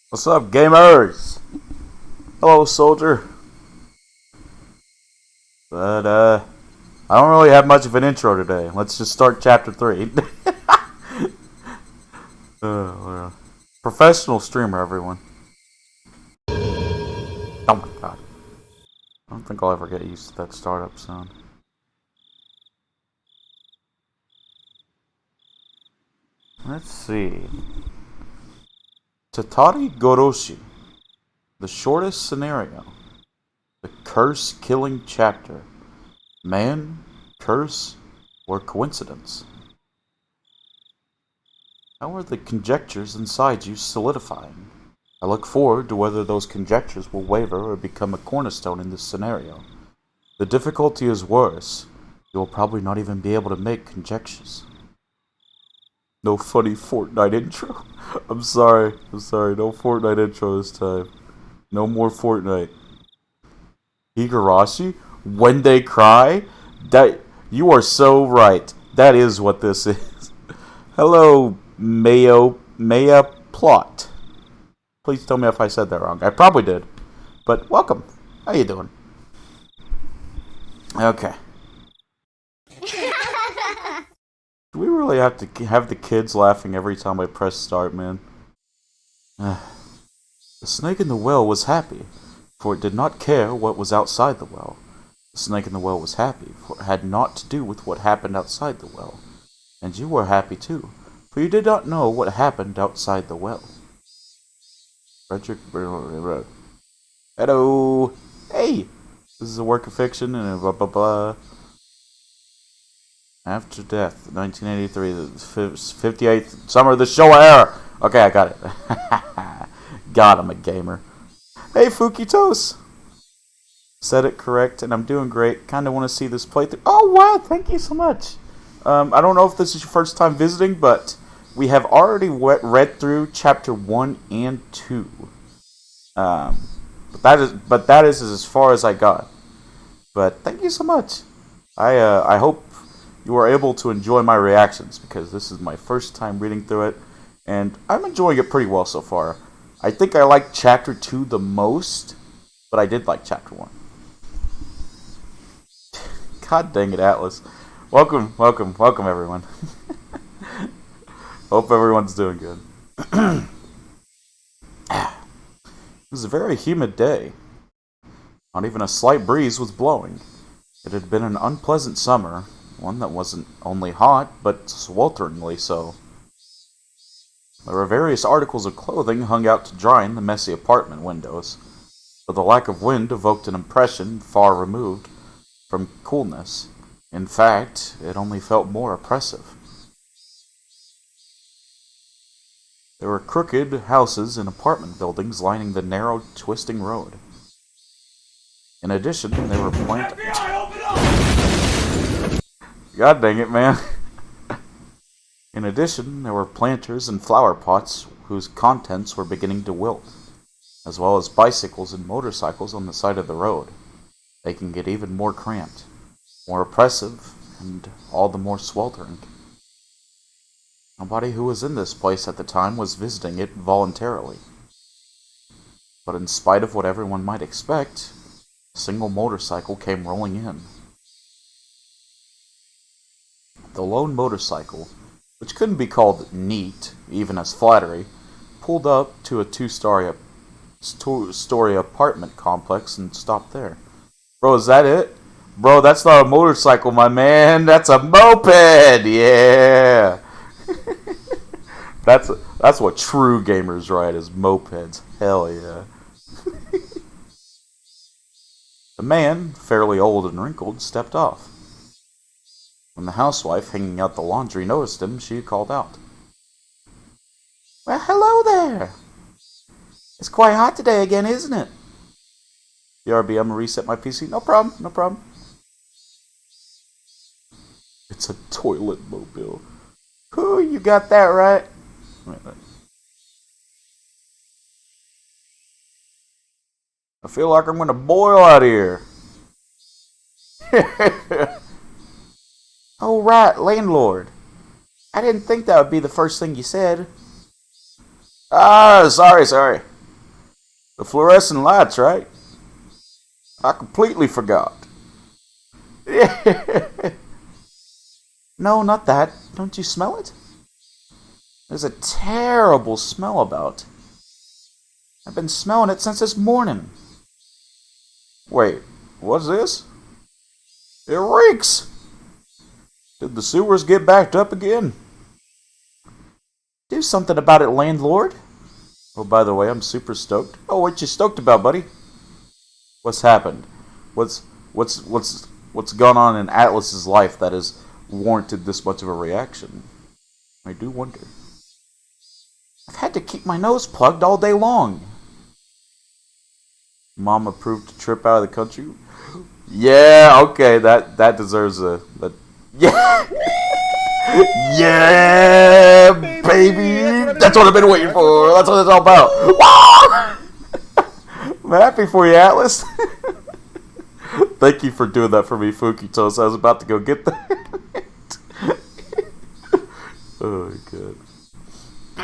What's up, gamers? Hello, soldier. But, I don't really have much of an intro today. Let's just start chapter 3. Professional streamer, everyone. Oh my god. I don't think I'll ever get used to that startup sound. Let's see. Tatari Goroshi. The shortest scenario. The curse-killing chapter. Man, curse, or coincidence? How are the conjectures inside you solidifying? I look forward to whether those conjectures will waver or become a cornerstone in this scenario. The difficulty is worse. You will probably not even be able to make conjectures. No funny Fortnite intro. I'm sorry. No Fortnite intro this time. No more Fortnite. Higurashi? When they cry? That you are so right. That is what this is. Hello, Maya Plot. Please tell me if I said that wrong. I probably did. But welcome. How you doing? Okay. Do we really have to have the kids laughing every time I press start, man? The snake in the well was happy, for it did not care what was outside the well. The snake in the well was happy, for it had naught to do with what happened outside the well. And you were happy too, for you did not know what happened outside the well. Frederick. Hello! Hey! This is a work of fiction and blah blah blah. After Death, 1983, the 58th summer of the Showa era. Okay, I got it. God, I'm a gamer. Hey, Fukitos! Said it correct, and I'm doing great. Kinda want to see this playthrough. Oh, wow, thank you so much. I don't know if this is your first time visiting, but we have already read through chapter 1 and 2. But that is as far as I got. But thank you so much. I hope you are able to enjoy my reactions, because this is my first time reading through it, and I'm enjoying it pretty well so far. I think I like chapter 2 the most, but I did like chapter 1. God dang it, Atlas. Welcome everyone. Hope everyone's doing good. It was a very humid day. Not even a slight breeze was blowing. It had been an unpleasant summer, one that wasn't only hot, but swelteringly so. There were various articles of clothing hung out to dry in the messy apartment windows, but the lack of wind evoked an impression far removed from coolness. In fact, it only felt more oppressive. There were crooked houses and apartment buildings lining the narrow, twisting road. In addition, there were God dang it, man. In addition, there were planters and flower pots whose contents were beginning to wilt, as well as bicycles and motorcycles on the side of the road. They can get even more cramped, more oppressive, and all the more sweltering. Nobody who was in this place at the time was visiting it voluntarily. But in spite of what everyone might expect, a single motorcycle came rolling in. The lone motorcycle, which couldn't be called neat, even as flattery, pulled up to a two-story apartment complex and stopped there. Bro, is that it? Bro, that's not a motorcycle, my man. That's a moped. Yeah. That's what true gamers ride, is mopeds. Hell yeah. The man, fairly old and wrinkled, stepped off. When the housewife hanging out the laundry noticed him, she called out, "Well, hello there. It's quite hot today again, isn't it?" BRB, I'm gonna reset my PC. No problem. It's a toilet mobile. Whoo, you got that right. Wait. I feel like I'm gonna boil out here. Oh, right, landlord. I didn't think that would be the first thing you said. Ah, sorry. The fluorescent lights, right? I completely forgot. No, not that. Don't you smell it? There's a terrible smell about. I've been smelling it since this morning. Wait, what's this? It reeks! Did the sewers get backed up again? Do something about it, landlord. Oh, by the way, I'm super stoked. Oh, what you stoked about, buddy? What's happened? What's what's gone on in Atlas's life that has warranted this much of a reaction? I do wonder. I've had to keep my nose plugged all day long. Mom approved a trip out of the country. Yeah, okay, that deserves a yeah. Yeah, baby. That's what I've been waiting for. That's what it's all about. I'm happy for you, Atlas. Thank you for doing that for me, Fuki Toast. I was about to go get that. Oh, my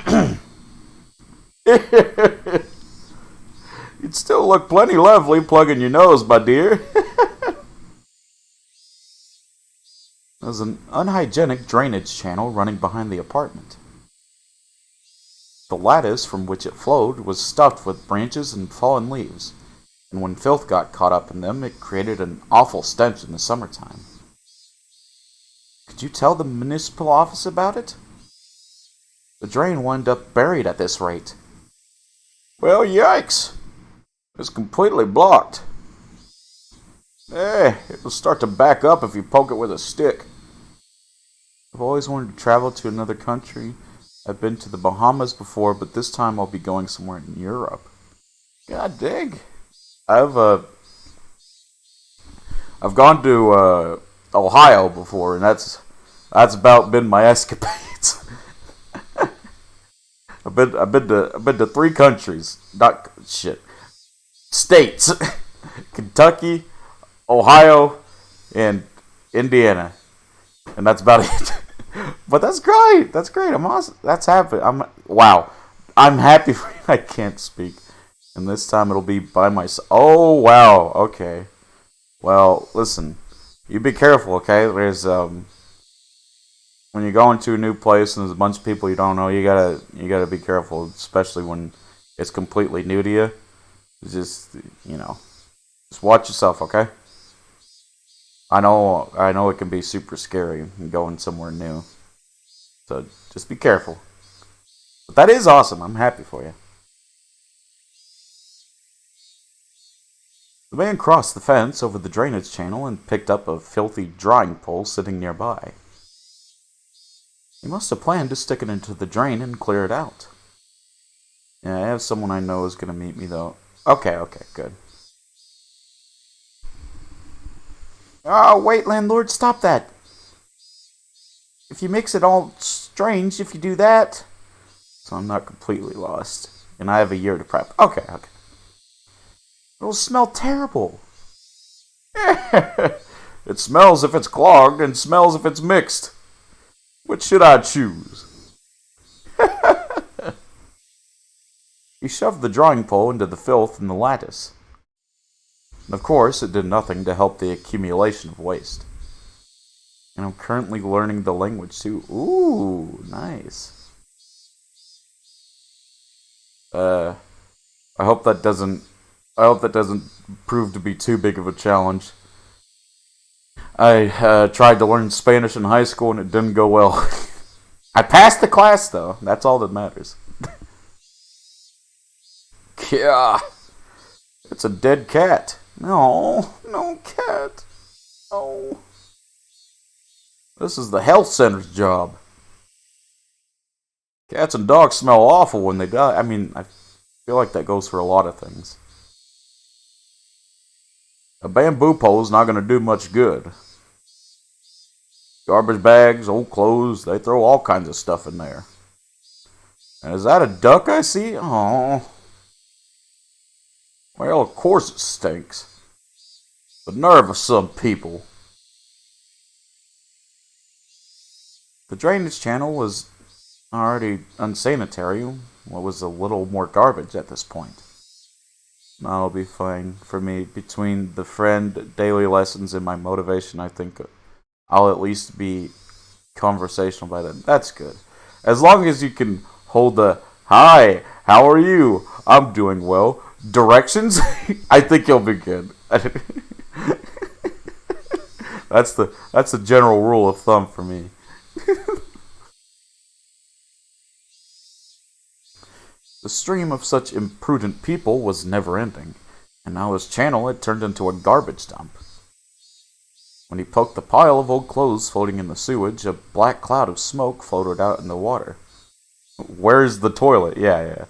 God. You'd still look plenty lovely plugging your nose, my dear. There's an unhygienic drainage channel running behind the apartment. The lattice from which it flowed was stuffed with branches and fallen leaves, and when filth got caught up in them, it created an awful stench in the summertime. Could you tell the municipal office about it? The drain wound up buried at this rate. Well, yikes! It's completely blocked. It'll start to back up if you poke it with a stick. I've always wanted to travel to another country. I've been to the Bahamas before, but this time I'll be going somewhere in Europe. God dang. I've gone to Ohio before, and that's about been my escapades. I've been to 3 countries. Not shit. States. Kentucky, Ohio, and Indiana. And that's about it. But that's great. That's great. I'm awesome. That's happy. Wow. I'm happy for you. I can't speak. And this time it'll be by myself. Oh, wow. Okay. Well, listen. You be careful, okay? There's when you go into a new place and there's a bunch of people you don't know, you gotta be careful, especially when it's completely new to you. Just just watch yourself, okay? I know it can be super scary going somewhere new. So just be careful. But that is awesome. I'm happy for you. The man crossed the fence over the drainage channel and picked up a filthy drying pole sitting nearby. He must have planned to stick it into the drain and clear it out. Yeah, I have someone I know is going to meet me, though. Okay, good. Oh, wait, landlord, stop that. If you mix it all strange, if you do that. So I'm not completely lost. And I have a year to prep. Okay. It'll smell terrible. It smells if it's clogged and smells if it's mixed. Which should I choose? He shoved the drawing pole into the filth in the lattice. And of course, it did nothing to help the accumulation of waste. And I'm currently learning the language too. Ooh, nice. I hope that doesn't prove to be too big of a challenge. I tried to learn Spanish in high school and it didn't go well. I passed the class though. That's all that matters. Yeah. It's a dead cat. No cat. Oh. This is the health center's job. Cats and dogs smell awful when they die. I mean, I feel like that goes for a lot of things. A bamboo pole's not going to do much good. Garbage bags, old clothes, they throw all kinds of stuff in there. And is that a duck I see? Oh. Well, of course it stinks. The nerve of some people. The drainage channel was already unsanitary. What was a little more garbage at this point? That'll be fine for me. Between the friend, daily lessons, and my motivation, I think I'll at least be conversational by then. That's good. As long as you can hold the "Hi, how are you? I'm doing well" directions, I think you'll be good. That's the general rule of thumb for me. The stream of such imprudent people was never ending, and now his channel had turned into a garbage dump. When he poked the pile of old clothes floating in the sewage, a black cloud of smoke floated out in the water. Where's the toilet? Yeah.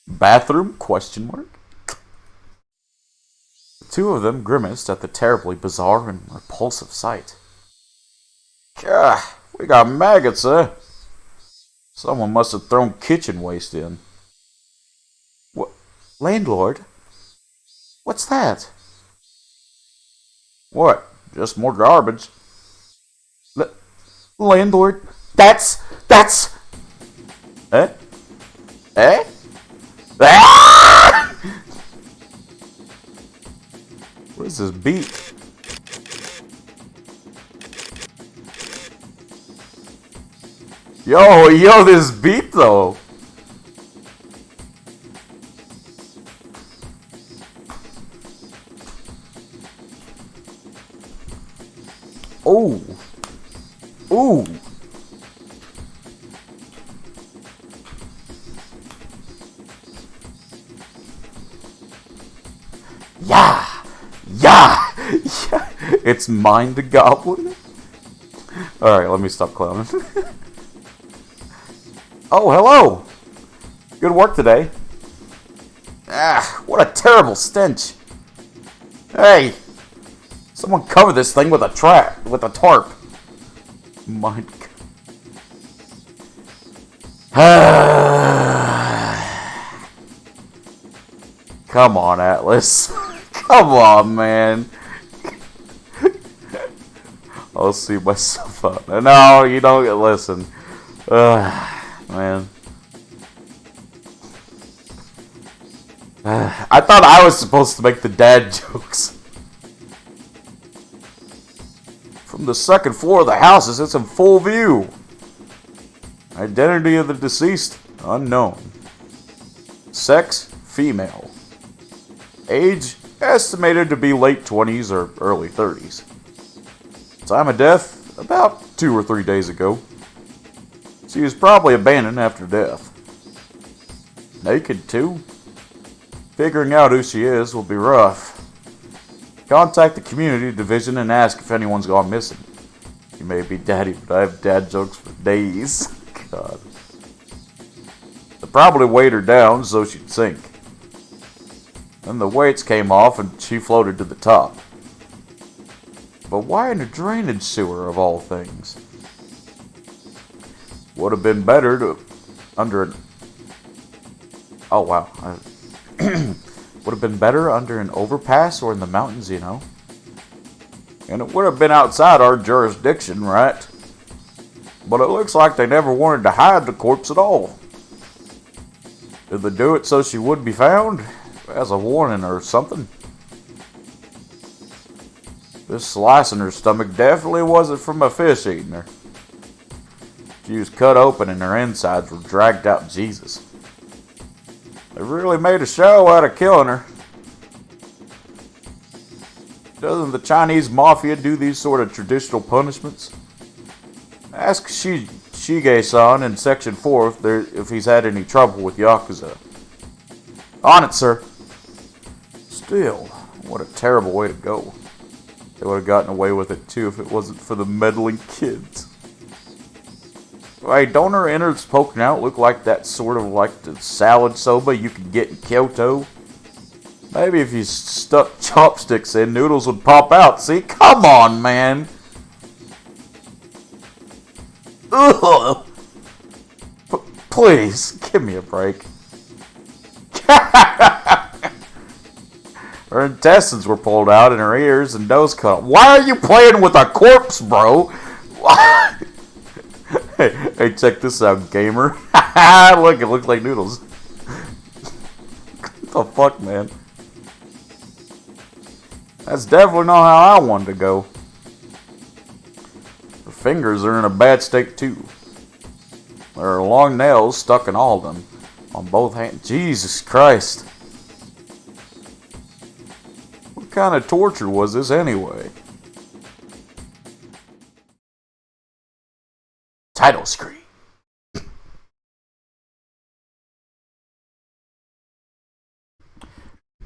Bathroom? Question mark. The two of them grimaced at the terribly bizarre and repulsive sight. Gah, we got maggots, eh? Someone must have thrown kitchen waste in. What? Landlord? What's that? What? Just more garbage. Landlord? That's... Eh? Eh? Ah! What is this beat? Yo, this beat though. Oh. Ooh. Yeah. It's mine the goblin. Alright, let me stop clowning. Oh, hello. Good work today. Ah, what a terrible stench. Hey, someone cover this thing with a tarp. My Come on, Atlas. Come on, man. I'll see myself out. No, you don't listen. Man. I thought I was supposed to make the dad jokes. From the second floor of the house, it's in full view. Identity of the deceased, unknown. Sex, female. Age, estimated to be late 20s or early 30s. Time of death, about 2 or 3 days ago. She was probably abandoned after death. Naked, too. Figuring out who she is will be rough. Contact the community division and ask if anyone's gone missing. You may be daddy, but I have dad jokes for days. God. They probably weighed her down so she'd sink. Then the weights came off and she floated to the top. But why in a drainage sewer of all things? Would have been better to under an... Oh wow. Would have been better under an overpass or in the mountains, you know. And it would have been outside our jurisdiction, right? But it looks like they never wanted to hide the corpse at all. Did they do it so she would be found? As a warning or something? This slice in her stomach definitely wasn't from a fish eating her. She was cut open and her insides were dragged out Jesus. They really made a show out of killing her. Doesn't the Chinese mafia do these sort of traditional punishments? Ask Shige-san in Section 4 if he's had any trouble with Yakuza. On it, sir. Still, what a terrible way to go. They would have gotten away with it too if it wasn't for the meddling kids. Hey, don't her innards poking out look like that sort of like the salad soba you could get in Kyoto? Maybe if you stuck chopsticks in, noodles would pop out. See? Come on, man. Ugh. Please, give me a break. Her intestines were pulled out and her ears and nose cut off. Why are you playing with a corpse, bro? Hey, check this out, gamer. Look, it looks like noodles. What the fuck, man? That's definitely not how I wanted to go. Her fingers are in a bad state too. There are long nails stuck in all of them. On both hands. Jesus Christ. What kind of torture was this anyway? Title screen.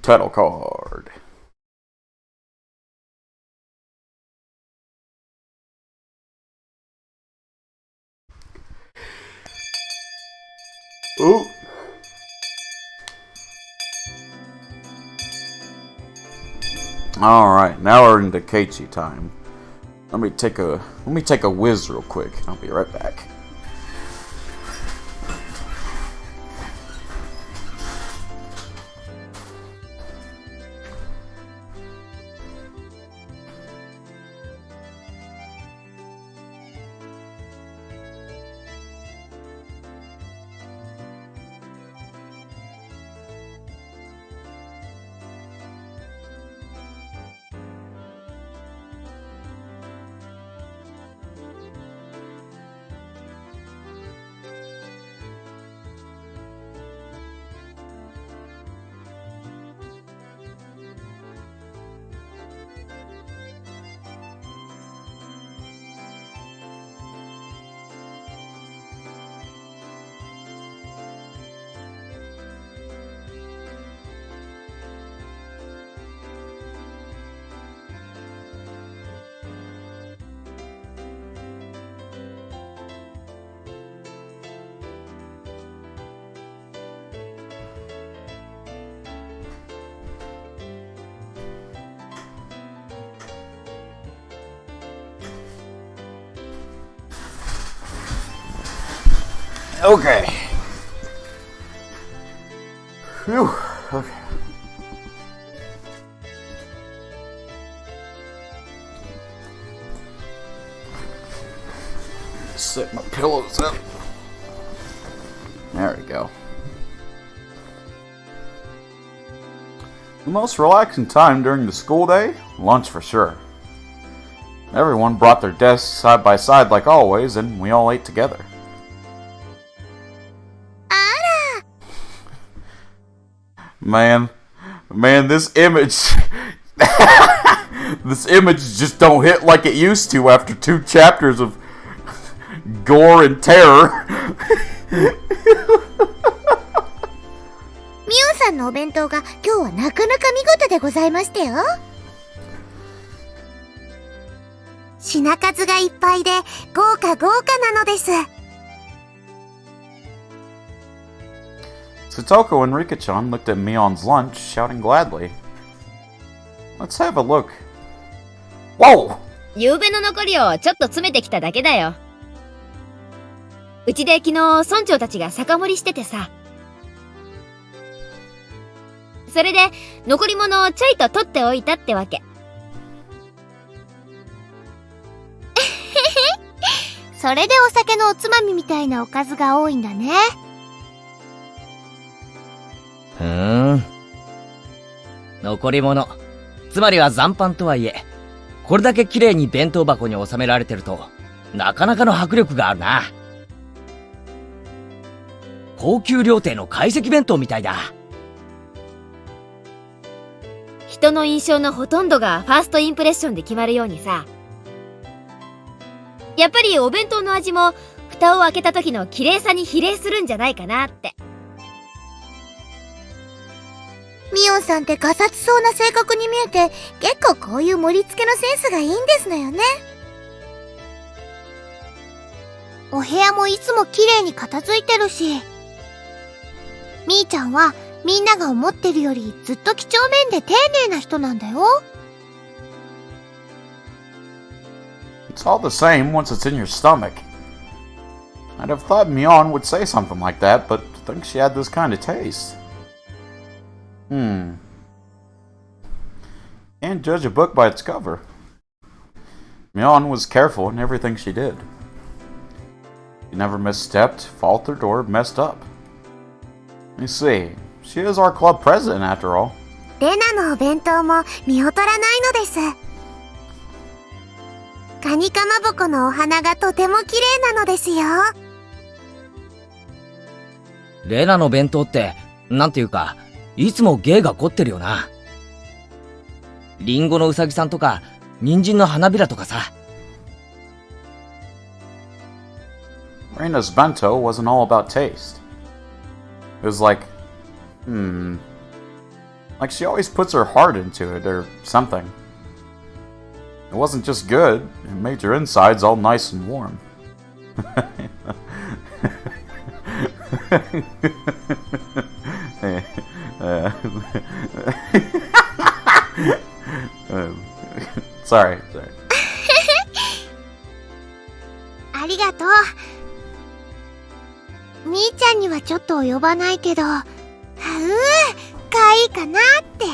Title card. Ooh. Alright, now we're into Keiichi time. Let me take a whiz real quick. I'll be right back. Okay. Phew. Okay. Set my pillows up. There we go. The most relaxing time during the school day? Lunch for sure. Everyone brought their desks side by side like always, and we all ate together. Man, this image, this image just don't hit like it used to after 2 chapters of gore and terror. ミオさんのお弁当が今日はなかなか見事でございましたよ。品数がいっぱいで豪華なのです。Tsutoko and Rika-chan looked at Mion's lunch, shouting gladly. Let's have a look. Whoa! 夕べの残りをちょっと詰めてきただけだよ。うちで昨日村長たちが酒盛りしててさ。それで残り物をちょいと取っておいたってわけ。それでお酒のおつまみみたいなおかずが多いんだね。残り物。つまりは残飯とはいえ、これだけ綺麗に弁当箱に収められてると、なかなかの迫力があるな。高級料亭の懐石弁当みたいだ。人の印象のほとんどがファーストインプレッションで決まるようにさ。やっぱりお弁当の味も蓋を開けた時の綺麗さに比例するんじゃないかなって。ミオンさんってガサツそうな性格に見えて、結構こういう盛り付けのセンスがいいんですのよね。お部屋もいつも綺麗に片付いてるし、みーちゃんはみんなが思ってるよりずっと几帳面で丁寧な人なんだよ。It's all the same once it's in your stomach. I'd have thought Mion would say something like that, but I think she had this kind of taste. Can't judge a book by its cover. Mion was careful in everything she did. She never misstepped, faltered, or messed up. You see, she is our club president after all. レナのお弁当も見劣らないのです。カニかまぼこのお花がとても綺麗なのですよ。レナの弁当って、なんていうか、いつも芸が凝ってるよな。リンゴのうさぎさんとか、人参の花びらとかさ。Reina's bento wasn't all about taste. It was like, like she always puts her heart into it or something. It wasn't just good, it made your insides all nice and warm. Sorry. ありがとう。みーちゃんにはちょっと及ばないけど、かわいいかなって。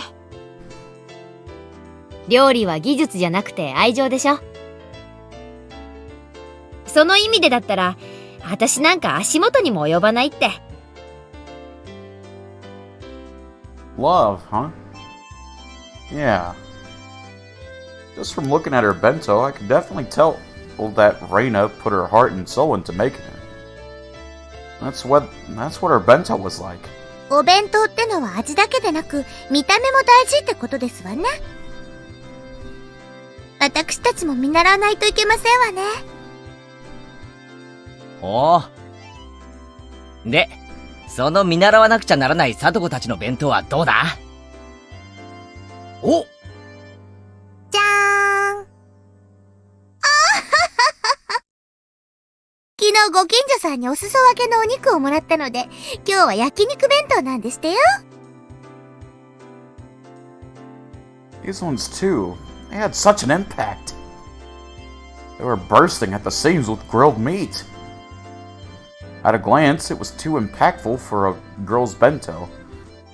料理は技術じゃなくて愛情でしょ。その意味でだったら、私なんか足元にも及ばないって。Love, huh? Yeah. Just from looking at her bento, I could definitely tell that Reina put her heart and soul into making it. That's what her bento was like. お弁当ってのは味だけでなく、見た目も大事ってことですわね。私たちも見習わないといけませんわね。おお。で、その見習わなくちゃならない里子たちの弁当はどうだ？お！じゃーん。昨日ご近所さんにお裾分けのお肉をもらったので、今日は焼肉弁当なんですってよ。These ones too. They had such an impact. They were bursting at the seams with grilled meat. At a glance, it was too impactful for a girl's bento.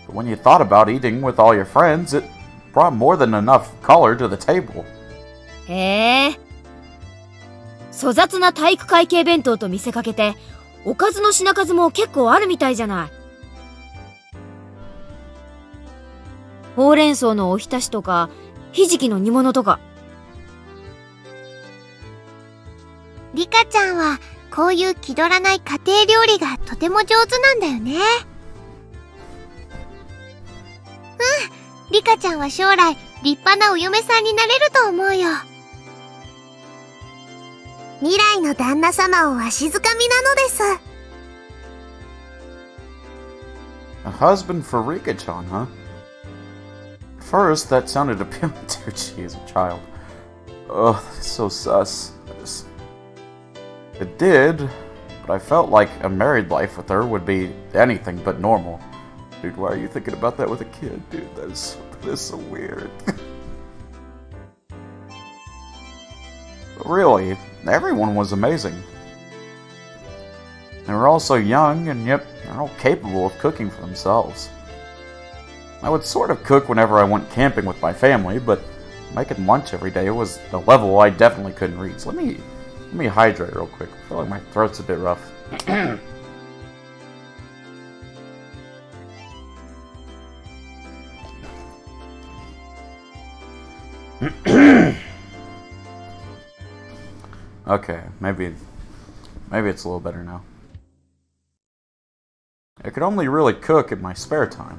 But when you thought about eating with all your friends, it brought more than enough color to the table. へえ。粗雑な体育会系弁当と見せかけて、おかずの品数も結構あるみたいじゃない。ほうれん草のおひたしとか、ひじきの煮物とか。リカちゃんはこういう気取らない家庭料理がとても上手なんだよね。リカちゃんは将来立派なお嫁さんになれると思うよ。未来の旦那様をわしづかみなのです。A husband for Rika-chan, huh? At first, that sounded appealing to her. She is a child. Ugh, that's so sus. It did, but I felt like a married life with her would be anything but normal. Dude, why are you thinking about that with a kid? Dude, that is so weird. But really, everyone was amazing. They were all so young, and yet they're all capable of cooking for themselves. I would sort of cook whenever I went camping with my family, but making lunch every day was a level I definitely couldn't reach. Let me hydrate real quick. I feel like my throat's a bit rough. Okay, maybe it's a little better now. I could only really cook in my spare time.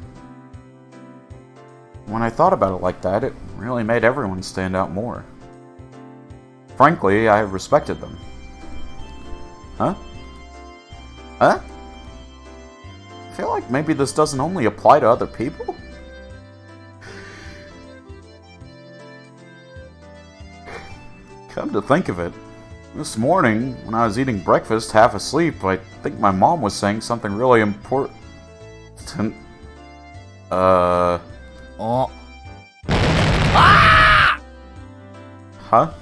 When I thought about it like that, it really made everyone stand out more. Frankly, I respected them. Huh? Huh? I feel like maybe this doesn't only apply to other people? Come to think of it, this morning, when I was eating breakfast half asleep, I think my mom was saying something really important. Oh. Huh?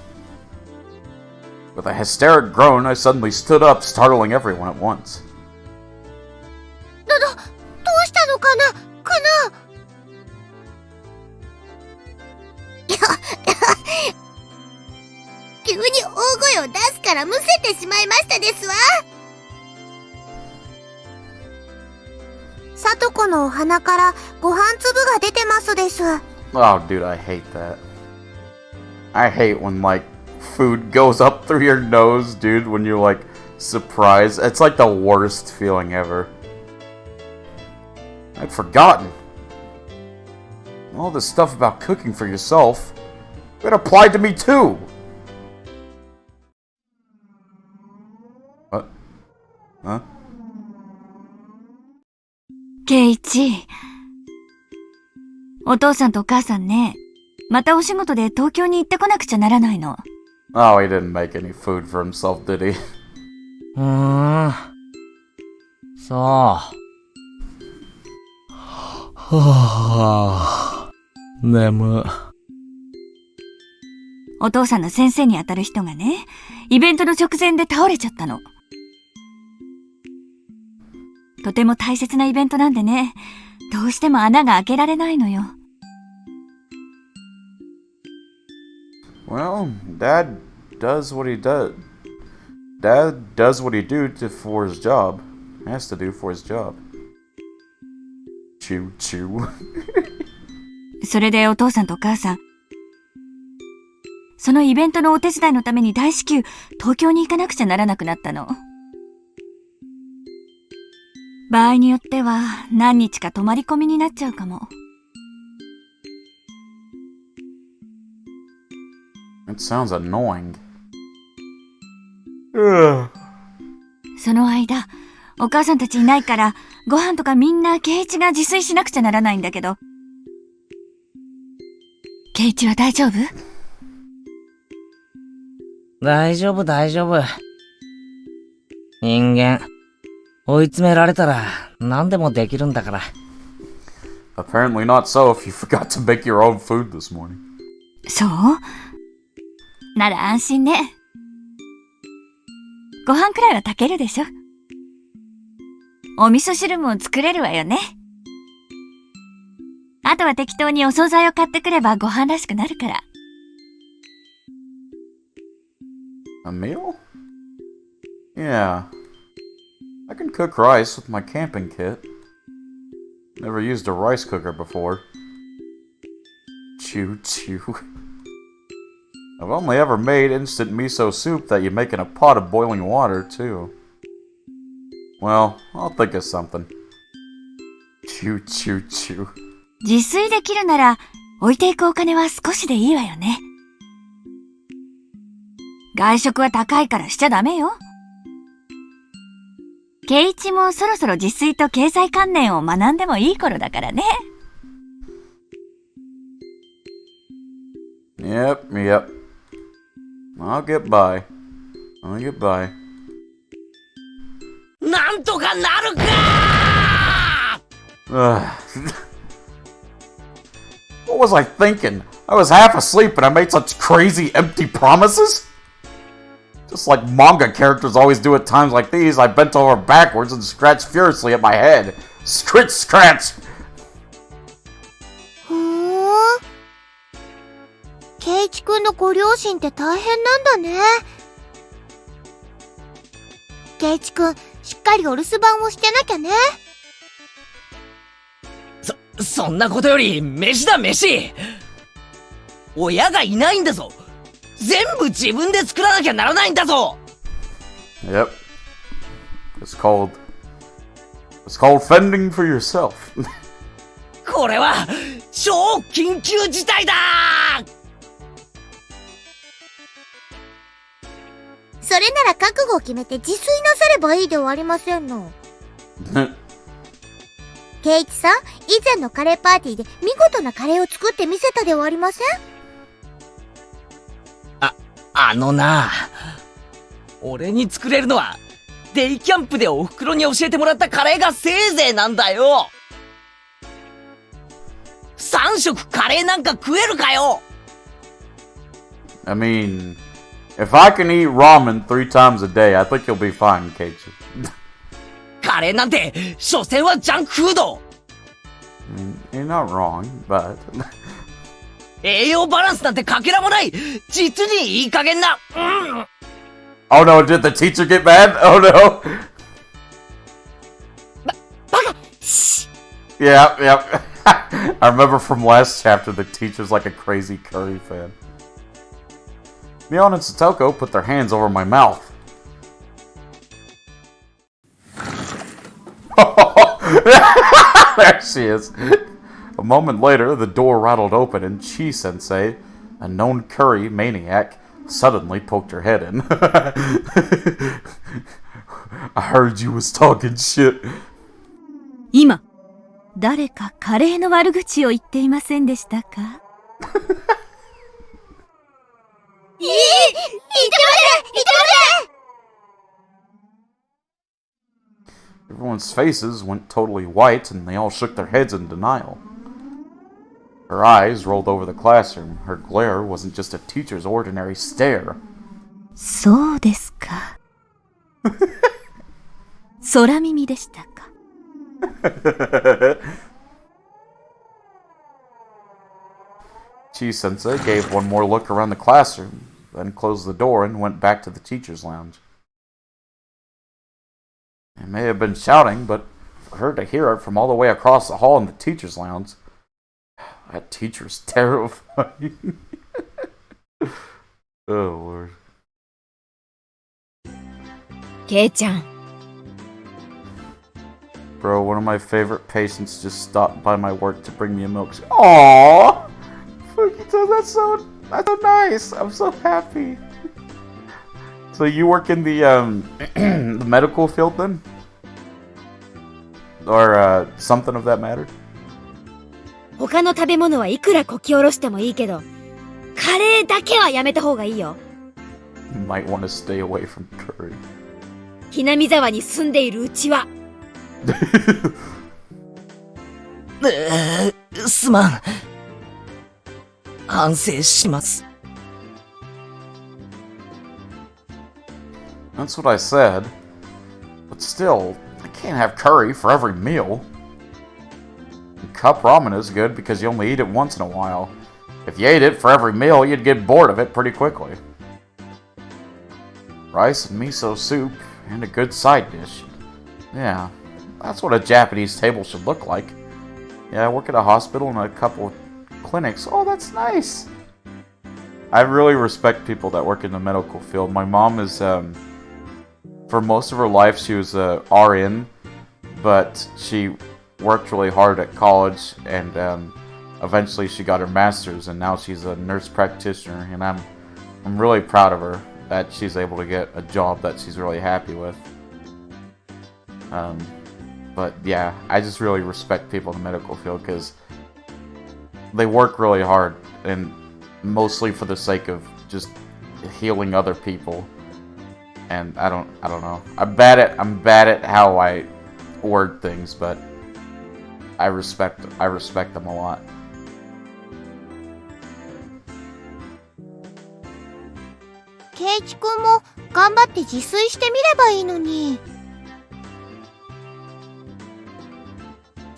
With a hysteric groan, I suddenly stood up, startling everyone at once. どうしたのかな急に大声を出すからむせてしまいましたですわ。さとこのお鼻からご飯粒が出てますです。Oh, dude, I hate that. I hate when, like, food goes up through your nose, dude, when you're, like, surprised. It's like the worst feeling ever. I'd forgotten. All this stuff about cooking for yourself, it applied to me too! What? Huh? ケイチ。お父さんとお母さんね、またお仕事で東京に行ってこなくちゃならないの。Oh, he didn't make any food for himself, did he? そう。はぁ、眠。お父さんの先生にあたる人がね、イベントの直前で倒れちゃったの。とても大切なイベントなんでね、どうしても穴が開けられないのよ。Well, Dad does what he does. Dad does what he for his job. Has to do for his job. Chew, chew. それでお父さんとお母さん、そのイベントのお手伝いのために大至急東京に行かなくちゃならなくなったの。場合によっては何日か泊まり込みになっちゃうかも。It sounds annoying. その間、お母さんたちいないからご飯とかみんなケイチが自炊しなくちゃならないんだけど。ケイチは大丈夫？大丈夫、大丈夫。人間、追い詰められたら何でもできるんだから。Apparently not so if you forgot to make your own food this morning. そう？なら安心ね。ご飯くらいは炊けるでしょ。お味噌汁も作れるわよね。あとは適当にお惣菜を買ってくればご飯らしくなるから。A meal? Yeah. I can cook rice with my camping kit. Never used a rice cooker before. Chew, chew. I've only ever made instant miso soup that you make in a pot of boiling water, too. Well, I'll think of something. Chew, chew, chew. 自炊できるなら置いていくお金は少しでいいわよね。外食は高いからしちゃダメよ。ケイチもそろそろ自炊と経済観念を学んでもいい頃だからね。Yep, yep. I'll get by. I'll get by. なんとかなるかWhat was I thinking? I was half asleep and I made such crazy empty promises? Just like manga characters always do at times like these, I bent over backwards and scratched furiously at my head. Scritch, scratch! ふーん。ケイチくんのご両親って大変なんだね。ケイチくん、しっかりお留守番をしてなきゃね。そんなことより、飯だ飯！親がいないんだぞ！全部自分で作らなきゃならないんだぞ！ Yep. It's called fending for yourself. これは、超緊急事態だ！それなら覚悟を決めて自炊なさればいいではありませんの。ケイチさん、以前のカレーパーティーで見事なカレーを作ってみせたではありません？あのな、俺に作れるのは、デイキャンプでお袋に教えてもらったカレーがせいぜいなんだよ。3食カレーなんか食えるかよ。 I mean, if I can eat ramen 3 times a day, I think you'll be fine, Keiichi. カレーなんて、所詮はジャンクフード。You're not wrong, but... 栄養バランスなんてかけらもない。実にいい加減な。Oh no, did the teacher get mad? Oh no! バカ！シッ！ Yeah, yep. I remember from last chapter the teacher's like a crazy curry fan. Mion and Satoko put their hands over my mouth. There she is. A moment later, the door rattled open and Chi-sensei, a known curry maniac, suddenly poked her head in. I heard you was talking shit. 今、誰かカレーの悪口を言っていませんでしたか？言ってません Everyone's faces went totally white and they all shook their heads in denial. Her eyes rolled over the classroom. Her glare wasn't just a teacher's ordinary stare. そうですか。空耳でしたか。Chi-sensei gave one more look around the classroom, then closed the door and went back to the teacher's lounge. It may have been shouting, but for her to hear it from all the way across the hall in the teacher's lounge, that teacher's terrifying. Oh, Lord. ケイちゃん、 Bro, one of my favorite patients just stopped by my work to bring me a milkshake. Aww! Fukito, that's so nice. I'm so happy. So you work in the the medical field then? Or something of that matter? 他の食べ物はいくらこき下ろしてもいいけど、カレーだけはやめた方がいいよ。 You might want to stay away from curry. ひなみ沢に住んでいるうちは。すまん。反省します。 That's what I said. But still, I can't have curry for every meal. And cup ramen is good because you only eat it once in a while. If you ate it for every meal, you'd get bored of it pretty quickly. Rice and miso soup, and a good side dish. Yeah, that's what a Japanese table should look like. Yeah, I work at a hospital and a couple of clinics. Oh, that's nice! I really respect people that work in the medical field. My mom is, for most of her life, she was a RN, but she worked really hard at college, and eventually she got her master's, and now she's a nurse practitioner, and I'm really proud of her that she's able to get a job that she's really happy with. But yeah, I just really respect people in the medical field because they work really hard, and mostly for the sake of just healing other people. And I don't know. I'm bad at how I word things, but I respect them a lot. ケイチくんも頑張って自炊してみればいいのに。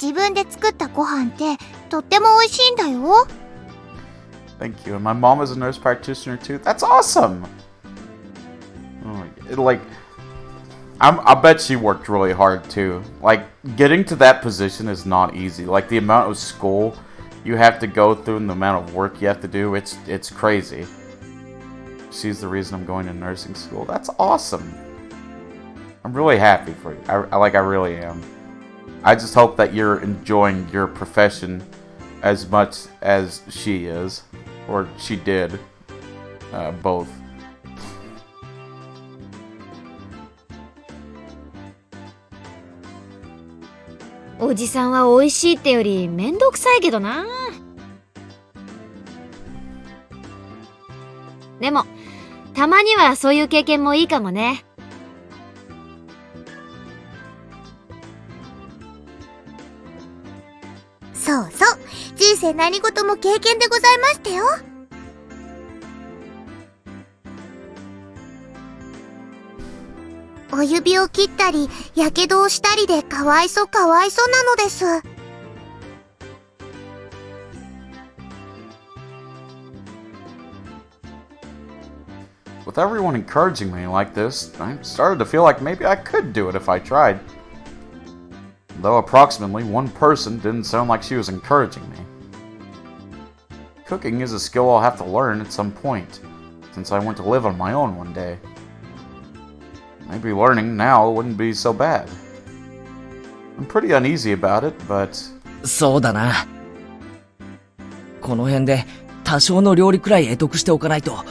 自分で作ったご飯ってとっても美味しいんだよ。Thank you. And my mom is a nurse practitioner too. That's awesome. Like, I bet she worked really hard too. Like, getting to that position is not easy. Like, the amount of school you have to go through and the amount of work you have to do, it's crazy. She's the reason I'm going to nursing school. That's awesome. I'm really happy for you. I really am. I just hope that you're enjoying your profession as much as she is. Or she did. Both. おじさんは美味しいってよりめんどくさいけどな。でも、たまにはそういう経験もいいかもね。そうそう。人生何事も経験でございましたよ。お指を切ったり、やけどをしたりでかわいそうなのです。With everyone encouraging me like this, I started to feel like maybe I could do it if I tried. though approximately one person didn't sound like she was encouraging me. Cooking is a skill I'll have to learn at some point, since I went to live on my own one day. Maybe learning now wouldn't be so bad. I'm pretty uneasy about it, but... そうだな。この辺で多少の料理くらい得得しておかないと、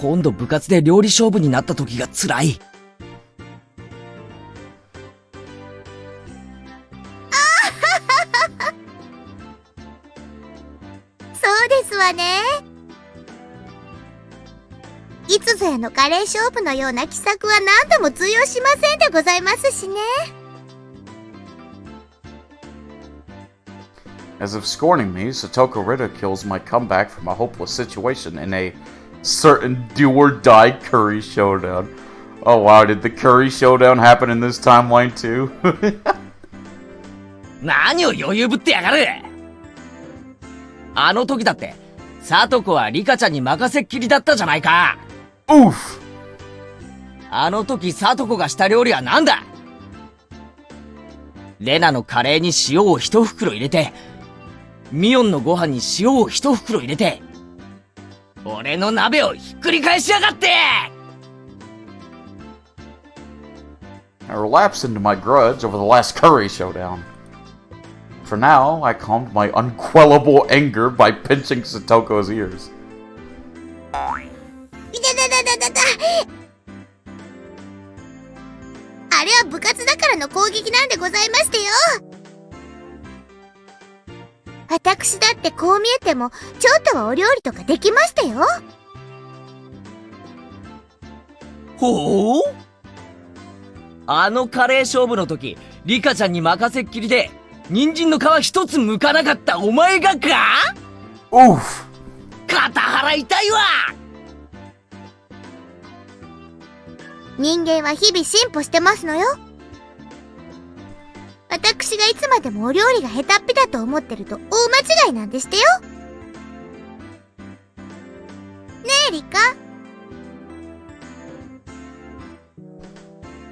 今度部活で料理勝負になった時が辛い。そうですわね。いつぞやのカレー勝負のような奇策は何度も通用しませんでございますしね。As if scorning me, Satoko ridicules my comeback from a hopeless situation in a certain do-or-die curry showdown. Oh wow, did the curry showdown happen in this timeline too? 何を余裕ぶってやがる。あの時だって、さとこはリカちゃんに任せっきりだったじゃないか。Oof! あの時さとこがした料理はなんだ。レナのカレーに塩を一袋入れて、ミオンのご飯に塩を一袋入れて、俺の鍋をひっくり返しやがって。I relapsed into my grudge over the last curry showdown. For now, I calmed my unquellable anger by pinching Satoko's ears. いたたたたたた。あれは部活だからの攻撃なんでございましてよ。私だってこう見えてもちょっとはお料理とかできましたよ。ほう？あのカレー勝負の時、リカちゃんに任せっきりで、人参の皮一つ剥かなかったお前がか？ Oof! 肩腹痛いわ。人間は日々進歩してますのよ。私がいつまでもお料理が下手っぴだと思ってると大間違いなんでしてよ。ねえリカ。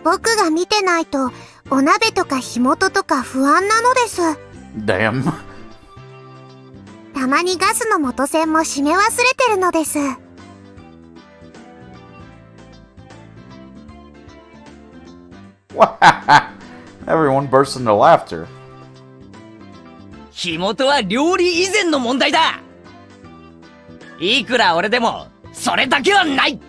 僕が見てないとお鍋とか火元とか不安なのです。 Damn. たまにガスの元栓も閉め忘れてるのです。Everyone burst into laughter. 火元は料理以前の問題だ。いくら俺でも、それだけはない。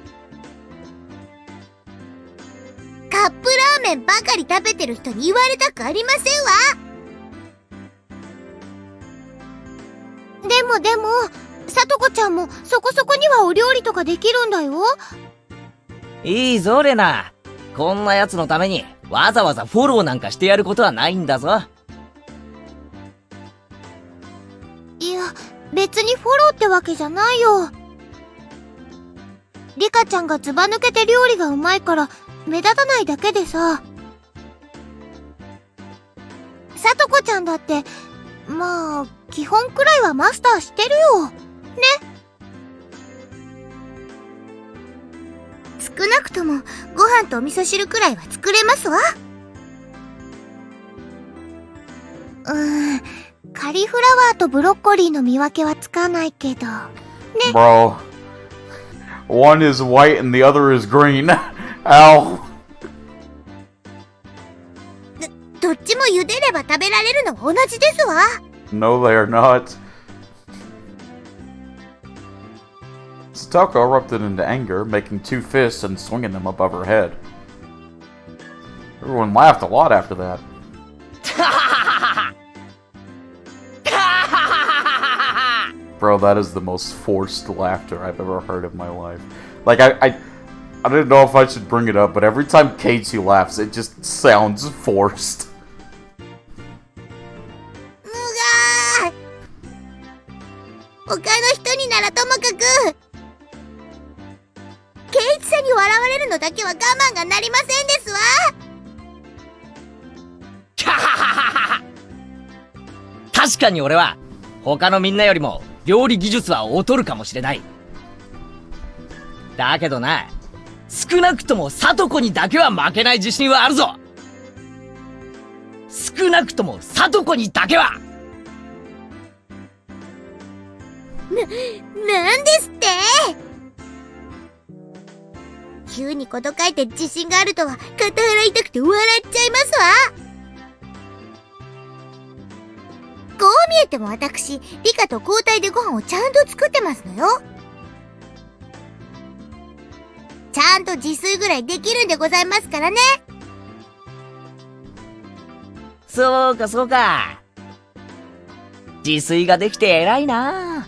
カップラーメンばかり食べてる人に言われたくありませんわ。でも、さとこちゃんもそこそこにはお料理とかできるんだよ。いいぞレナ。こんな奴のためにわざわざフォローなんかしてやることはないんだぞ。いや、別にフォローってわけじゃないよ。リカちゃんがずば抜けて料理がうまいから目立たないだけでさ。さとこちゃんだって、まあ、基本くらいはマスターしてるよ。ね。少なくともご飯とお味噌汁くらいは作れますわ。カリフラワーとブロッコリーの見分けはつかないけど。ね。Bro. One is white and the other is green. Ow. どっちも茹でれば食べられるのは同じですわ。No, they are not. Satoko erupted into anger, making two fists and swinging them above her head. Everyone laughed a lot after that. Bro, that is the most forced laughter I've ever heard in my life. Like, I didn't know if I should bring it up, but every time Katie laughs, it just sounds forced. 他の人にならともかく、ケイチさんに笑われるのだけは我慢がなりませんですわ。確かに俺は他のみんなよりも料理技術は劣るかもしれない。だけどな、少なくともサトコにだけは負けない自信はあるぞ。少なくとも聡子にだけは。なんですって？急にこと書いて自信があるとは、肩払いたくて笑っちゃいますわ。こう見えても私、リカと交代でご飯をちゃんと作ってますのよ。ちゃんと自炊ぐらいできるんでございますからね。そうかそうか。自炊ができて偉いな。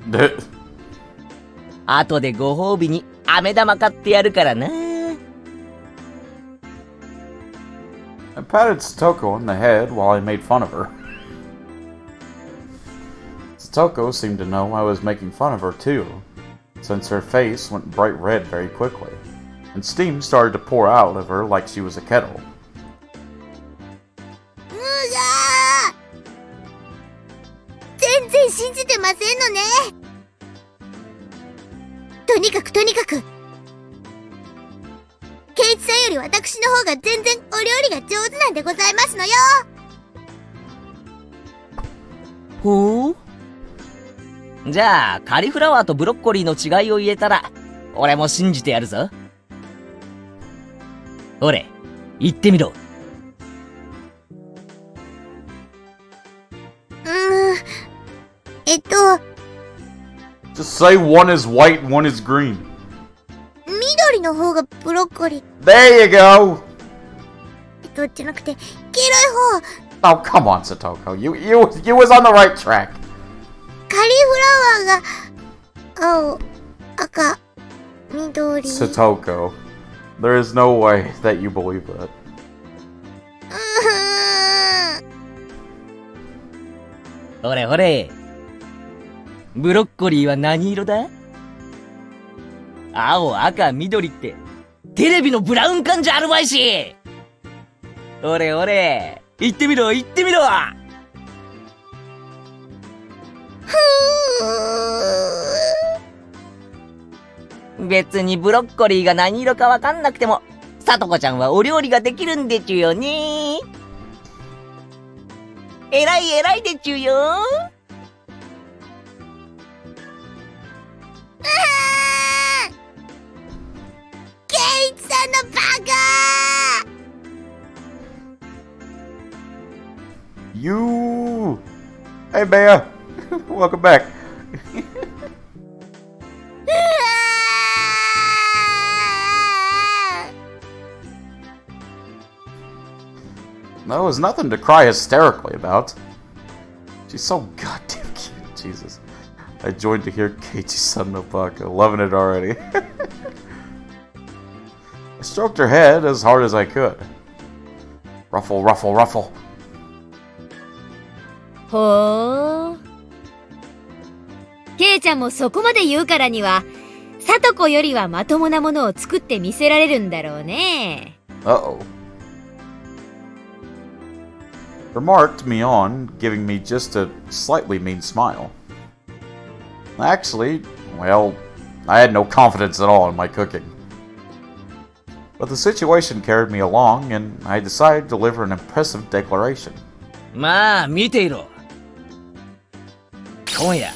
で、後でご褒美に飴玉買ってやるからな。I patted Satoko on the head while I made fun of her. Satoko seemed to know I was making fun of her too, since her face went bright red very quickly, and steam started to pour out of her like she was a kettle. 全然信じてませんのね。とにかくケイチさんより私の方が全然お料理が上手なんでございますのよ。ほう。じゃあカリフラワーとブロッコリーの違いを言えたら俺も信じてやるぞ。ほれ言ってみろ。Just say one is white and one is green. 緑の方がブロッコリー。There you go! じゃなくて、黄色い方。Oh, come on, Satoko. You was on the right track. カリフラワーが、青、赤、緑。Satoko, there is no way that you believe that. ほれほれ。ブロッコリーは何色だ？青、赤、緑って、テレビのブラウン管じゃあるまいし。ほれほれ、言ってみろ。別にブロッコリーが何色かわかんなくても、さとこちゃんはお料理ができるんでちゅよね。偉いでちゅよ。ケイチさんのバカー。 You! Hey, Bea! Welcome back. That was nothing to cry hysterically about. She's so goddamn cute. Jesus. I joined to hear Keiichi-san no Baka. Loving it already. I stroked her head as hard as I could. Ruffle, ruffle, ruffle. ほー。ケイちゃんもそこまで言うからには、さとこよりはまともなものを作ってみせられるんだろうね。Uh-oh. Remarked me on, giving me just a slightly mean smile. Actually, well, I had no confidence at all in my cooking. But the situation carried me along, and I decided to deliver an impressive declaration. まあ、見ていろ。今夜、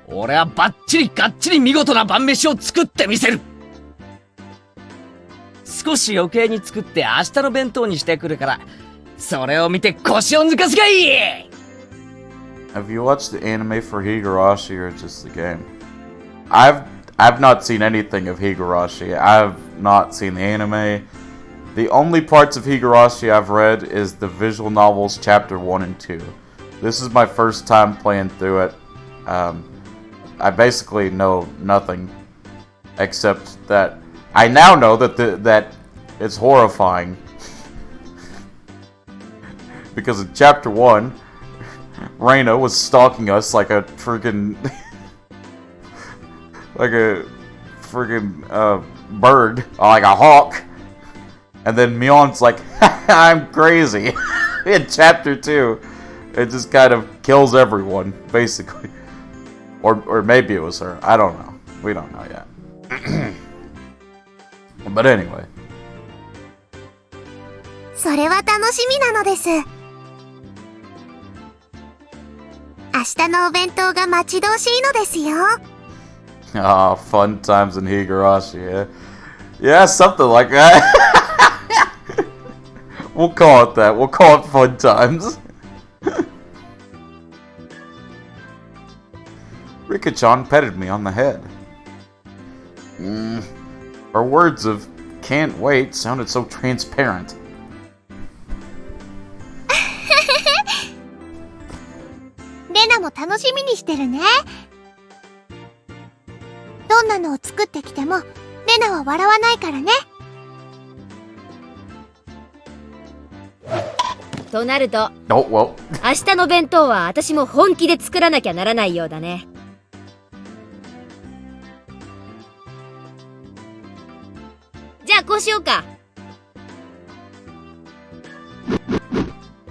俺はバッチリガッチリ見事な晩飯を作ってみせる。少し余計に作って明日の弁当にしてくるから、それを見て腰を抜かすがいい。 Have you watched the anime for Higurashi or just the game? I've not seen anything of Higurashi. I've not seen the anime. The only parts of Higurashi I've read is the visual novels chapter 1 and 2. This is my first time playing through it. I basically know nothing except that I now know that it's horrifying. Because in chapter 1, Reina was stalking us like a freaking bird, like a hawk. And then Mion's like, I'm crazy. In chapter 2, it just kind of kills everyone, basically. Or maybe it was her. I don't know. We don't know yet. But anyway. それは楽しみなのです。明日のお弁当が待ち遠しいのですよ。Ah, fun times in Higurashi, eh? Yeah, something like that. We'll call it that. We'll call it fun times. Rika-chan petted me on the head. Her words of can't wait sounded so transparent. レナも楽しみにしてるね。どんなのを作ってきても、レナは笑わないからね。となると、Oh, well. 明日の弁当は私も本気で作らなきゃならないようだね。じゃあこうしようか。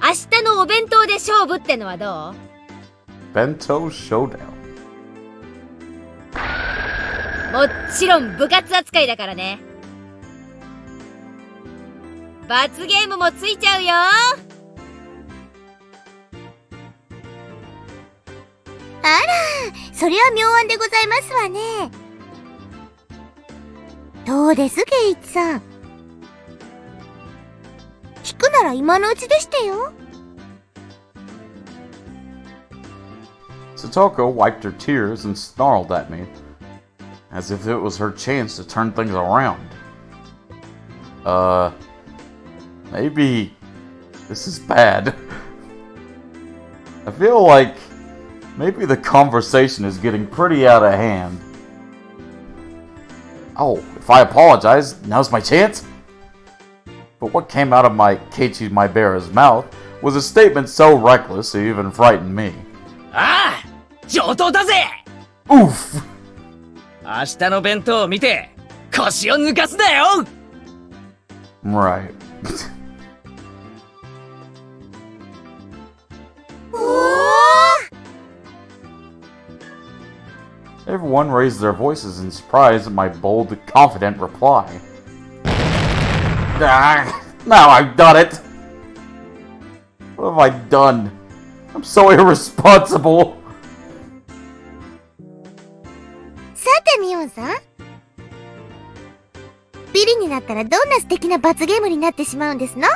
明日のお弁当で勝負ってのはどう？ Bento Showdown. もちろん部活扱いだからね。罰ゲームもついちゃうよ。あら、それは妙案でございますわね。どうですゲイツさん。聞くなら今のうちでしてよ。Satoko wiped her tears and snarled at me, as if it was her chance to turn things around. Maybe this is bad. I feel like maybe the conversation is getting pretty out of hand. Oh, if I apologize, now's my chance? But what came out of my Keiichi Maibara's mouth was a statement so reckless it even frightened me. ああ上等だぜ Oof! 明日の弁当を見て腰を抜かすなよ Right. おー Everyone raised their voices in surprise at my bold, confident reply. Ah, now I've done it! What have I done? I'm so irresponsible! さてミオンさん。ビリになったらどんな素敵な罰ゲームになってしまうんですの？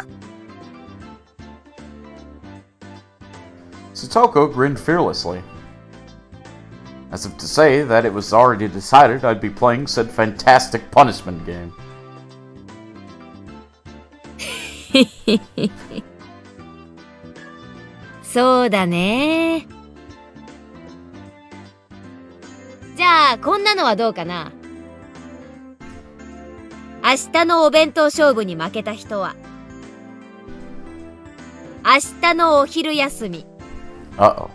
Satoko grinned fearlessly, as if to say that it was already decided I'd be playing said fantastic punishment game. そうだね。じゃあこんなのはどうかな。明日のお弁当勝負に負けた人は明日のお昼休み Uh-oh.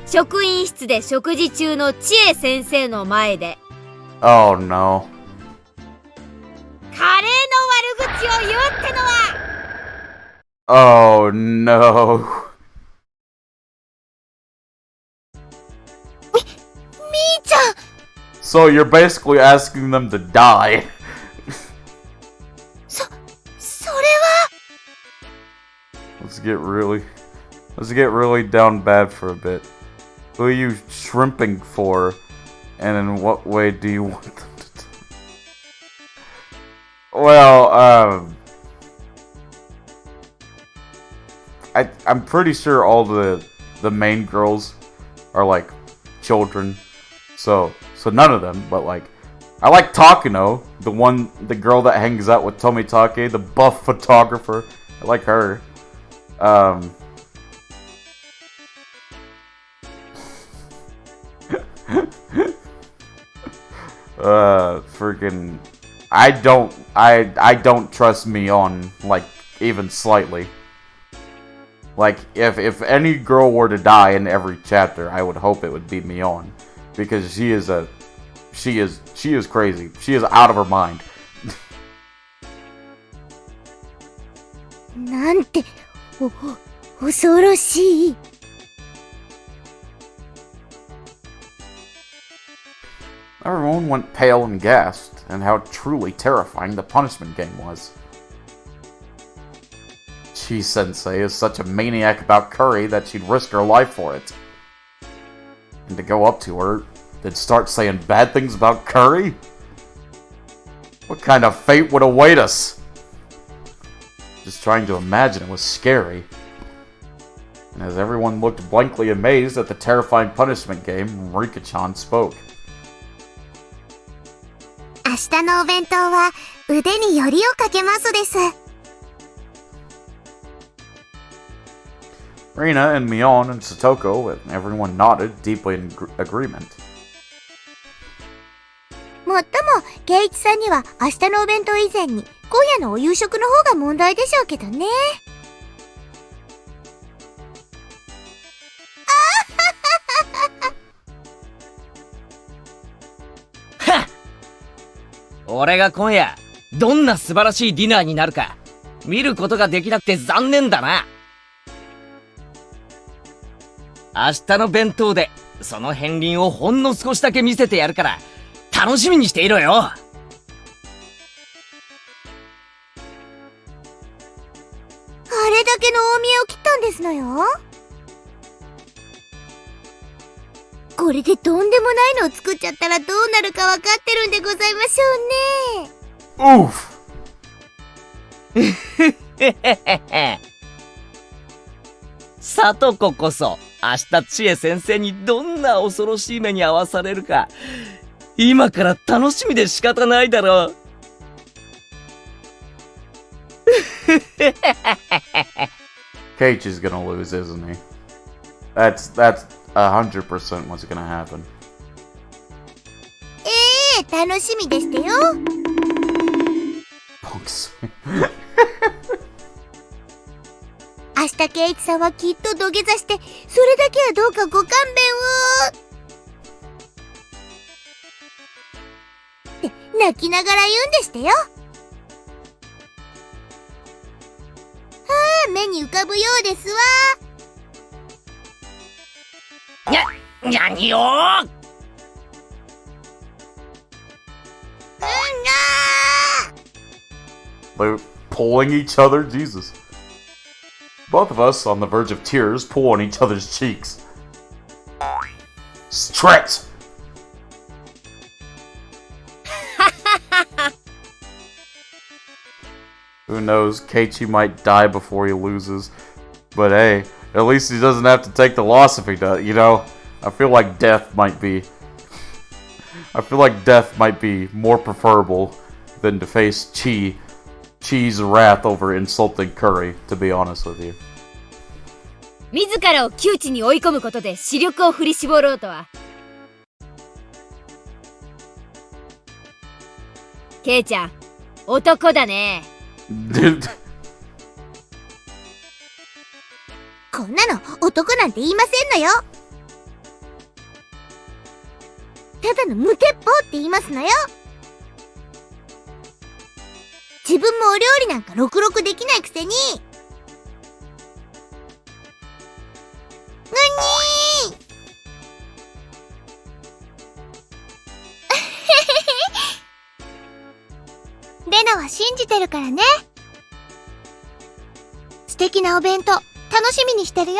職員室で食事中の千恵先生の前で Oh no. カレーの悪口を言うってのは Oh no. みーちゃん So you're basically asking them to die. それは Let's get really down bad for a bit. Who are you shrimping for? And in what way do you want them to die? Well, I'm pretty sure all the main girls are like children. So none of them, but like I like Takano, the girl that hangs out with Tomitake, the buff photographer. I like her. Freaking I don't trust Mion, like, even slightly. Like, if any girl were to die in every chapter, I would hope it would be Mion. Because she is crazy. She is out of her mind. なんて恐ろしい。 Everyone went pale and gasped, and how truly terrifying the punishment game was. Chi-sensei is such a maniac about curry that she'd risk her life for it. And to go up to her, then start saying bad things about curry? What kind of fate would await us? Just trying to imagine it was scary. And as everyone looked blankly amazed at the terrifying punishment game, Rika-chan spoke. 明日のお弁当は腕によりをかけますです。Rina and Mion and Satoko and everyone nodded, deeply in agreement. もっとも、圭一さんには明日のお弁当以前に今夜のお夕食の方が問題でしょうけどね。俺が今夜、どんな素晴らしいディナーになるか、見ることができなくて残念だな。明日の弁当で、その片鱗をほんの少しだけ見せてやるから、楽しみにしていろよ。あれだけの大見栄を切ったんですのよ。これでとんでもないのを作っちゃったらどうなるか分かってるんでございましょうね。Oof! さとここそ、明日千恵先生にどんな恐ろしい目に遭わされるか、今から楽しみで仕方ないだろう。Cage is gonna lose, isn't he? That's 100% what's gonna happen. 楽しみでしたよ。Punks. 明日圭一さんはきっと土下座して、それだけはどうかご勘弁を。って泣きながら言うんでしたよ。目に浮かぶようですわ。何よー。They're pulling each other? Jesus. Both of us, on the verge of tears, pull on each other's cheeks. Stretch! Who knows, Keiichi might die before he loses. But hey, at least he doesn't have to take the loss if he does, you know? I feel like death might be more preferable than to face Chi's wrath over insulting Curry, to be honest with you. 自らを窮地に追い込むことで視力を振り絞ろうとは。ケイちゃん、男だね。こんなの男なんて言いませんのよ。ただの無鉄砲って言いますのよ。自分もお料理なんかろくろくできないくせに。レナは信じてるからね。素敵なお弁当、楽しみにしてるよ。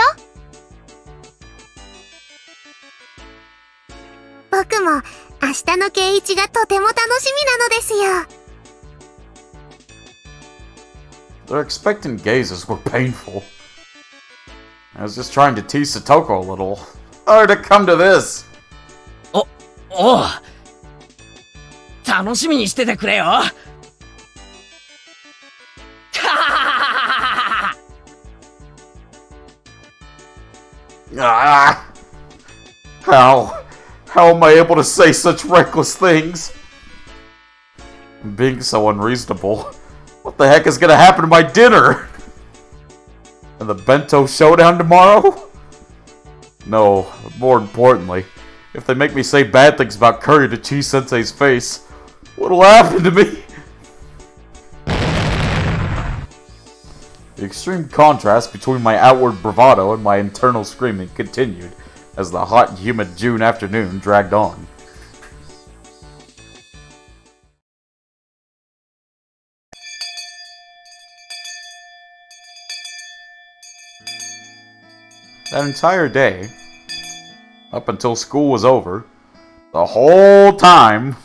僕も明日の圭一がとても楽しみなのですよ。Their expectant gazes were painful. I was just trying to tease Satoko a little. How did it come to this? おう。楽しみにしててくれよ。Ah! How am I able to say such reckless things? I'm being so unreasonable. What the heck is gonna happen to my dinner? And the bento showdown tomorrow? No, more importantly, if they make me say bad things about curry to Chi-sensei's face, what'll happen to me? The extreme contrast between my outward bravado and my internal screaming continued as the hot and humid June afternoon dragged on. that entire day, up until school was over, the whole time,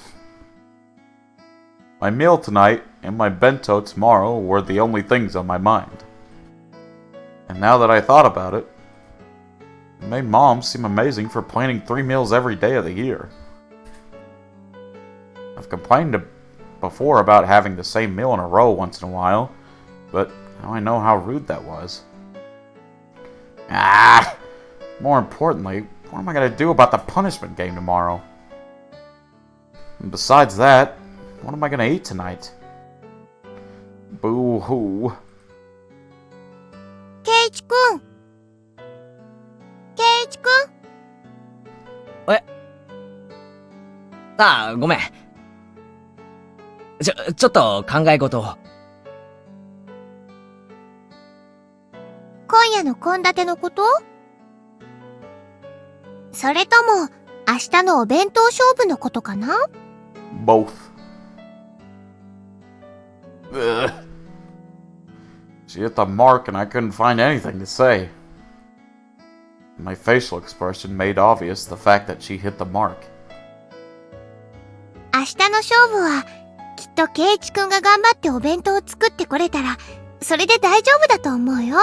my meal tonight and my bento tomorrow were the only things on my mind. And now that I thought about it, it made Mom seem amazing for planning 3 meals every day of the year. I've complained before about having the same meal in a row once in a while, but now I know how rude that was. More importantly, what am I going to do about the punishment game tomorrow? And besides that, what am I going to eat tonight? Boo-hoo. ケイチくん。ケイチくん。ああ、ごめん。ちょっと考え事を。今夜の献立のこと？それとも、明日のお弁当勝負のことかな？ Both. Ugh. She hit the mark and I couldn't find anything to say. My facial expression made obvious the fact that she hit the mark. 明日の勝負は、きっとケイチくんが頑張ってお弁当を作ってこれたら、それで大丈夫だと思うよ。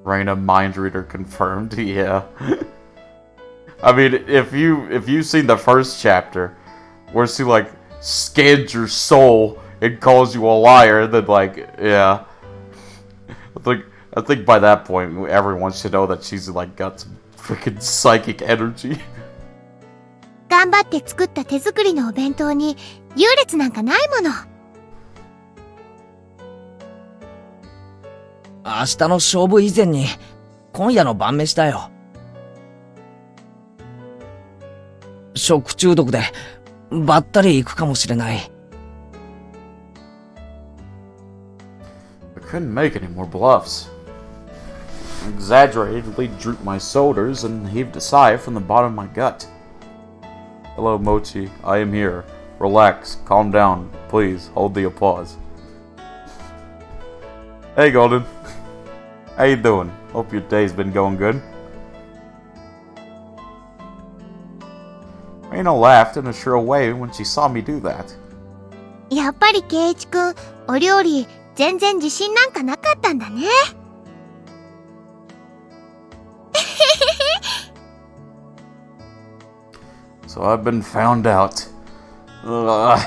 Reina mind reader confirmed. Yeah. I mean, if you've seen the first chapter, where she like scans your soul and calls you a liar, then like, yeah. I think by that point everyone should know that she's like got some freaking psychic energy. 頑張って作った手作りのお弁当に優劣なんかないもの。明日の勝負以前に、今夜の晩飯だよ。食中毒で、ばったり行くかもしれない。I couldn't make any more bluffs. I exaggeratedly drooped my shoulders and heaved a sigh from the bottom of my gut. Hello, Mochi. I am here. Relax. Calm down. Please, hold the applause. Hey, Golden. How you doing? Hope your day's been going good. Reina laughed in a shrill way when she saw me do that. やっぱりケイチくん、お料理全然自信なんかなかったんだね。So I've been found out. Ugh.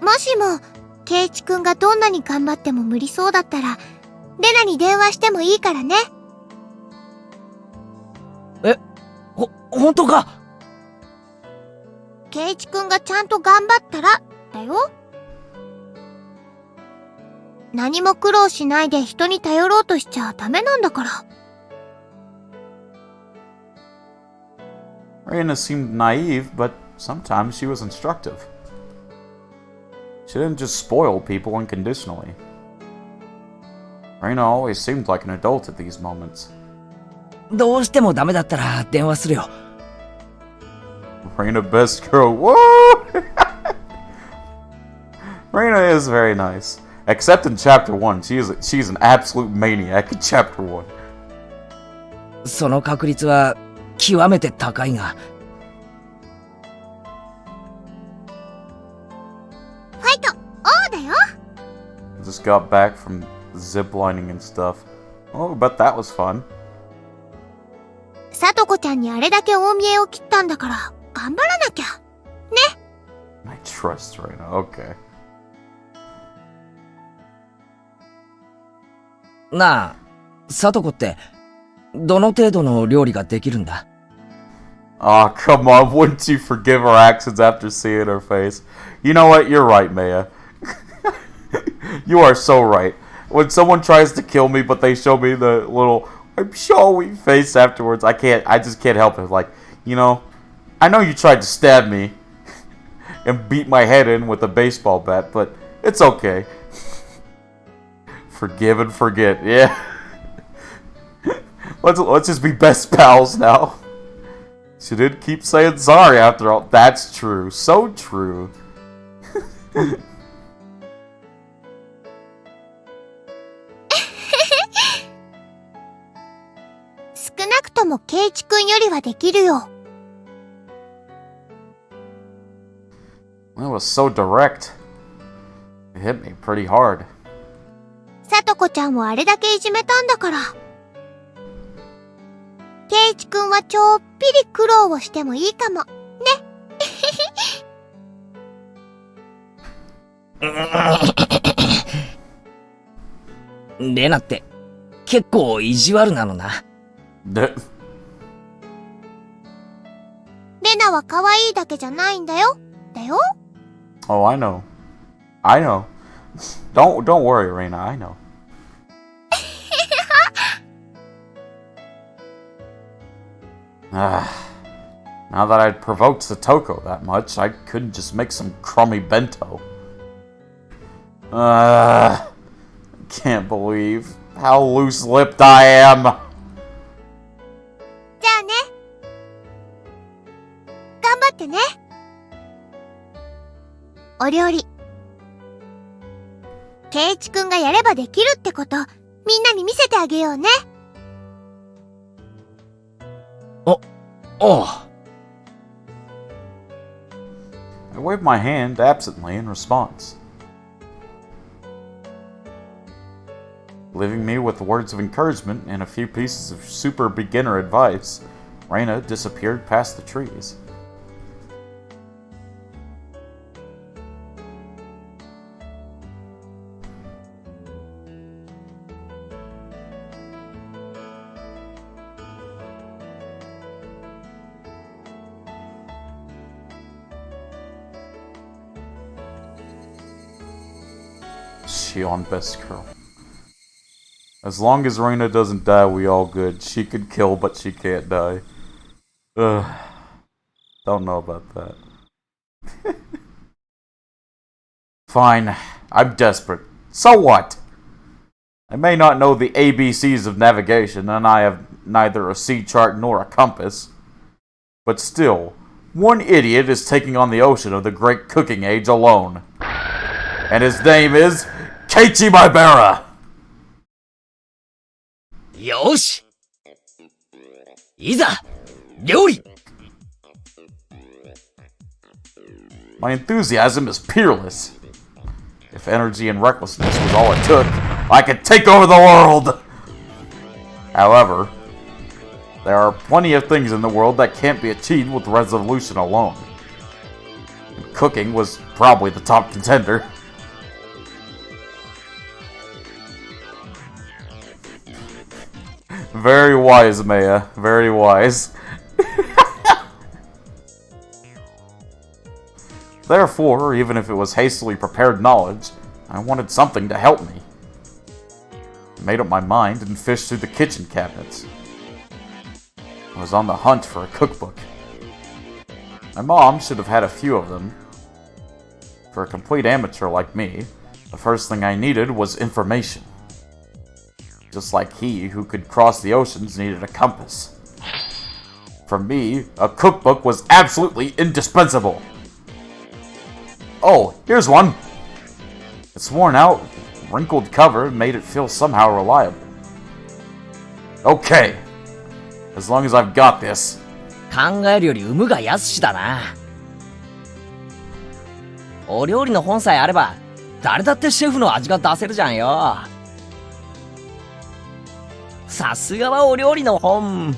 もしも、ケイチくんがどんなに頑張っても無理そうだったら、レナに電話してもいいからね。本当か？ケイチくんがちゃんと頑張ったら、だよ。何も苦労しないで人に頼ろうとしちゃダメなんだから。Reina seemed naive, but sometimes she was instructive. She didn't just spoil people unconditionally. Reina always seemed like an adult at these moments. どうしてもダメだったら電話するよ。Reina best girl. Whoa! Reina is very nice. Except in chapter 1, she's an absolute maniac in chapter 1. その確率は極めて高いが。ファイト、オーだよ。Just got back from ziplining and stuff. Oh, but that was fun. さとこちゃんにあれだけ大見えを切ったんだから、頑張らなきゃ。ね。I trust Reina. Okay. なあ、さとこって、どの程度の料理ができるんだ？ Aw, come on, wouldn't you forgive her actions after seeing her face? You know what, you're right, Maya. You are so right. When someone tries to kill me, but they show me the little, I'm showy face afterwards, I just can't help it. Like, you know, I know you tried to stab me and beat my head in with a baseball bat, but it's okay. Forgive and forget, yeah. Let's just be best pals now. She did keep saying sorry after all. That's true. So true. 少なくともケイチくんよりはできるよ。It was so direct. It hit me pretty hard. さとこちゃんをあれだけいじめたんだから。ケイチくんはちょっぴり苦労をしてもいいかも。レナって結構意地悪なのな。で、レナは可愛いだけじゃないんだよ。だよ。Oh, I know. I know. Don't worry, Reina. I know. Now that I'd provoked Satoko that much, I couldn't just make some crummy bento. Can't believe how loose-lipped I am. じゃあね。頑張ってね。お料理。ケイチくんがやればできるってこと、みんなに見せてあげようね。おう。I waved my hand absently in response. Leaving me with words of encouragement and a few pieces of super beginner advice, Reina disappeared past the trees. Shion best girl. As long as Reina doesn't die, we all good. She could kill, but she can't die. Ugh. Don't know about that. Fine. I'm desperate. So what? I may not know the ABCs of navigation, and I have neither a sea chart nor a compass. But still, one idiot is taking on the ocean of the Great Cooking Age alone. And his name is Keiichi Maibara! よしいざ料理 My enthusiasm is peerless. If energy and recklessness was all it took, I could take over the world! However, there are plenty of things in the world that can't be achieved with resolution alone. And cooking was probably the top contender. Very wise, Maya. Very wise. Therefore, even if it was hastily prepared knowledge, I wanted something to help me. I made up my mind and fished through the kitchen cabinets. I was on the hunt for a cookbook. My mom should have had a few of them. For a complete amateur like me, the first thing I needed was information. Just like he who could cross the oceans needed a compass. For me, a cookbook was absolutely indispensable. Oh, here's one. Its worn out, wrinkled cover made it feel somehow reliable. Okay. As long as I've got this. 考えるより産むが安しだな。お料理の本さえあれば誰だってシェフの味が出せるじゃんよ。さすがはお料理の本。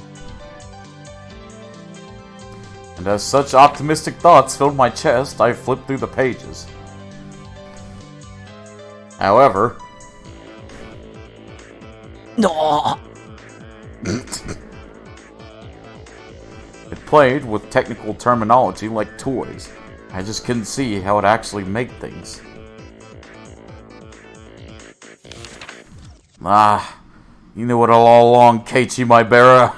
And as such optimistic thoughts filled my chest, I flipped through the pages. However, の it played with technical terminology like toys. I just couldn't see how it actually made things. Ah, you knew it all along, Keiichi Maibara.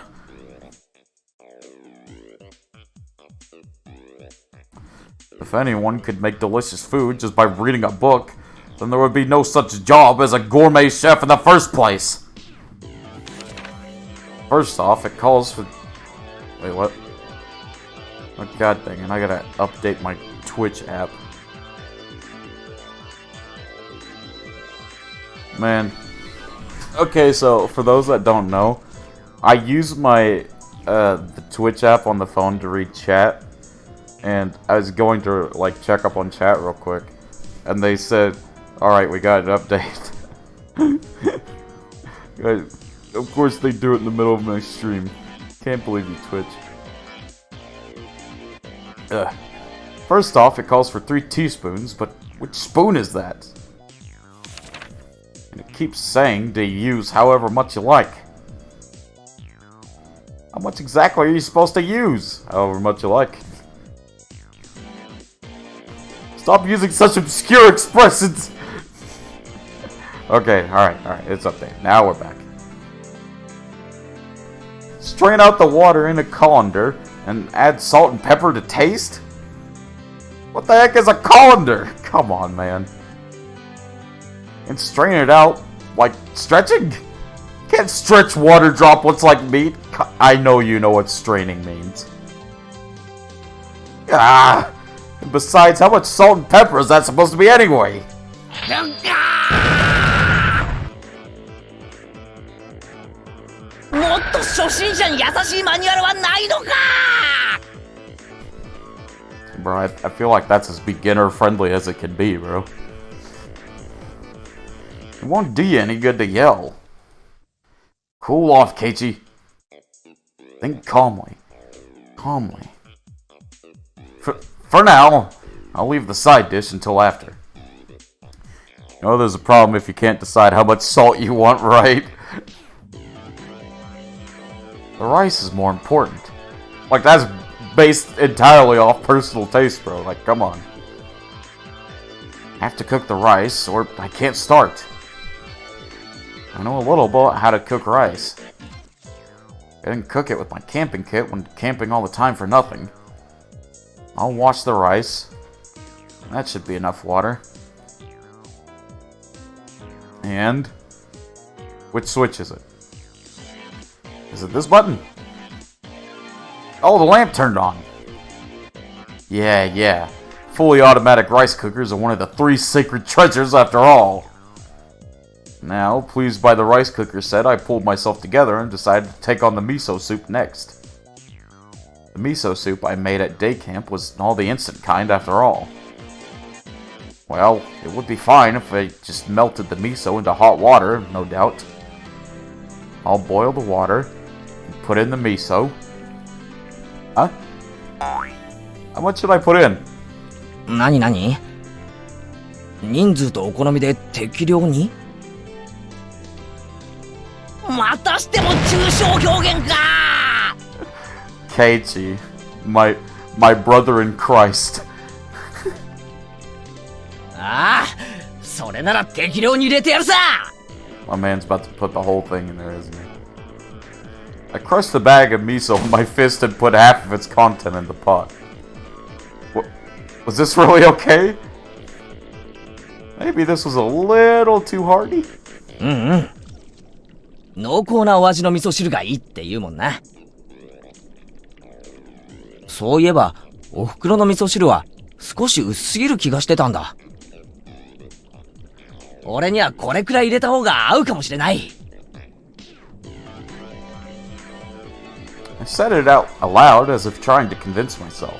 If anyone could make delicious food just by reading a book, then there would be no such job as a gourmet chef in the first place. First off, it calls for... Wait, what? Oh, god dang it, I gotta update my Twitch app. Man. Okay, so for those that don't know, I use my the Twitch app on the phone to read chat, and I was going to like check up on chat real quick, and they said, "All right, we got an update." Of course, they do it in the middle of my stream. Can't believe you, Twitch. First off, it calls for 3 teaspoons, but which spoon is that? And it keeps saying to use however much you like. How much exactly are you supposed to use? However much you like. Stop using such obscure expressions! Okay, alright, it's updated. Now we're back. Strain out the water in a colander and add salt and pepper to taste? What the heck is a colander? Come on, man. And strain it out like stretching? Can't stretch water droplets like meat. I know you know what straining means. Ah! And besides, how much salt and pepper is that supposed to be anyway? Bro, I feel like that's as beginner friendly as it can be, bro. It won't do you any good to yell. Cool off, Keiichi. Think calmly. Calmly. For now, I'll leave the side dish until after. You know there's a problem if you can't decide how much salt you want, right? The rice is more important. Like, that's based entirely off personal taste, bro. Like, come on. I have to cook the rice, or I can't start. I know a little about how to cook rice. I didn't cook it with my camping kit when camping all the time for nothing. I'll wash the rice. That should be enough water. And... which switch is it? Is it this button? Oh, the lamp turned on. Yeah. Fully automatic rice cookers are one of the 3 sacred treasures after all. Now, pleased by the rice cooker set, I pulled myself together and decided to take on the miso soup next. The miso soup I made at day camp was all the instant kind after all. Well, it would be fine if I just melted the miso into hot water, no doubt. I'll boil the water, and put in the miso. Huh? How much should I put in? 何人数とお好みで適量にまたしても抽象表現か Keiichi, my brother in Christ. ああ、それなら適量に入れてやるさ My man's about to put the whole thing in there, isn't he? I crushed the bag of miso with my fist and put half of its content in the pot. What, was this really okay? Maybe this was a little too hearty? 濃厚なお味の味噌汁がいいって言うもんな。そういえば、お袋の味噌汁は少し薄すぎる気がしてたんだ。俺にはこれくらい入れた方が合うかもしれない。I said it out aloud as if trying to convince myself.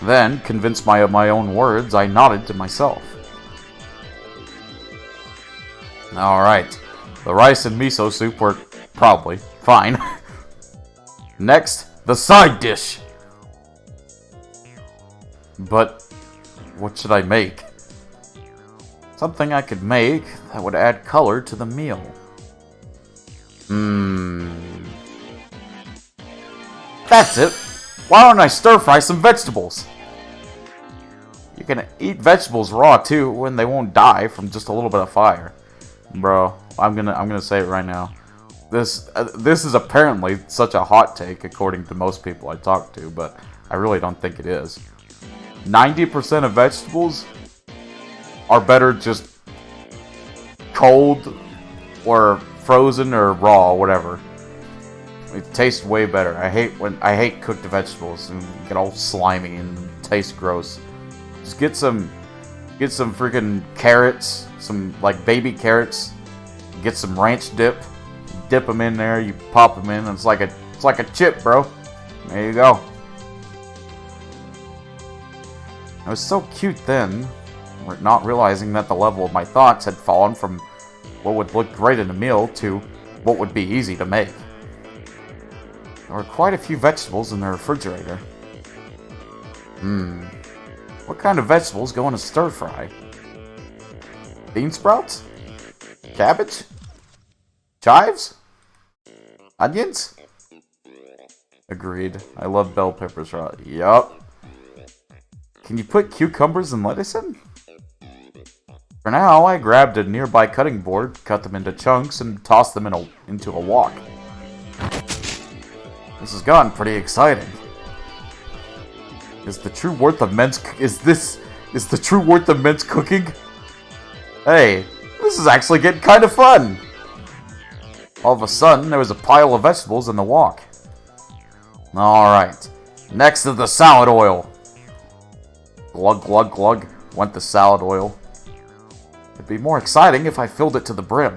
Then, convinced by my own words, I nodded to myself. Alright, the rice and miso soup were probably fine. Next, the side dish! But, what should I make? Something I could make that would add color to the meal. That's it! Why don't I stir-fry some vegetables? You can eat vegetables raw too, and they won't die from just a little bit of fire. Bro, I'm gonna say it right now. This is apparently such a hot take according to most people I talk to, but I really don't think it is. 90% of vegetables are better just cold or frozen or raw, whatever. It tastes way better. I hate cooked vegetables and get all slimy and taste gross. Just get some freaking carrots, some like baby carrots, Get some ranch dip, dip them in there, you pop them in, and it's like a chip, bro. There you go. I was so cute then, not realizing that the level of my thoughts had fallen from what would look great in a meal to what would be easy to make. There were quite a few vegetables in the refrigerator. What kind of vegetables go in a stir fry? Bean sprouts? Cabbage? Chives? Onions? Agreed. I love bell peppers raw. Yup. Can you put cucumbers and lettuce in? For now, I grabbed a nearby cutting board, cut them into chunks, and tossed them into a wok. This has gotten pretty exciting. Is the true worth of men's cooking? Hey, this is actually getting kind of fun. All of a sudden, there was a pile of vegetables in the wok. Alright, next is the salad oil. Glug, glug, glug, went the salad oil. It'd be more exciting if I filled it to the brim.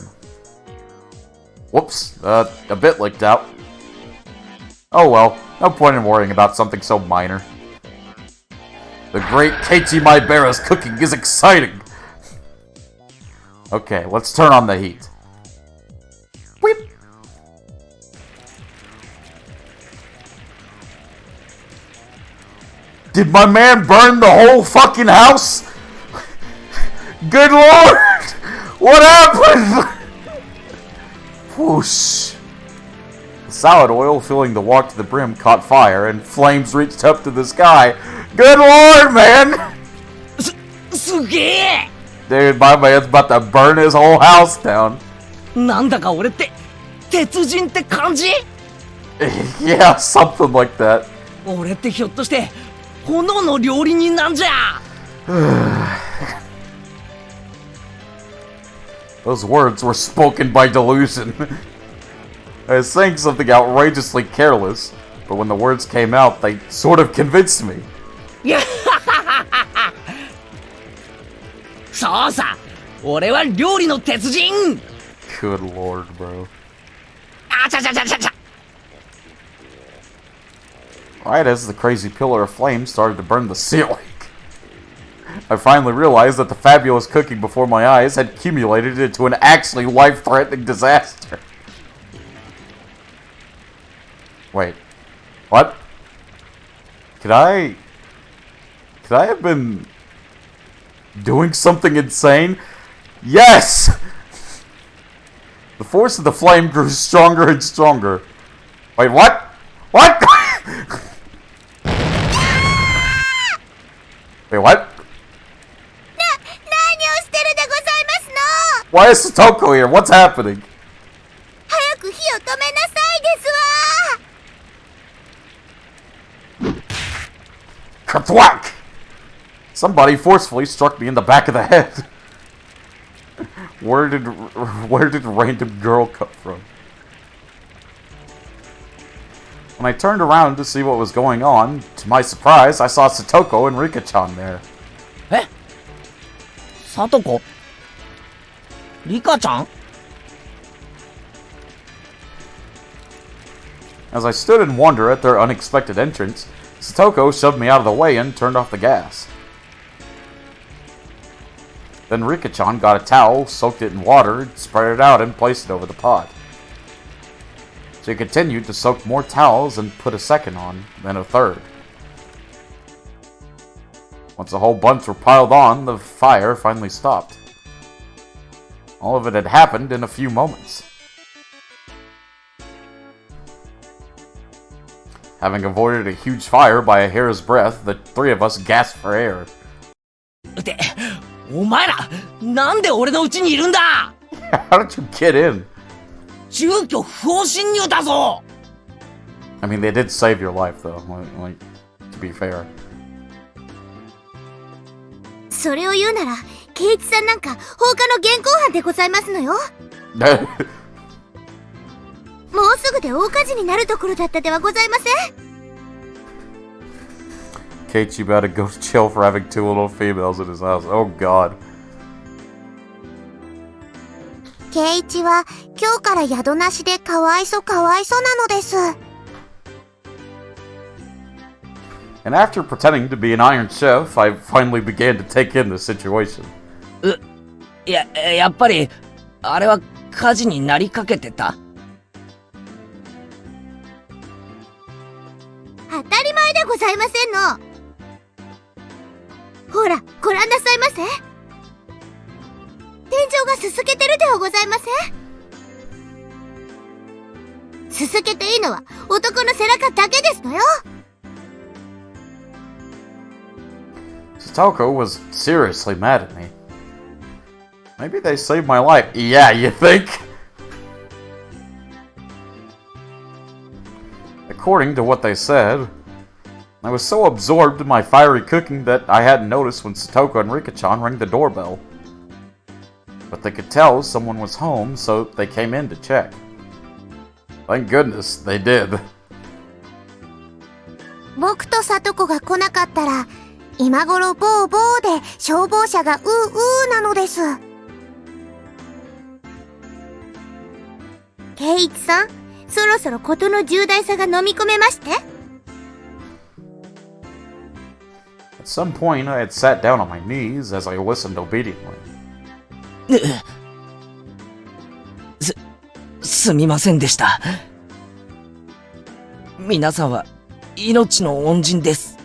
Whoops, a bit leaked out. Oh well, no point in worrying about something so minor. The great Keiichi Maibara's cooking is exciting! Okay, let's turn on the heat. Whip. Did my man burn the whole fucking house? Good lord! What happened? Whoosh. The salad oil filling the wok to the brim caught fire and flames reached up to the sky. Good lord, man! Dude, my man's about to burn his whole house down. なんだか俺って鉄人って感じ? Yeah, something like that. 俺ってひょっとして炎の料理人なんじゃ? Those words were spoken by delusion. I was saying something outrageously careless, but when the words came out, they sort of convinced me. そうさ、俺は料理の鉄人! Good lord, bro. あちゃちゃちゃちゃちゃ! Right as the crazy pillar of flame started to burn the ceiling, I finally realized that the fabulous cooking before my eyes had accumulated into an actually life-threatening disaster. Wait. What? Could I have been doing something insane? Yes! The force of the flame grew stronger and stronger. Wait, what? What? Wait, what? Why is Satoko here? What's happening? Kerthwack! Somebody forcefully struck me in the back of the head. Where did random girl come from? When I turned around to see what was going on, to my surprise, I saw Satoko and Rika-chan there. Eh? Satoko? Rika-chan? As I stood in wonder at their unexpected entrance, Satoko shoved me out of the way and turned off the gas. Then Rika-chan got a towel, soaked it in water, spread it out, and placed it over the pot. She continued to soak more towels and put a second on, then a third. Once a whole bunch were piled on, the fire finally stopped. All of it had happened in a few moments. Having avoided a huge fire by a hair's breadth, the three of us gasped for air. ってお前らなんで俺の家にいるんだ? How did you get in? 住居不法侵入だぞ! I mean, they did save your life, though. Like, to be fair. それを言うなら、ケイチさんなんか放火の現行犯でございますのよ。もうすぐで大火事になるところだったではございません。Keiichi about to go to jail for having two little females in his house. Oh god. 圭一は今日から宿なしでかわいそなのです。And after pretending to be an Iron Chef, I finally began to take in the situation. やっぱり、あれは火事になりかけてた？当たり前でございませんの。ほら、ご覧なさいませ。天井がすすけてるではございません。すすけていいのは男の背中だけですのよ。Satoko was seriously mad at me. Maybe they saved my life. Yeah, you think? According to what they said, I was so absorbed in my fiery cooking that I hadn't noticed when Satoko and Rika-chan rang the doorbell. But they could tell someone was home, so they came in to check. Thank goodness they did. 僕とサトコが来なかったら、今頃ボーボーで消防車がうーなのです。圭一さん、そろそろ事の重大さが飲み込めまして。At some point, I had sat down on my knees as I listened obediently. すみませんでした。皆さんは命の恩人です。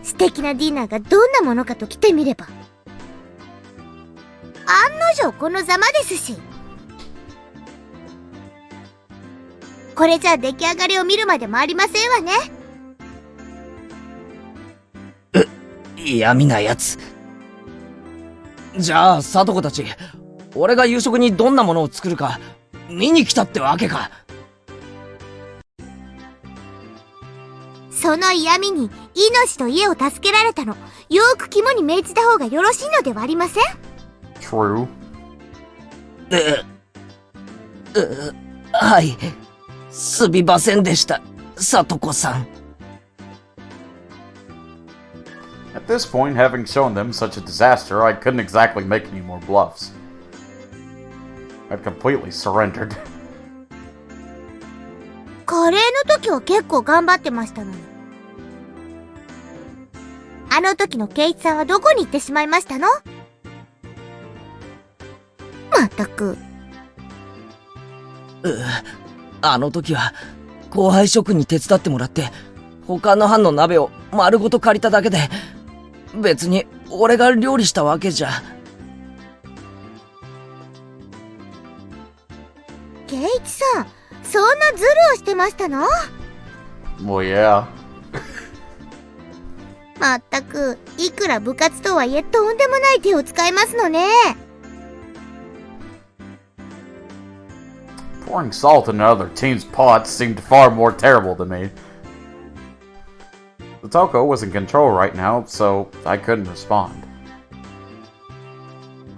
素敵なディナーがどんなものかと来てみれば。案の定このざまですし。これじゃ出来上がりを見るまでもありませんわね。嫌味なやつ。じゃあ、サトコたち、俺が夕食にどんなものを作るか、見に来たってわけか。その嫌味に命と家を助けられたの、よーく肝に銘じた方がよろしいのではありません？ True. はい。すみませんでした、サトコさん。At this point, having shown them such a disaster, I couldn't exactly make any more bluffs. I'd completely surrendered. カレーの時は結構頑張ってましたのに。あの時の圭一さんはどこに行ってしまいましたの？まったく。あの時は、後輩職に手伝ってもらって、他の班の鍋を丸ごと借りただけで、別に俺が料理したわけじゃ。圭一さん、そんなズルをしてましたの？ Well, yeah. まったく、いくら部活とはいえとんでもない手を使いますのね。Pouring salt into other teams' pots seemed far more terrible to me. Satoko was in control right now, so I couldn't respond.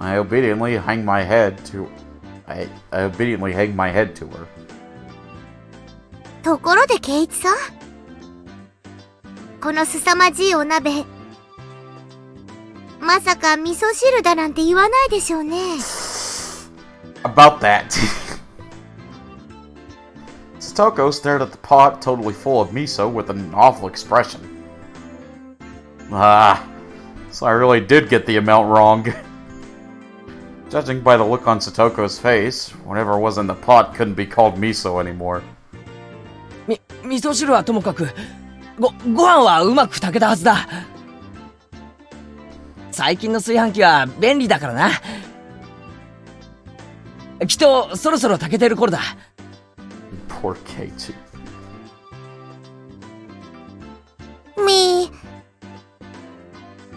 I obediently hanged my head to her. ところで圭一さん、この凄まじいお鍋、まさか味噌汁だなんて言わないでしょうね。About that. Satoko stared at the pot totally full of miso with an awful expression. So I really did get the amount wrong. Judging by the look on Satoko's face, whatever was in the pot couldn't be called miso anymore. 味噌汁はともかく、ご飯はうまく炊けたはずだ。最近の炊飯器は便利だからな。きっとそろそろ炊けてる頃だ。Poor Keiichi.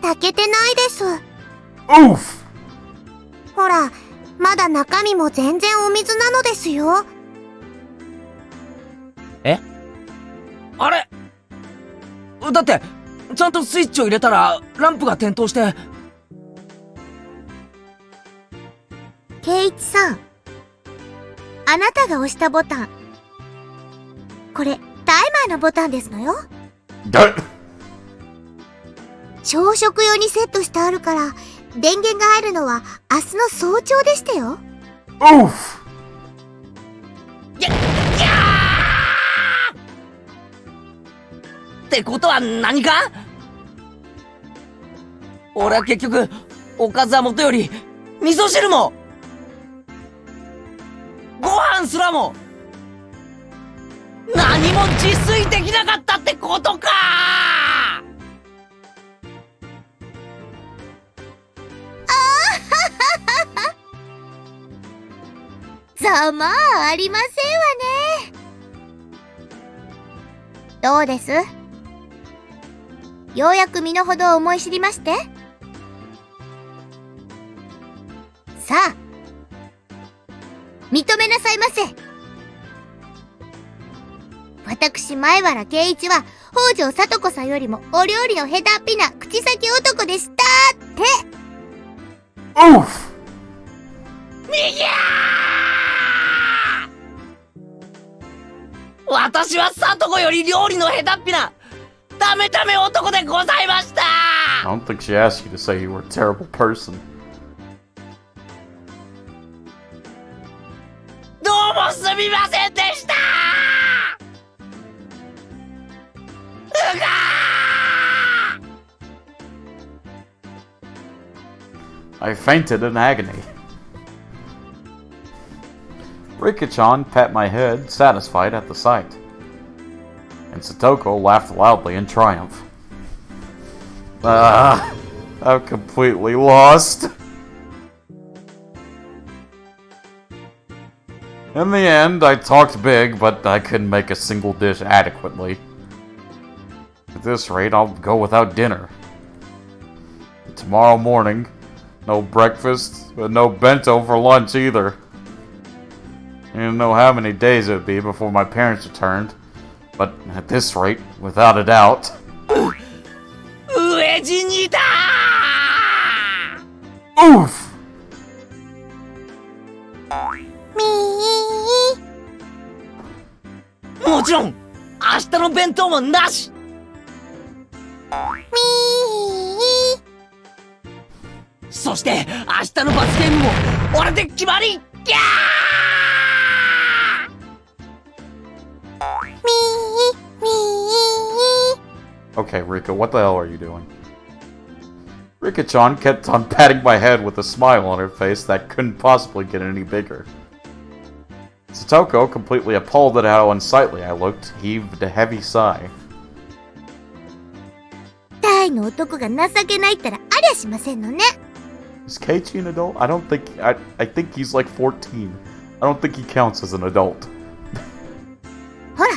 炊けてないです。Oof! ほら、まだ中身も全然お水なのですよ。あれ？だって、ちゃんとスイッチを入れたら、ランプが点灯して。圭一さん、あなたが押したボタン。これ、タイマーのボタンですのよ。朝食用にセットしてあるから、電源が入るのは明日の早朝でしたよ。Oof! ってことは何か？俺は結局、おかずは元より、味噌汁も、ご飯すらも、何も自炊できなかったってことか！ざまあありませんわね。どうです？ようやく身の程を思い知りまして。さあ、認めなさいませ。私、前原圭一は、北条聡子さんよりもお料理の下手っぴな口先男でしたって。Oof! みぎゃー！私は聡子より料理の下手っぴな、ダメダメ男でございました！ I don't think she asked you to say you were a terrible person. どうもすみませんでした！うがー！ I fainted in agony. Rika-chan pat my head, satisfied at the sight. And Satoko laughed loudly in triumph. I'm completely lost. In the end, I talked big, but I couldn't make a single dish adequately. At this rate, I'll go without dinner. Tomorrow morning, no breakfast, but no bento for lunch either. I didn't know how many days it would be before my parents returned, but at this rate, without a doubt. 飢え死にだー！ Oof! みー。もちろん、明日の弁当もなし！みー。そして、明日の罰ゲームも、俺で決まり！ギャー！ Okay, Rika, what the hell are you doing? Rika-chan kept on patting my head with a smile on her face that couldn't possibly get any bigger. Satoko, completely appalled at how unsightly I looked, heaved a heavy sigh. 大の男が情けないったらありゃしませんのね。Is Keiichi an adult? I think he's like 14. I don't think he counts as an adult. ほら。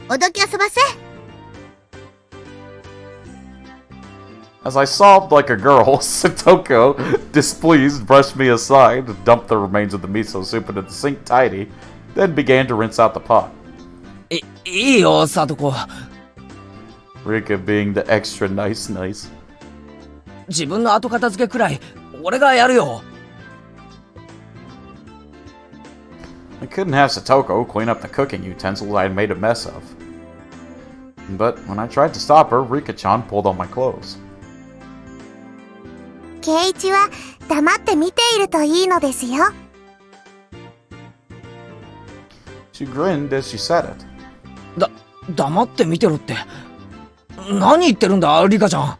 おどき遊ばせ。As I sobbed like a girl, Satoko, displeased, brushed me aside, dumped the remains of the miso soup into the sink tidy, then began to rinse out the pot. いいよ、聡子。 Rika being the extra nice. 自分の後片付けくらい、俺がやるよ。I couldn't have Satoko clean up the cooking utensils I had made a mess of. But when I tried to stop her, Rika-chan pulled on my clothes. 圭一は黙って見ているといいのですよ。She grinned as she said it. 黙って見てろって。何言ってるんだ、リカちゃん。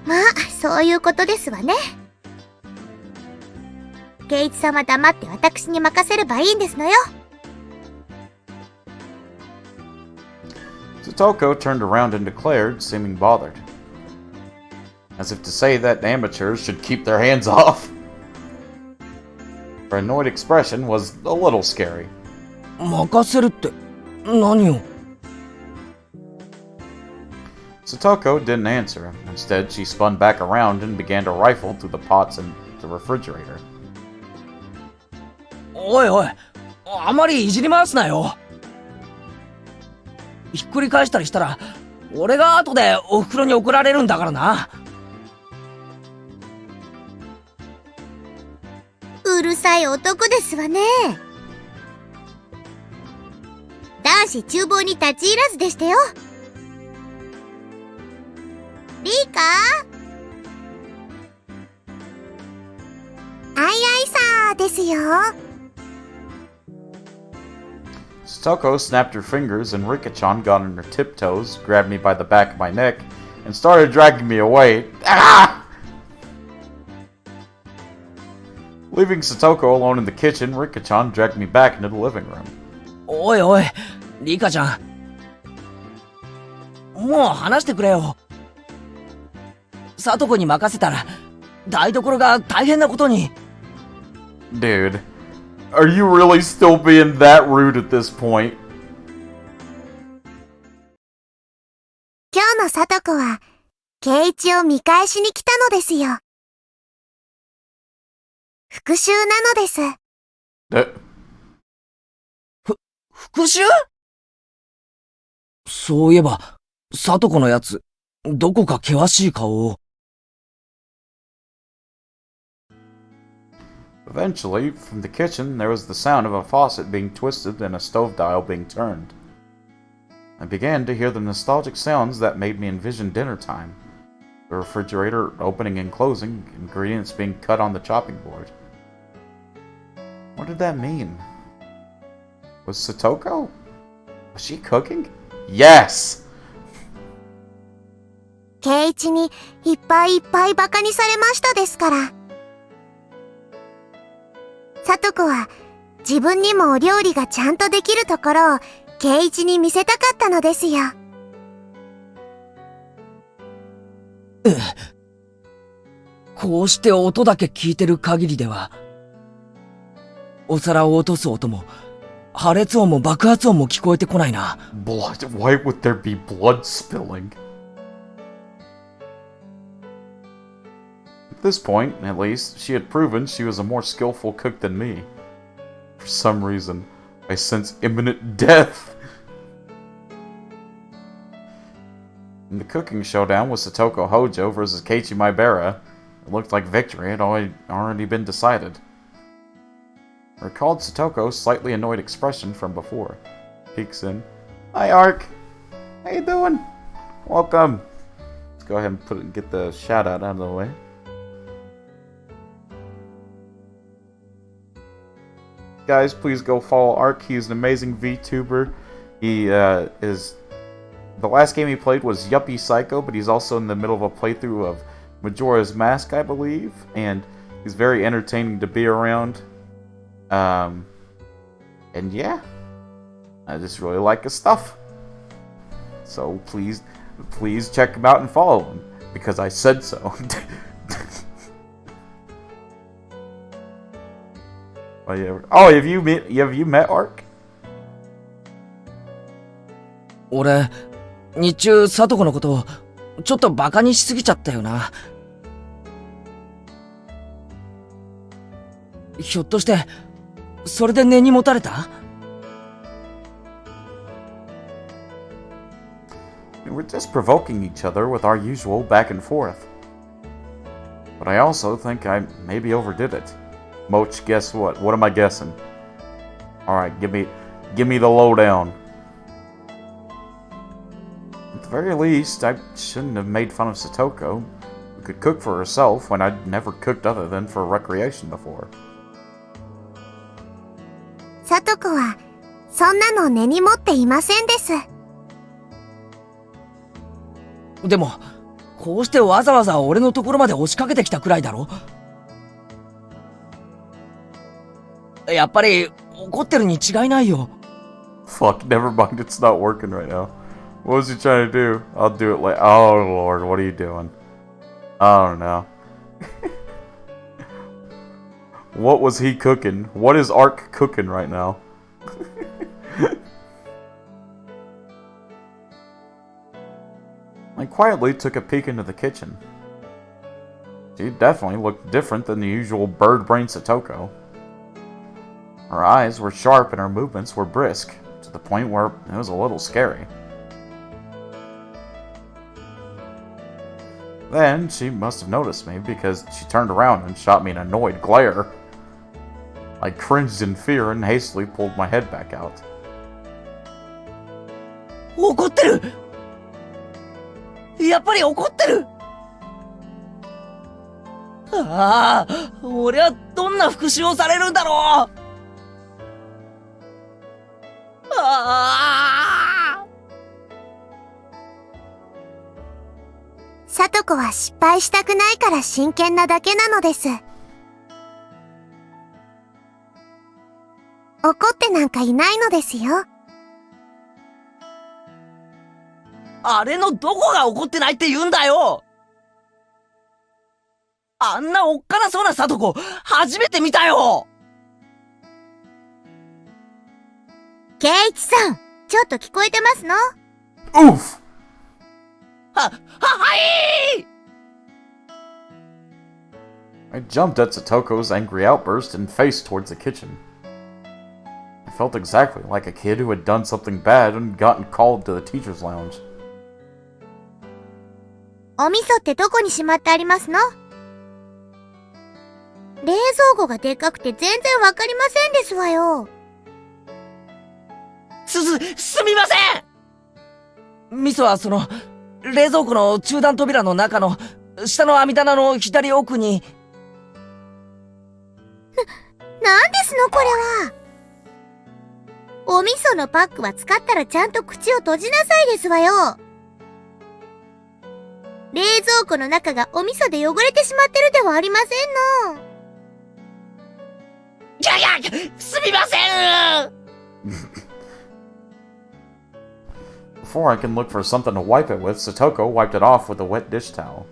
まあ、そういうことですわね。圭一さんは黙って私に任せればいいんですのよ。Satoko turned around and declared, seeming bothered. As if to say that amateurs should keep their hands off. Her annoyed expression was a little scary. 任せるって、何を？ Satoko didn't answer. Instead, she spun back around and began to rifle through the pots in the refrigerator. おいおい、あまりいじり回すなよ。ひっくり返したりしたら、俺が後でお袋に怒られるんだからな。うるさい男ですわね。男子厨房に立ち入らずでしたよ。リーカあいあいさーですよ。Satoko snapped her fingers, and Rika-chan got on her tiptoes, grabbed me by the back of my neck, and started dragging me away. Ah! Leaving Satoko alone in the kitchen, Rika-chan dragged me back into the living room. おいおい、リカちゃん。もう話してくれよ。サトコに任せたら、台所が大変なことに。Dude, are you really still being that rude at this point? 今日のさとこは、ケイイチを見返しに来たのですよ。復讐なのです。復讐？そういえば、サトコのやつ、どこか険しい顔を。Eventually, from the kitchen, there was the sound of a faucet being twisted and a stove dial being turned. I began to hear the nostalgic sounds that made me envision dinner time. The refrigerator opening and closing, ingredients being cut on the chopping board. What did that mean? Was Satoko? Was she cooking? Yes! ケイイチにいっぱいいっぱいバカにされましたですから。さとこは自分にもお料理がちゃんとできるところをケイイチに見せたかったのですよ。こうして音だけ聞いてる限りでは、お皿を落とす音も、破裂音も爆発音も聞こえてこないな。Blood? Why would there be blood spilling? At this point, at least, she had proven she was a more skillful cook than me. For some reason, I sense imminent death. In the cooking showdown with Satoko Hojo versus Keiichi Maibara, it looked like victory had already been decided. I recalled Satoko's slightly annoyed expression from before. Peeks in. Hi, Ark. How you doing? Welcome. Let's go ahead and get the shout out of the way. Guys, please go follow Ark. He's an amazing VTuber. He is... The last game he played was Yuppie Psycho, but he's also in the middle of a playthrough of Majora's Mask, I believe. And he's very entertaining to be around. And yeah, I just really like his stuff. So please check him out and follow him, because I said so. Oh, have you met Ark? 俺、日中サトコのことをちょっとバカにしすぎちゃったよな。ひょっとしてそれで根に持たれた？ We're just provoking each other with our usual back and forth. But I also think I maybe overdid it. Moch, guess what? What am I guessing? Alright, give me the lowdown. At the very least, I shouldn't have made fun of Satoko, who could cook for herself when I'd never cooked other than for recreation before. さとこはそんなの根に持っていませんです。でも、こうしてわざわざ俺のところまで押しかけてきたくらいだろ？やっぱり怒ってるに違いないよ。Fuck, never mind, it's not working right now. What was he trying to do? I'll do it later. Oh lord, what are you doing? I don't know. What was he cooking? What is Ark cooking right now? I quietly took a peek into the kitchen. She definitely looked different than the usual bird-brained Satoko. Her eyes were sharp and her movements were brisk, to the point where it was a little scary. Then, she must have noticed me, because she turned around and shot me an annoyed glare. I cringed in fear and hastily pulled my head back out. 怒ってる！やっぱり怒ってる！ああ、俺はどんな復讐をされるんだろう。ああ。さとこは失敗したくないから真剣なだけなのです。怒ってなんかいないのですよ。あれのどこが怒ってないって言うんだよ。あんなおっかなそうなさとこ、初めて見たよ。ケイイチさん、ちょっと聞こえてますの？ Oof! はい。 I jumped at Satoko's angry outburst and faced towards the kitchen. I felt exactly like a kid who had done something bad and gotten called to the teacher's lounge. お味噌ってどこにしまってありますの？冷蔵庫がでっかくて全然わかりませんですわよ。すみません。味噌は冷蔵庫の中段扉の中の、下の網棚の左奥に。なんですのこれは。お味噌のパックは使ったらちゃんと口を閉じなさいですわよ。冷蔵庫の中がお味噌で汚れてしまってるではありませんの。いや、すみません。Before I can look for something to wipe it with, Satoko wiped it off with a wet dish towel.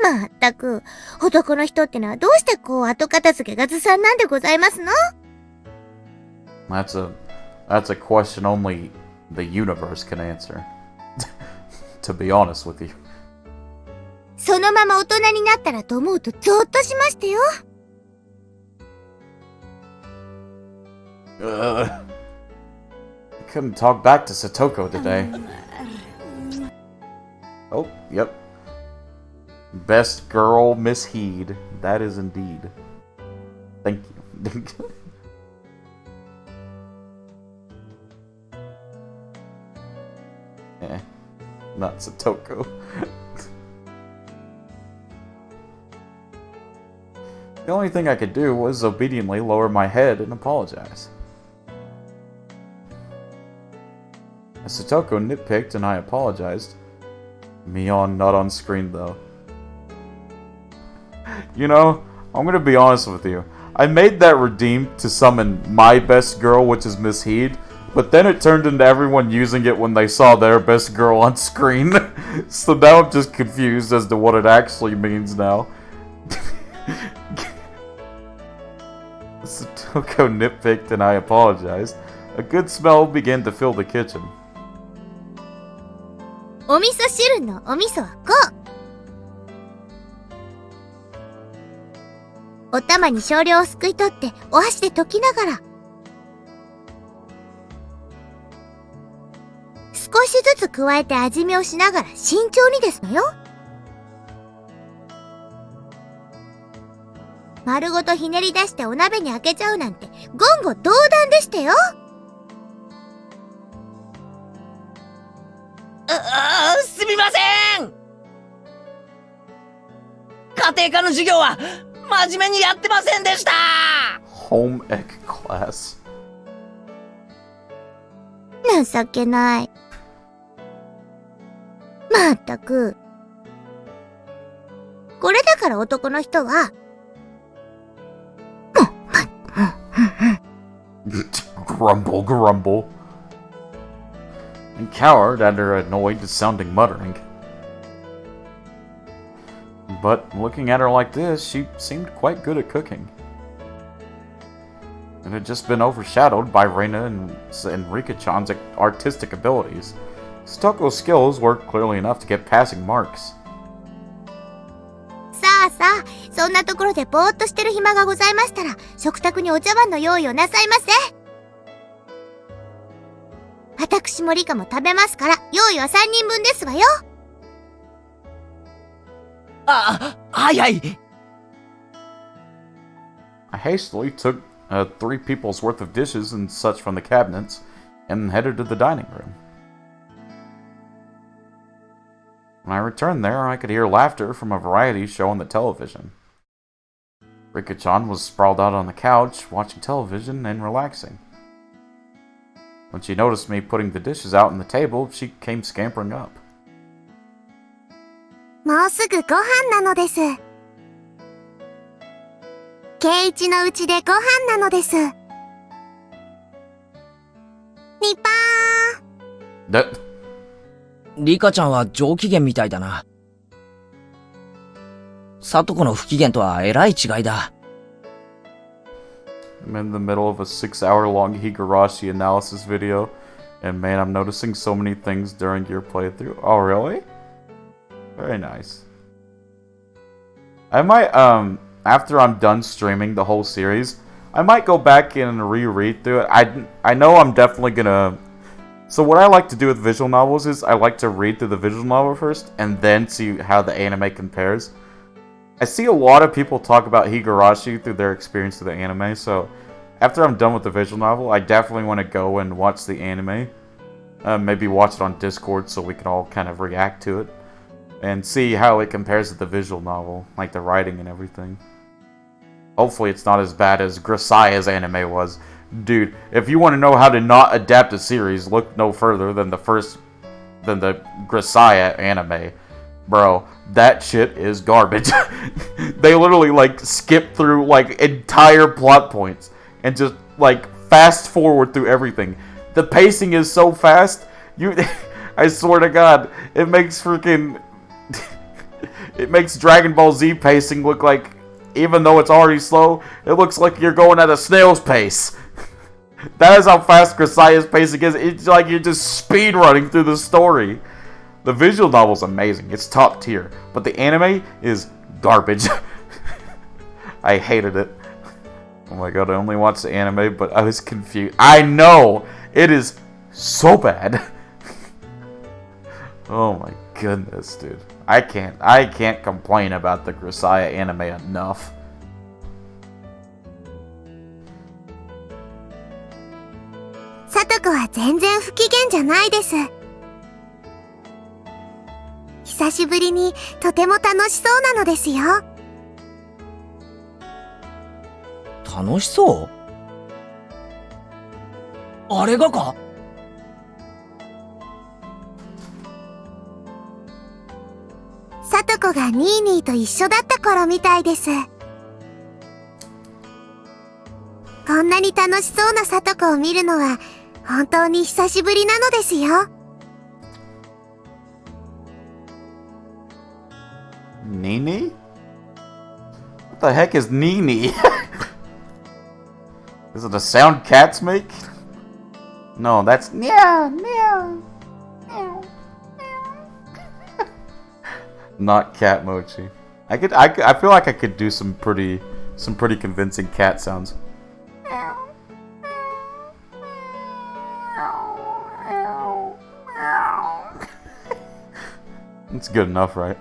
まったく、男の人ってのはどうしてこう後片付けがずさんなんでございますの？ That's a question only the universe can answer. To be honest with you. そのまま大人になったらと思うとゾーッとしましたよ。I couldn't talk back to Satoko today. Oh, yep. Best girl, Miss Heed. That is indeed. Thank you. Not Satoko. The only thing I could do was obediently lower my head and apologize. As Satoko nitpicked and I apologized. Mion not on screen though. You know, I'm gonna be honest with you. I made that redeem to summon my best girl, which is Miss Heed, but then it turned into everyone using it when they saw their best girl on screen. So now I'm just confused as to what it actually means now. Satoko nitpicked and I apologized. A good smell began to fill the kitchen. お味噌汁のお味噌はこう。お玉に少量をすくい取ってお箸で溶きながら。少しずつ加えて味見をしながら慎重にですのよ。丸ごとひねり出してお鍋に開けちゃうなんて言語道断でしたよ。すみません。家庭科の授業は真面目にやってませんでした。 Home ec class. 情けない。まったく。これだから男の人は、Grumble, grumble. And cowered under annoyed sounding muttering. But looking at her like this, she seemed quite good at cooking. It had just been overshadowed by Reina and Rika-chan's artistic abilities. Stoko's skills were clearly enough to get passing marks. さあさあ、そんなところでぼーっとしてる暇がございましたら、食卓にお茶碗の用意をなさいませ。私もリカも食べますから、用意は3人分ですわよ。はいはい。I hastily took 3 people's worth of dishes and such from the cabinets and headed to the dining room. When I returned there, I could hear laughter from a variety show on the television. Rika-chan was sprawled out on the couch, watching television and relaxing. When she noticed me putting the dishes out on the table, she came scampering up. もうすぐご飯なのです。圭一のうちでご飯なのです。ニパー。That リカちゃんは上機嫌みたいだな。サトコの不機嫌とはえらい違いだ。I'm in the middle of a 6-hour-long Higurashi analysis video, and man, I'm noticing so many things during your playthrough. Oh, really? Very nice. I might, after I'm done streaming the whole series, I might go back and reread through it. I know I'm definitely gonna... So what I like to do with visual novels is I like to read through the visual novel first, and then see how the anime compares. I see a lot of people talk about Higurashi through their experience with the anime, so after I'm done with the visual novel, I definitely want to go and watch the anime. Maybe watch it on Discord so we can all kind of react to it. And see how it compares to the visual novel, like the writing and everything. Hopefully it's not as bad as Grisaya's anime was. Dude, if you want to know how to not adapt a series, look no further than the Grisaya anime. Bro, that shit is garbage. They literally, like, skip through, like, entire plot points and just, like, fast forward through everything. The pacing is so fast, I swear to God, it makes freaking... it makes Dragon Ball Z pacing look like, even though it's already slow, it looks like you're going at a snail's pace. That is how fast Grisaya's pacing is. It's like you're just speed running through the story. The visual novel's amazing. It's top tier. But the anime is garbage. I hated it. Oh my god, I only watched the anime, but I was confused. I know! It is so bad. Oh my goodness, dude. I can't complain about the Grisaya anime enough. サトコは全然不機嫌じゃないです。久しぶりにとても楽しそうなのですよ。楽しそう？あれがか？サトコがニーニーと一緒だった頃みたいです。こんなに楽しそうなサトコを見るのは本当に久しぶりなのですよ。Nini? What the heck is Nini? Is it a sound cats make? No, that's meow, meow, meow, meow. Not cat mochi. I feel like I could do some pretty convincing cat sounds. It's good enough, right?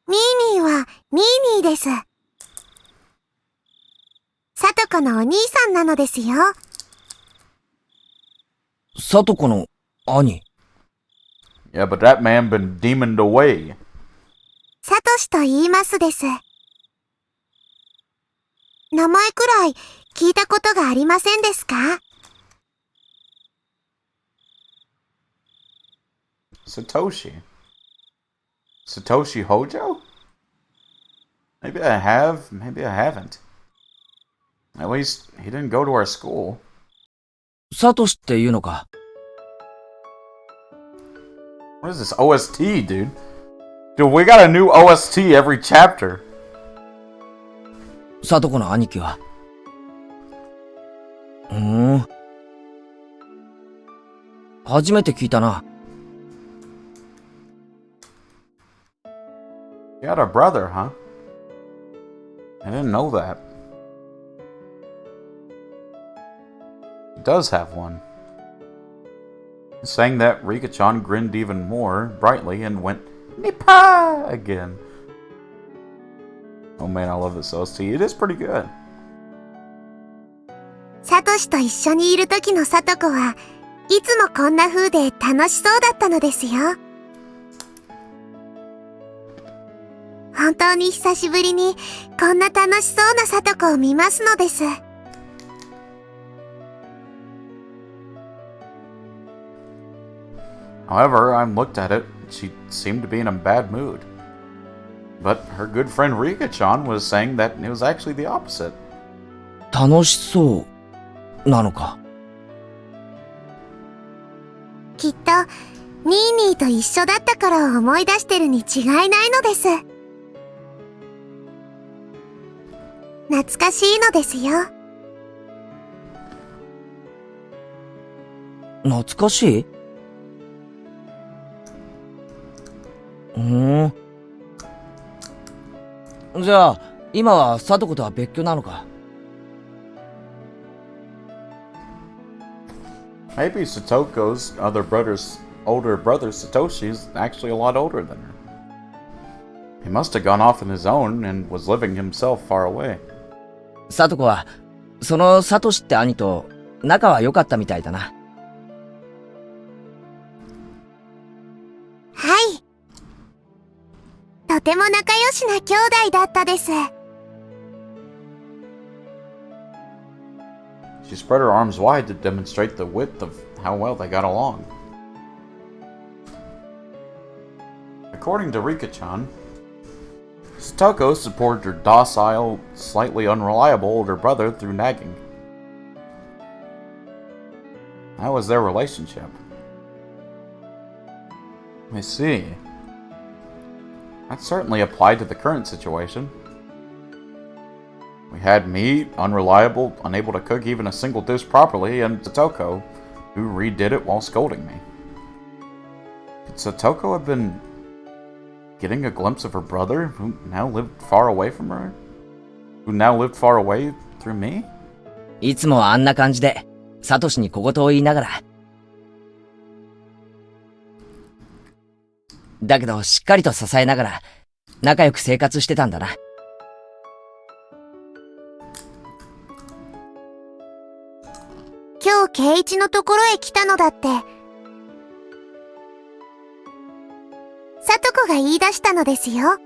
ニーニーはニーニーです。サトコのお兄さんなのですよ。サトコの兄。Yeah, but that man been demoned away. サトシと言いますです。名前くらい聞いたことがありませんですか？ Satoshi. Satoshi Hojo? Maybe I have, maybe I haven't. At least, he didn't go to our school. サトシっていうのか。What is this OST, dude? Dude, we got a new OST every chapter. サトコの兄貴は。初めて聞いたな。You got a brother, huh? I didn't know that. He does have one. Saying that, Rika-chan grinned even more brightly and went, Nippa! Again. Oh man, I love this OST. It is pretty good. サトシと一緒にいる時のサトコはいつもこんな風で楽しそうだったのですよ。本当に久しぶりにこんな楽しそうなさとこを見ますのです。However, I looked at it, and she seemed to be in a bad mood. But her good friend Rika-chan was saying that it was actually the opposite. 楽しそうなのか。きっと、ニーニーと一緒だった頃を思い出してるに違いないのです。懐かしいのですよ。懐かしい？じゃあ、今はサトコとは別居なのか。Maybe Satoko's older brother Satoshi is actually a lot older than her. He must have gone off on his own and was living himself far away. サトコは、そのサトシって兄と仲は良かったみたいだな。はい。とても仲良しな兄弟だったです。She spread her arms wide to demonstrate the width of how well they got along. According to Rika-chan, Satoko supported her docile, slightly unreliable older brother through nagging. That was their relationship. I see. That certainly applied to the current situation. We had me, unreliable, unable to cook even a single dish properly, and Satoko, who redid it while scolding me. Could Satoko have been getting a glimpse of her brother, who now lived far away from her? Who now lived far away through me? いつもあんな感じで、サトシに小言を言いながら。だけど、しっかりと支えながら、仲良く生活してたんだな。今日圭一のところへ来たのだって、さとこが言い出したのですよ。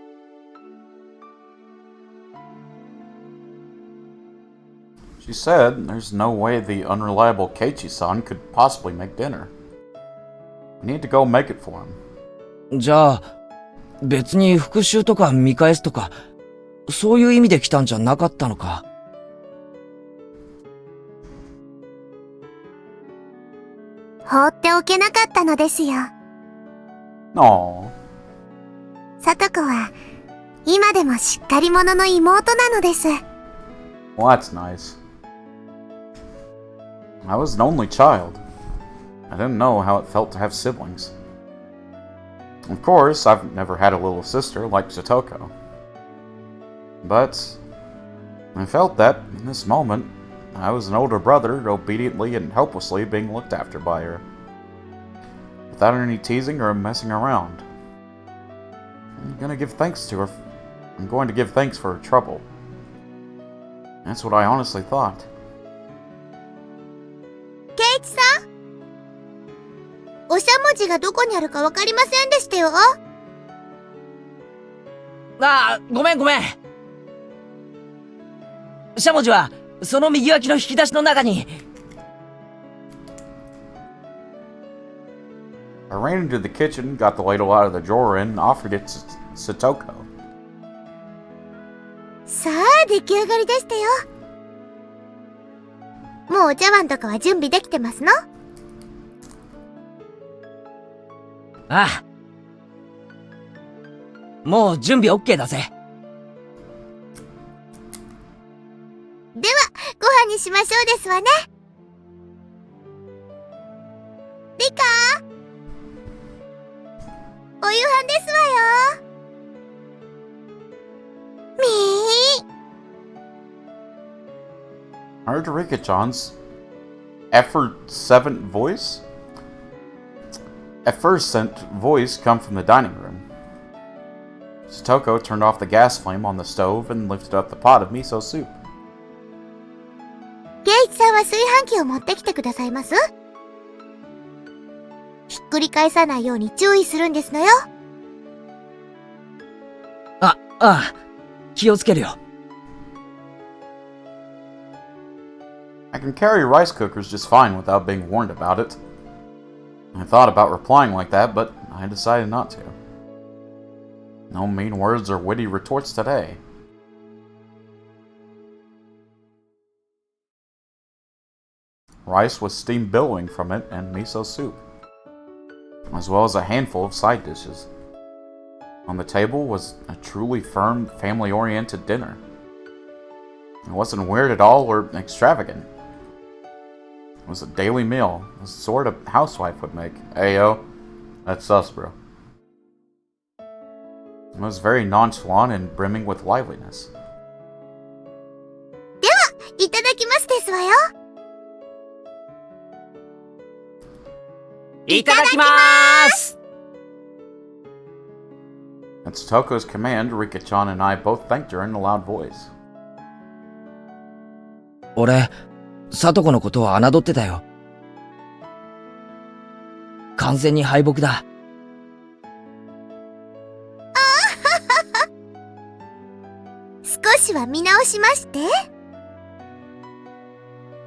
She said there's no way the unreliable Keiichi-san could possibly make dinner. We need to go make it for him. じゃあ、別に復讐とか見返すとか、そういう意味で来たんじゃなかったのか。放っておけなかったのですよ。Aww. さとこは、今でもしっかり者の妹なのです。Well, that's nice. I was an only child. I didn't know how it felt to have siblings. Of course, I've never had a little sister like Satoko. But I felt that, in this moment, I was an older brother, obediently and helplessly being looked after by her, without any teasing or messing around. I'm going to give thanks for her trouble. That's what I honestly thought. 圭一さん、おしゃもじがどこにあるかわかりませんでしたよ。ああ、ごめん。しゃもじは、その右脇の引き出しの中に。I ran into the kitchen, got the ladle out of the drawer, and offered it to Satoko. さあ、出来上がりでしたよ。もうお茶碗とかは準備できてますの？ああ。もう準備 OK だぜ。では、ご飯にしましょうですわね。リカお夕飯ですわよ。みー。Heard Rika-chan's effervescent voice come from the dining room. Satoko turned off the gas flame on the stove and lifted up the pot of miso soup. 圭一さんは炊飯器を持ってきてくださいます？ひっくり返さないように注意するんですのよ。ああ、気をつけるよ。I can carry rice cookers just fine without being warned about it. I thought about replying like that, but I decided not to. No mean words or witty retorts today. Rice was steam billowing from it and miso soup, as well as a handful of side dishes. On the table was a truly firm, family-oriented dinner. It wasn't weird at all or extravagant. It was a daily meal, the sort a housewife would make. Ayo, that's us, bro. It was very nonchalant and brimming with liveliness. いただきますですわよ。いただきまーす。 At Toko's command, Rika-chan and I both thanked her in a loud voice. 俺、サトコのことを侮ってたよ。完全に敗北だ。少しは見直しまして。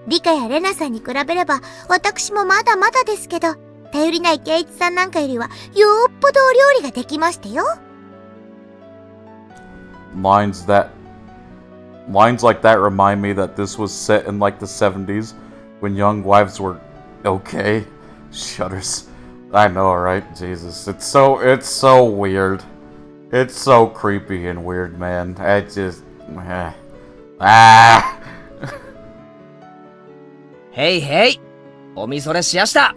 リカやレナさんに比べれば、私もまだまだですけど、頼りないケイイチさんなんかよりは、よっぽどお料理ができましたよ。Lines like that remind me that this was set in like the 70s when young wives were okay. Shudders. I know, right? Jesus. It's so weird. It's so creepy and weird, man. I just... Ah! へいへい、おみそれしやした。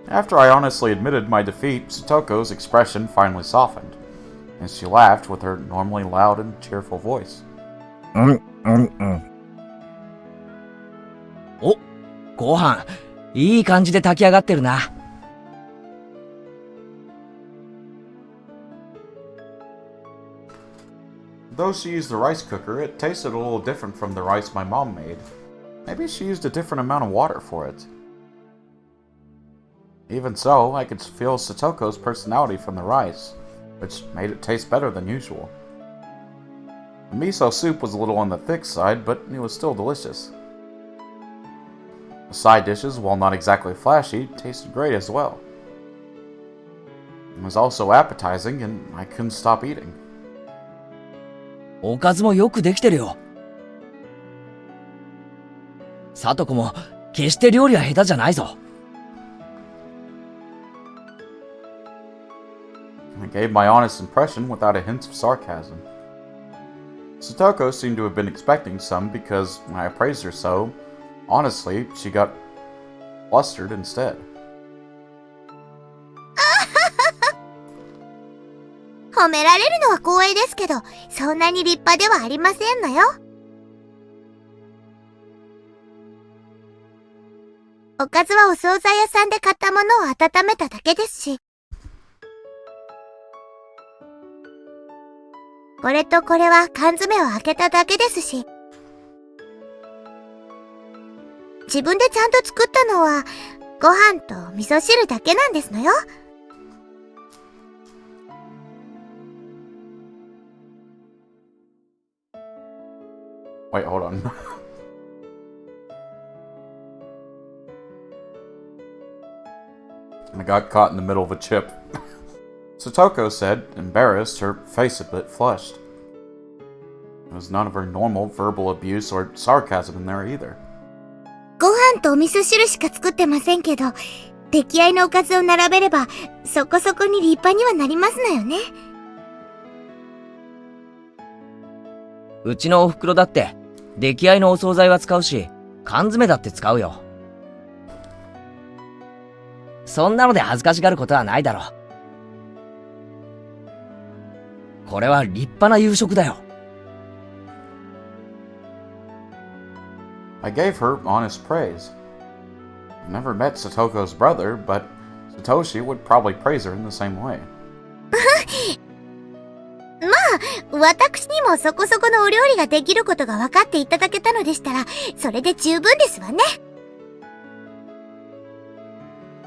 After I honestly admitted my defeat, Satoko's expression finally softened, and she laughed with her normally loud and cheerful voice. お、ご飯、いい感じで炊き上がってるな。Though she used the rice cooker, it tasted a little different from the rice my mom made. Maybe she used a different amount of water for it. Even so, I could feel Satoko's personality from the rice, which made it taste better than usual. The miso soup was a little on the thick side, but it was still delicious. The side dishes, while not exactly flashy, tasted great as well. It was also appetizing, and I couldn't stop eating. おかずもよくできてるよ。サトコも決して料理は下手じゃないぞ。I gave my honest impression without a hint of sarcasm. Satoko seemed to have been expecting some because when I praised her so, honestly, she got flustered instead. 褒められるのは光栄ですけど、そんなに立派ではありませんのよ。おかずはお惣菜屋さんで買ったものを温めただけですし。これとこれは缶詰を開けただけですし。自分でちゃんと作ったのは、ご飯と味噌汁だけなんですのよ。Wait, hold on. I got caught in the middle of a chip. Satoko said, embarrassed, her face a bit flushed. There was none of her normal verbal abuse or sarcasm in there either. ご飯とお味噌汁しか作ってませんけど、出来合いのおかずを並べれば、そこそこに立派にはなりますのよね。うちのお袋だって、出来合いのお惣菜は使うし、缶詰だって使うよ。そんなので恥ずかしがることはないだろう。これは立派な夕食だよ。I gave her honest praise. I never met Satoko's brother, but Satoshi would probably praise her in the same way. まあ、私にもそこそこのお料理ができることが分かっていただけたのでしたら、それで十分ですわね。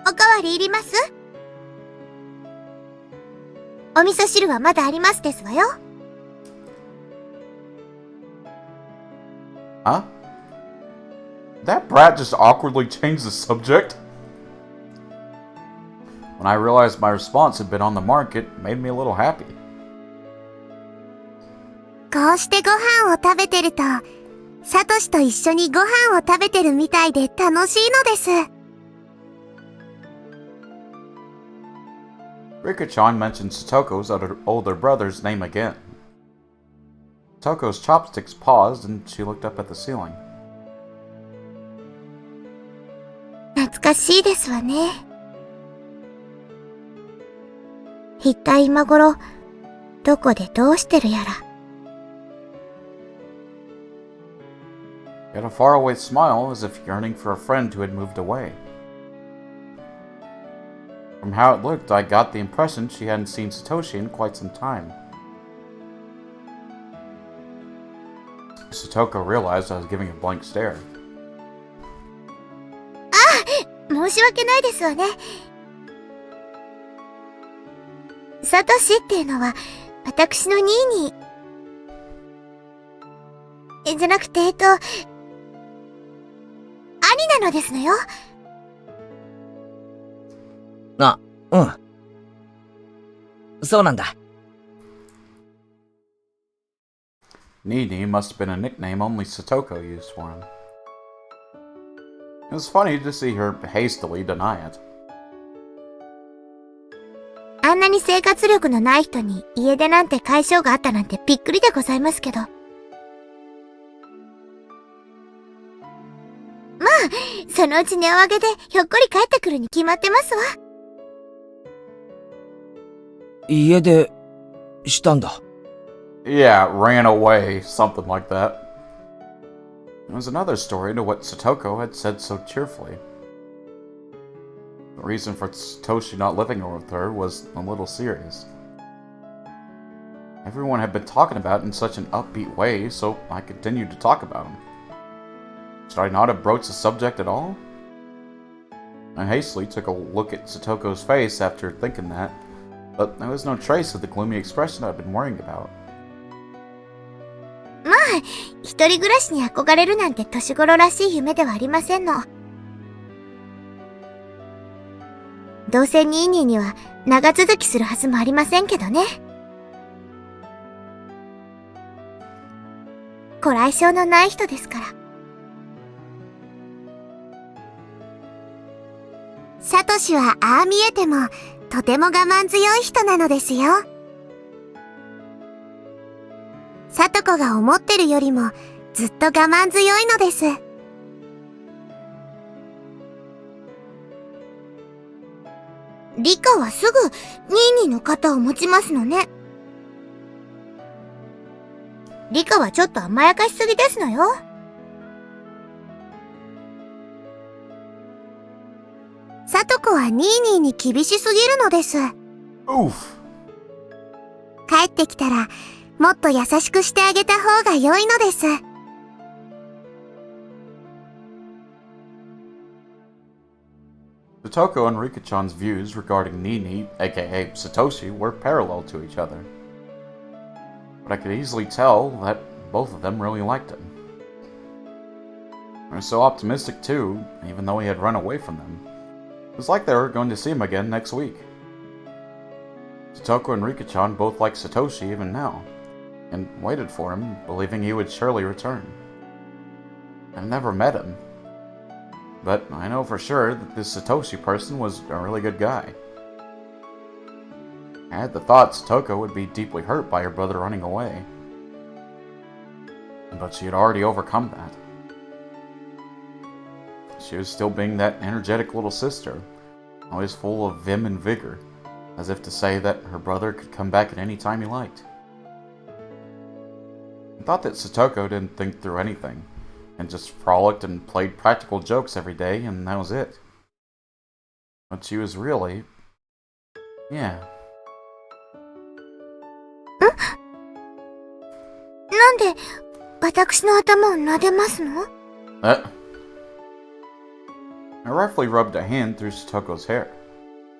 おかわりいります？お味噌汁はまだありますですわよ。Huh? That brat just awkwardly changed the subject? When I realized my response had been on the mark, it made me a little happy. こうしてご飯を食べてると、サトシと一緒にご飯を食べてるみたいで楽しいのです。Rika-chan mentioned Satoko's older brother's name again. Satoko's chopsticks paused and she looked up at the ceiling. 懐かしいですわね。一体今頃、どこでどうしてるやら。He had a faraway smile as if yearning for a friend who had moved away. From how it looked, I got the impression she hadn't seen Satoshi in quite some time. Satoko realized I was giving a blank stare. 申し訳ないですわね。サトシっていうのは、私のニーニー。じゃなくて、兄なのですのよ。あ、うん。そうなんだ。Nini must have been a nickname only Satoko used for him. It was funny to see her hastily deny it. あんなに生活力のない人に家出なんて解消があったなんてびっくりでございますけど。まあ、そのうち値を上げでひょっこり帰ってくるに決まってますわ。家出したんだ。Yeah, ran away, something like that. There was another story to what Satoko had said so cheerfully. The reason for Satoshi not living with her was a little serious. Everyone had been talking about it in such an upbeat way, so I continued to talk about him. Should I not have broached the subject at all? I hastily took a look at Satoko's face after thinking that, but there was no trace of the gloomy expression I'd been worrying about. まあ、一人暮らしに憧れるなんて年頃らしい夢ではありませんの。どうせニーニーには長続きするはずもありませんけどね。ご来性のない人ですから。サトシはああ見えてもとても我慢強い人なのですよ。サトコが思ってるよりもずっと我慢強いのです。リカはすぐニーニーの肩を持ちますのね。リカはちょっと甘やかしすぎですのよ。サトコはニーニーに厳しすぎるのです。Oof! 帰ってきたらもっと優しくしてあげた方が良いのです。Satoko and Rika-chan's views regarding Nini, aka Satoshi, were parallel to each other. But I could easily tell that both of them really liked him. They were so optimistic too, even though he had run away from them. It was like they were going to see him again next week. Satoko and Rika-chan both liked Satoshi even now, and waited for him, believing he would surely return. I've never met him, but I know for sure that this Satoshi person was a really good guy. I had the thought Satoko would be deeply hurt by her brother running away, but she had already overcome that. She was still being that energetic little sister, always full of vim and vigor, as if to say that her brother could come back at any time he liked. I thought that Satoko didn't think through anything, and just frolicked and played practical jokes every day, and that was it. But she was really... yeah. なんで私の頭を撫でますの？ I roughly rubbed a hand through Satoko's hair.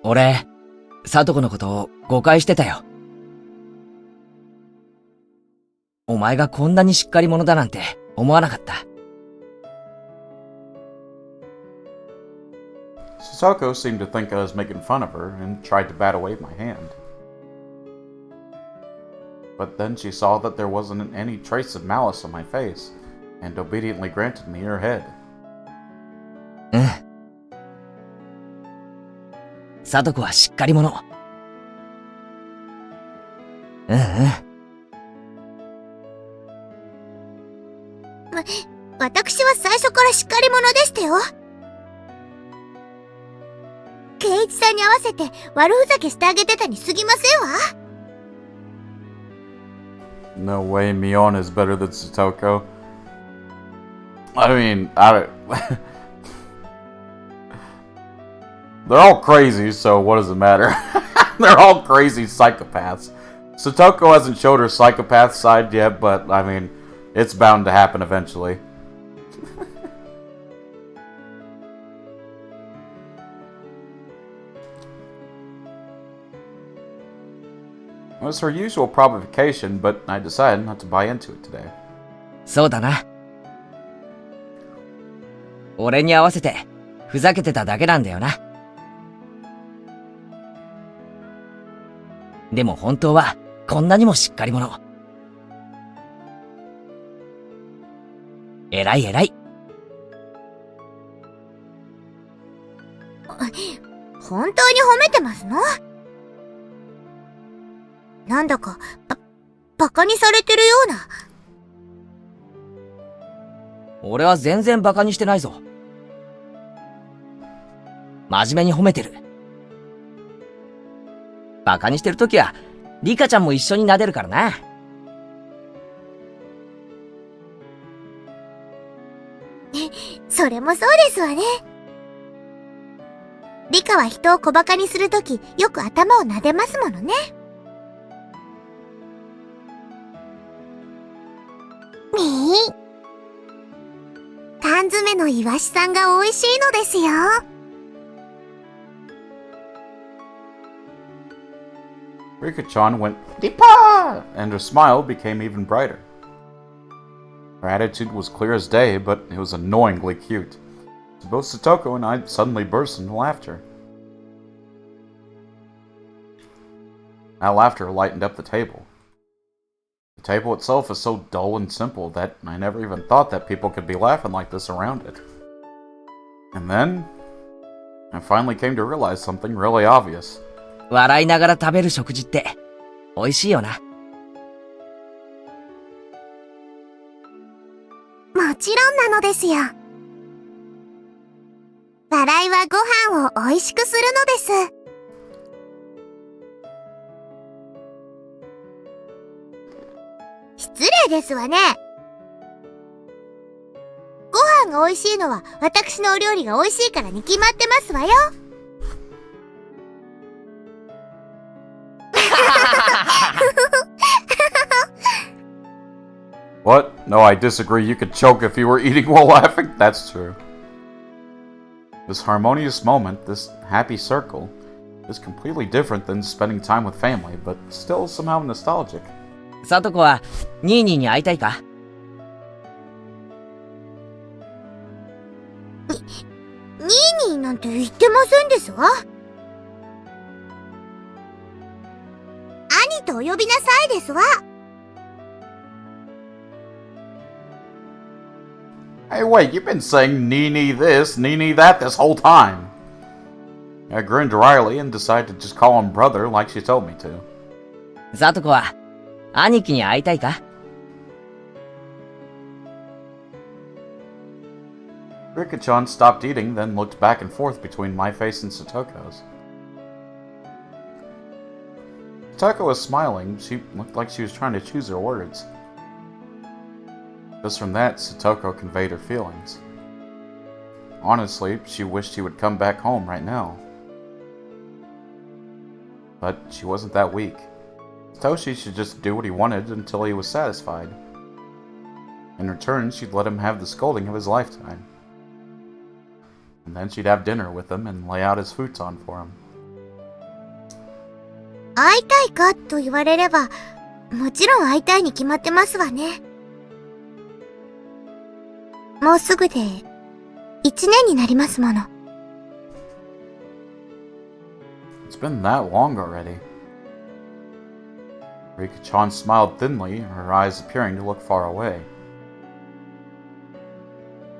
俺、サトコのことを誤解してたよ。お前がこんなにしっかり者だなんて思わなかった。Sotoko seemed to think I was making fun of her and tried to bat away my hand. But then she saw that there wasn't any trace of malice on my face, and obediently granted me her head. うん。サトコはしっかり者。うんうん。私は最初からしっかり者でしたよ。圭一さんに合わせて悪ふざけしてあげてたに過ぎませんわ。No way Mion is better than Sotoko. They're all crazy, so what does it matter? They're all crazy psychopaths. Sotoko hasn't showed her psychopath side yet, but, it's bound to happen eventually. It was her usual provocation, but I decided not to buy into it today. そうだな。俺に合わせてふざけてただけなんだよな。でも本当はこんなにもしっかり者。偉い偉い。本当に褒めてますの？なんだか、バカにされてるような。俺は全然バカにしてないぞ。真面目に褒めてる。バカにしてるときは、リカちゃんも一緒に撫でるからな。それもそうですわね。リカは人を小バカにするとき、よく頭を撫でますものね。缶詰のイワシさんが美味しいのですよ。Rika-chan went Deepa! And her smile became even brighter. Her attitude was clear as day, but it was annoyingly cute. So both Sotoko and I suddenly burst into laughter. That laughter lightened up the table. The table itself is so dull and simple that I never even thought that people could be laughing like this around it. And then, I finally came to realize something really obvious. 笑いながら食べる食事って美味しいよな。もちろんなのですよ。笑いはご飯を美味しくするのです。失礼ですわね。ご飯が美味しいのは私のお料理が美味しいからに決まってますわよ。What? No, I disagree. You could choke if you were eating while laughing. That's true. This harmonious moment, this happy circle, is completely different than spending time with family, but still somehow nostalgic. サトコはニーニーに会いたいか？ニーニーなんて言ってませんですわ。兄とお呼びなさいですわ。Hey, wait, you've been saying Nini this, Nini that this whole time. I grinned wryly and decided to just call him brother like she told me to. サトコは兄貴に会いたいか？ Rika-chan stopped eating, then looked back and forth between my face and Sotoko's. Sotoko was smiling. She looked like she was trying to choose her words. Just from that, Sotoko conveyed her feelings. Honestly, she wished he would come back home right now. But she wasn't that weak. Satoshi should just do what he wanted until he was satisfied. In return, she'd let him have the scolding of his lifetime. And then she'd have dinner with him and lay out his futon for him. 会いたいかと言われれば、もちろん会いたいに決まってますわね。もうすぐで、1年になりますもの。It's been that long already. Rika-chan smiled thinly, her eyes appearing to look far away.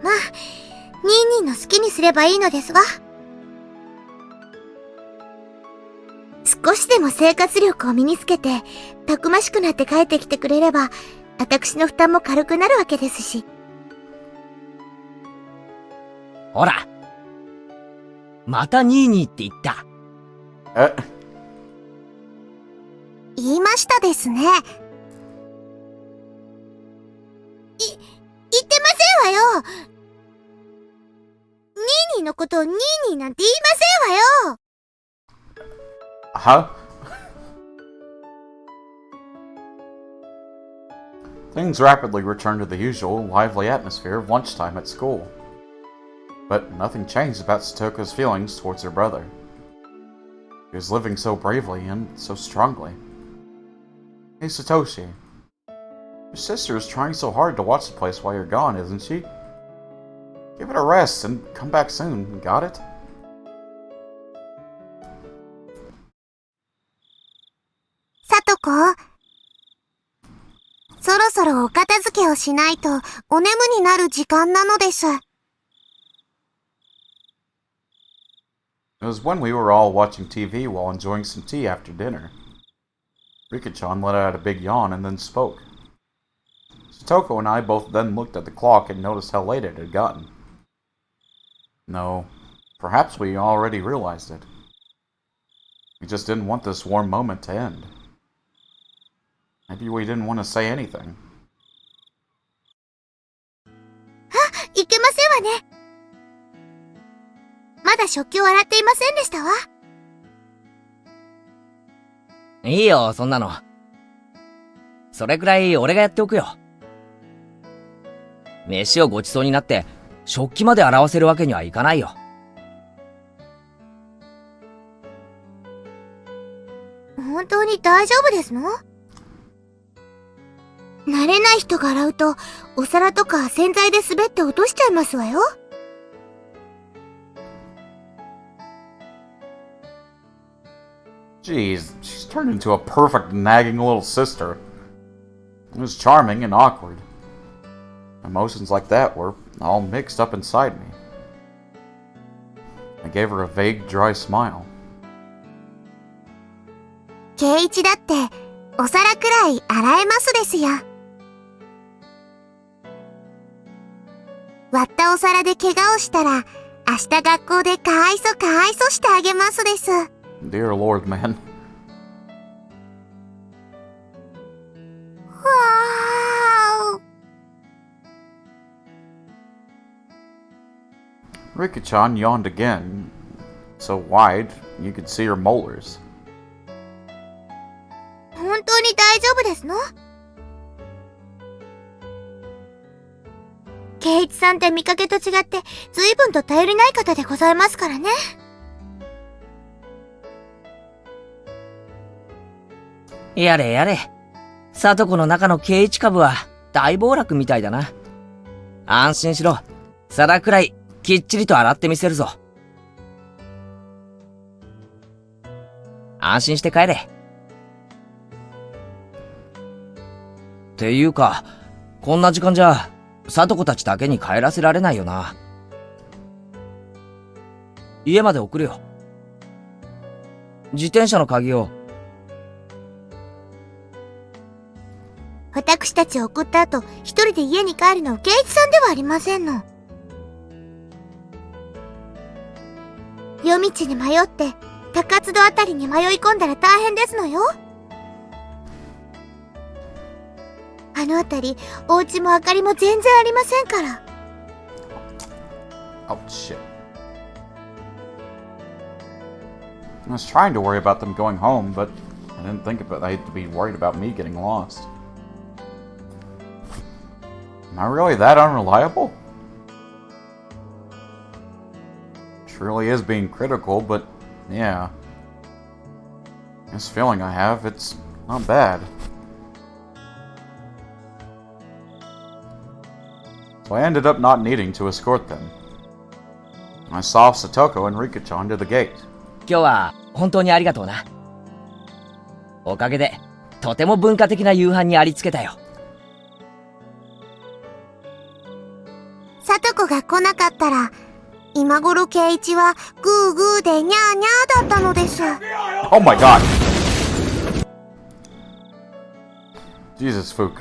まあ、ニーニーの好きにすればいいのですわ。少しでも生活力を身につけて、たくましくなって帰ってきてくれれば、私の負担も軽くなるわけですし。ほら。またニーニーって言った。Eh? 言いましたですね。言ってませんわよ。ニーニーのことをニーニーなんて言いませんわよ。Huh? Things rapidly returned to the usual, lively atmosphere of lunchtime at school. But nothing changed about Satoko's feelings towards her brother. He was living so bravely and so strongly. Hey Satoshi, your sister is trying so hard to watch the place while you're gone, isn't she? Give it a rest and come back soon, got it? さとこ、そろそろお片付けをしないとお眠になる時間なのです。It was when we were all watching TV while enjoying some tea after dinner. Rika-chan let out a big yawn and then spoke. Satoko and I both then looked at the clock and noticed how late it had gotten. No, perhaps we already realized it. We just didn't want this warm moment to end. Maybe we didn't want to say anything. いけませんわね。まだ食器を洗っていませんでしたわ。いいよ、そんなの。それくらい俺がやっておくよ。飯をごちそうになって、食器まで洗わせるわけにはいかないよ。本当に大丈夫ですの？慣れない人が洗うと、お皿とか洗剤で滑って落としちゃいますわよ。Jeez, she's turned into a perfect nagging little sister. It was charming and awkward. Emotions like that were all mixed up inside me. I gave her a vague, dry smile. 圭一だって、お皿くらい洗えますですよ。割ったお皿で怪我をしたら、明日学校でかわいそしてあげますです。Dear Lord, man. わー。 Rika-chan yawned again, so wide you could see her molars. 本当に大丈夫ですの？圭一さんって見かけと違って随分と頼りない方でございますからね。やれやれ。さとこの中の圭一株は大暴落みたいだな。安心しろ。皿くらいきっちりと洗ってみせるぞ。安心して帰れ。っていうか、こんな時間じゃ、さとこたちだけに帰らせられないよな。家まで送るよ。自転車の鍵を。私たちを送った後、一人で家に帰るのは圭一さんではありませんの。夜道に迷って、高津戸あたりに迷い込んだら大変ですのよ。あのあたり、お家も明かりも全然ありませんから。Oh, shit. I was trying to worry about them going home, but I didn't think about I had to be worried about me getting lost. Am I really that unreliable? Truly is being critical, but yeah. This feeling I have, it's not bad. so I ended up not needing to escort them. I saw Satoko and Rika-chan to the gate. 今日は本当にありがとうな。おかげで、とても文化的な夕飯にありつけたよ。さとこが来なかったら、今頃圭一はグーグーでニャーニャーだったのです。Oh my god! Jesus, Fook.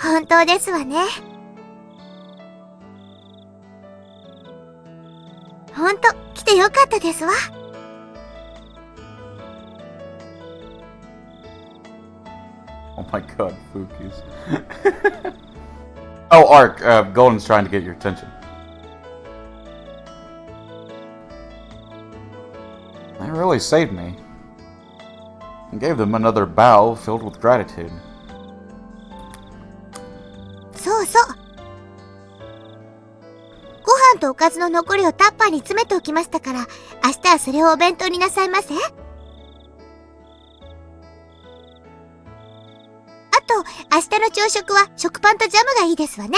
本当ですわね。ほんと、来てよかったですわ。Oh my god, Fookies. Oh, Ark, Golden's trying to get your attention. They really saved me. And gave them another bow filled with gratitude. そうそう。ご飯とおかずの残りをタッパーに詰めておきましたから、明日はそれをお弁当になさいませ。あと、明日の朝食は食パンとジャムがいいですわね。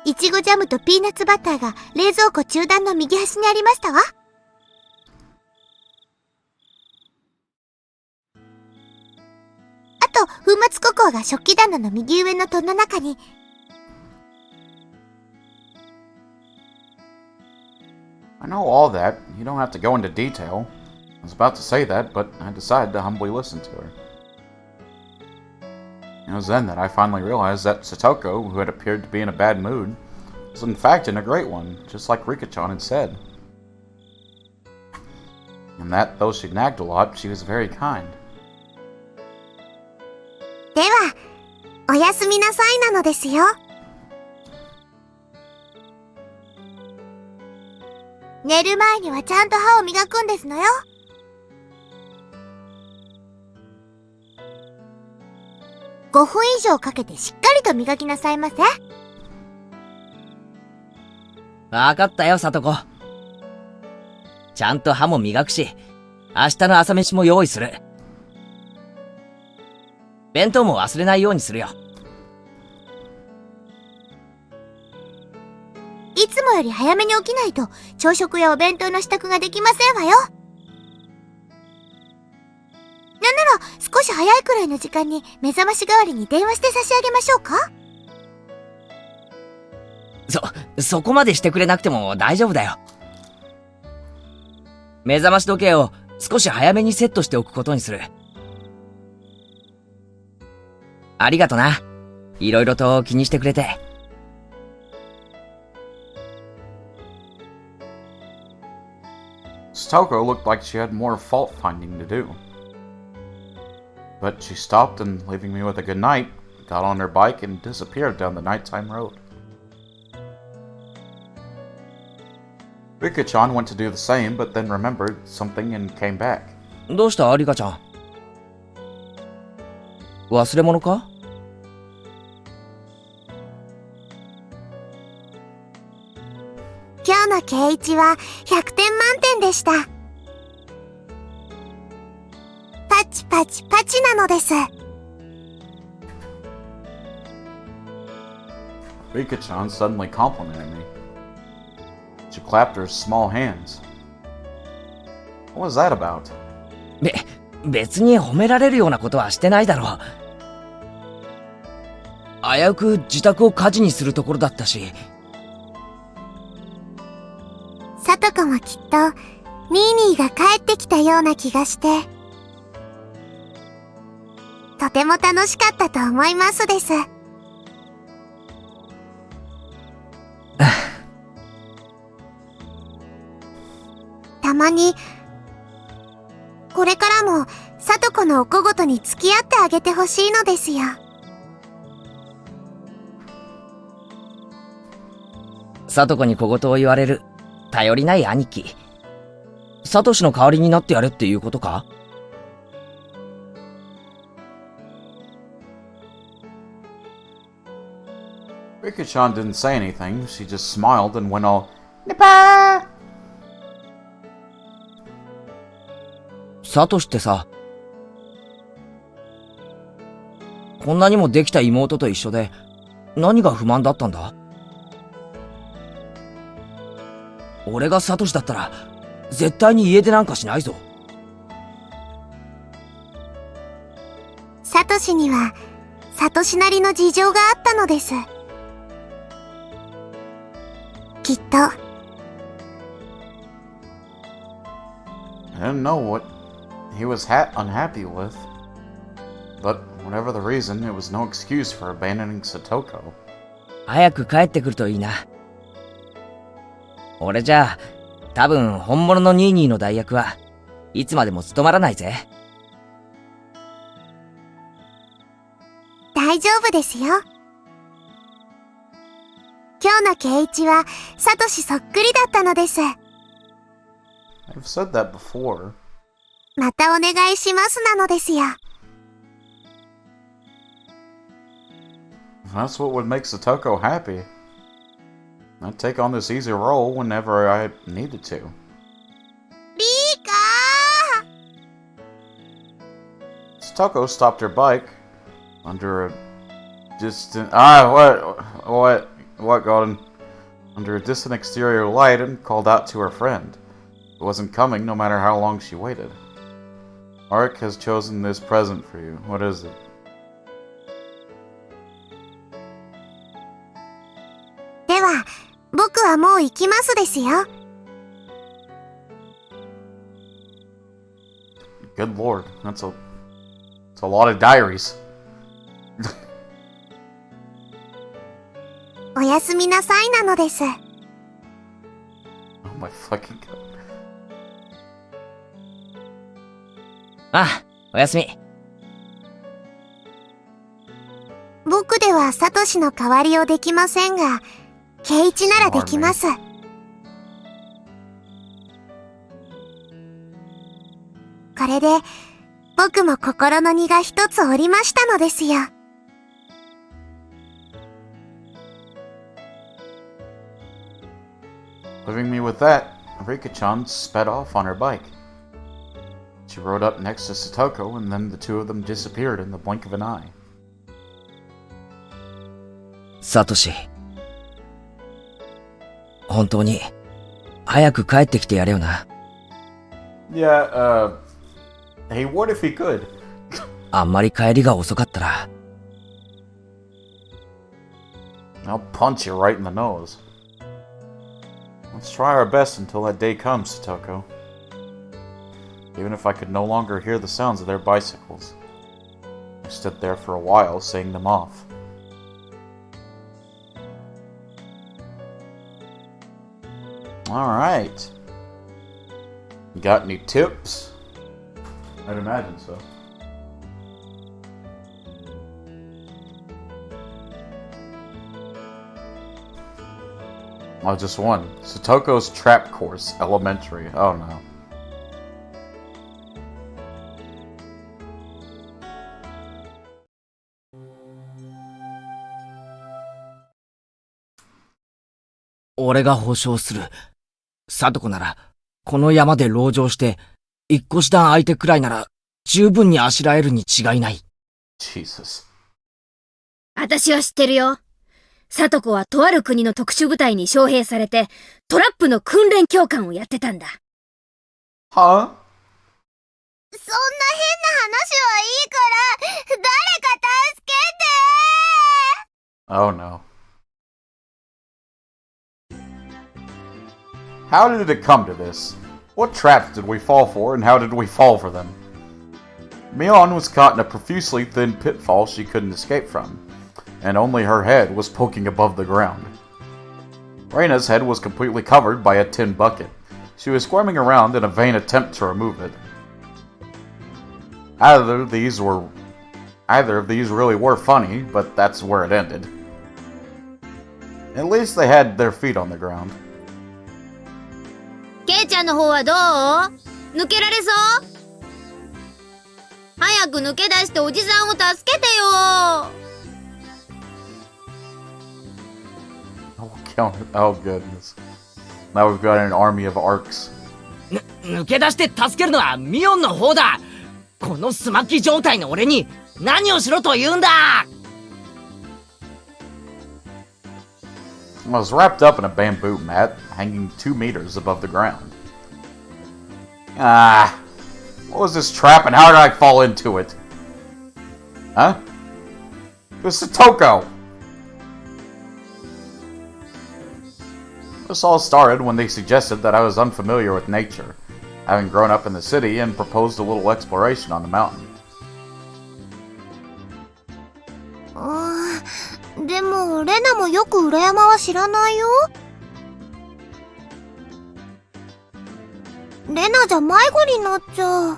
いちごジャムとピーナッツバターが冷蔵庫中段の右端にありましたわ。あと、粉末ココアが食器棚の右上の戸の中に。I know all that. You don't have to go into detail. I was about to say that, but I decided to humbly listen to her. It was then that I finally realized that Satoko, who had appeared to be in a bad mood, was in fact in a great one, just like Rika-chan had said. And that, though she nagged a lot, she was very kind. では、おやすみなさいなのですよ。寝る前にはちゃんと歯を磨くんですのよ。5分以上かけてしっかりと磨きなさいませ。わかったよ、さとこ。ちゃんと歯も磨くし、明日の朝飯も用意する。弁当も忘れないようにするよ。いつもより早めに起きないと朝食やお弁当の支度ができませんわよ。なんなら少し早いくらいの時間に目覚まし代わりに電話して差し上げましょうか？そこまでしてくれなくても大丈夫だよ。目覚まし時計を少し早めにセットしておくことにする。ありがとな。いろいろと気にしてくれて。Satoko looked like she had more fault-finding to do. But she stopped and, leaving me with a good night, got on her bike and disappeared down the nighttime road. Rika-chan went to do the same, but then remembered something and came back. どうしたリカちゃん。忘れ物か？今日の圭一は100点満点でした。パチパチパチなのです。Rika-chan suddenly complimented me. She clapped her small hands. What was that about? 別に褒められるようなことはしてないだろう。危うく自宅を火事にするところだったし。さとこもきっとミーニーが帰ってきたような気がして、とても楽しかったと思いますです。たまに、これからもさとこのお小言に付き合ってあげてほしいのですよ。さとこに小言を言われる頼りない兄貴。サトシの代わりになってやれっていうことか？Rika-chan didn't say anything. She just smiled and went all, Nippa! サトシってさ、こんなにもできた妹と一緒で、何が不満だったんだ？俺がサトシだったら、絶対に家出なんかしないぞ。サトシには、サトシなりの事情があったのです。きっと。I didn't know what he was unhappy with. But whatever the reason, it was no excuse for abandoning Satoko. 早く帰ってくるといいな。俺じゃあ、多分本物のニーニーの代役はいつまでも務まらないぜ。大丈夫ですよ。今日のケイイチはサトシそっくりだったのです。I've said that before. またお願いしますなのですよ。That's what would make Satoko happy. I'd take on this easy role whenever I needed to. リーカー Satoko stopped her bike under a distant what Gordon? Under a distant exterior light and called out to her friend. It wasn't coming no matter how long she waited. Arik has chosen this present for you. What is it?では、僕はもう行きますですよ。Good lord, that's a lot of diaries. おやすみなさいなのです。Oh my fucking god. あ、おやすみ。僕ではサトシの代わりをできませんが、ケイイチならできます。これで、僕も心の荷が一つ下りましたのですよ。Leaving me with that, Rika-chan sped off on her bike. She rode up next to Satoko, and then the two of them disappeared in the blink of an eye. サトシ。本当に、早く帰ってきてやれよな。Yeah, hey, what if he could? あんまり帰りが遅かったら。I'll punch you right in the nose. Let's try our best until that day comes, Satoko. Even if I could no longer hear the sounds of their bicycles. I stood there for a while, seeing them off. Alright. Got any tips? I'd imagine so. Oh, just one. Satoko's Trap Course, Elementary. Oh no.俺が保証する。サトコなら、この山で籠城して、一個師団相手くらいなら、十分にあしらえるに違いない。Jesus. 私は知ってるよ。サトコはとある国の特殊部隊に招聘されて、トラップの訓練教官をやってたんだ。Huh? そんな変な話はいいから、誰か助けて Oh no. How did it come to this? What traps did we fall for, and how did we fall for them? Mion was caught in a profusely thin pitfall she couldn't escape from, and only her head was poking above the ground. Reina's head was completely covered by a tin bucket. She was squirming around in a vain attempt to remove it. Either of these really were funny, but that's where it ended. At least they had their feet on the ground. ケイちゃんの方はどう？抜けられそう？早く抜け出しておじさんを助けてよ。Oh goodness. Now we've got an army of arcs. 抜け出して助けるのはミオンの方だ。このスマッキ状態の俺に何をしろと言うんだ。 I was wrapped up in a bamboo mat, hanging 2 meters above the ground. Ah, what was this trap and how did I fall into it? Huh? It was Satoko! This all started when they suggested that I was unfamiliar with nature, having grown up in the city, and proposed a little exploration on the mountain. でも、レナもよく裏山は知らないよ。レナじゃ迷子になっちゃう。は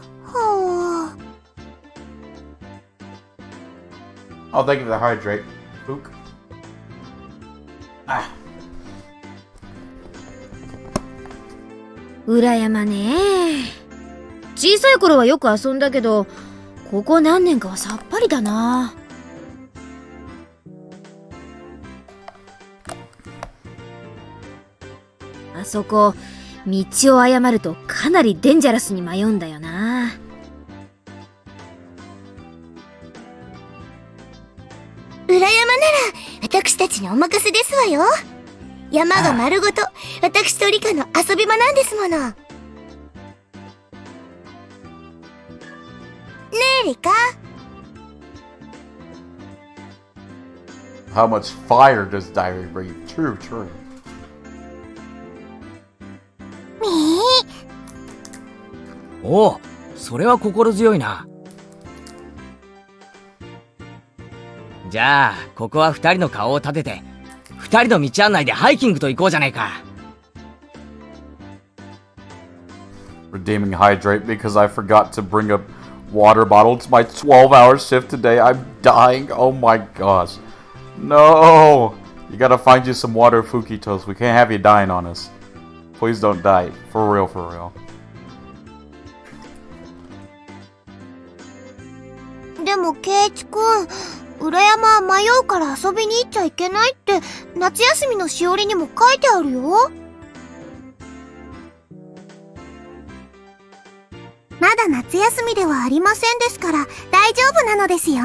あ。Oh, thank you for the hydrate, Fook. Ah. 裏山ね。小さい頃はよく遊んだけど、ここ何年かはさっぱりだな。あそこ、道を誤るとかなりデンジャラスに迷うんだよな。裏山なら私たちにお任せですわよ。山が丸ごと私とリカの遊び場なんですもの。ねえリカ。How much fire does Diary breathe? True, true. おう、それは心強いな。じゃあ、ここは二人の顔を立てて、二人の道案内でハイキングと行こうじゃないか。Redeeming hydrate because I forgot to bring a water bottle to my 12-hour shift today. I'm dying. Oh my gosh. No! You gotta find you some water, Fukitos. We can't have you dying on us. Please don't die. For real, for real. でもケイチくん、裏山は迷うから遊びに行っちゃいけないって夏休みのしおりにも書いてあるよ。まだ夏休みではありませんですから大丈夫なのですよ。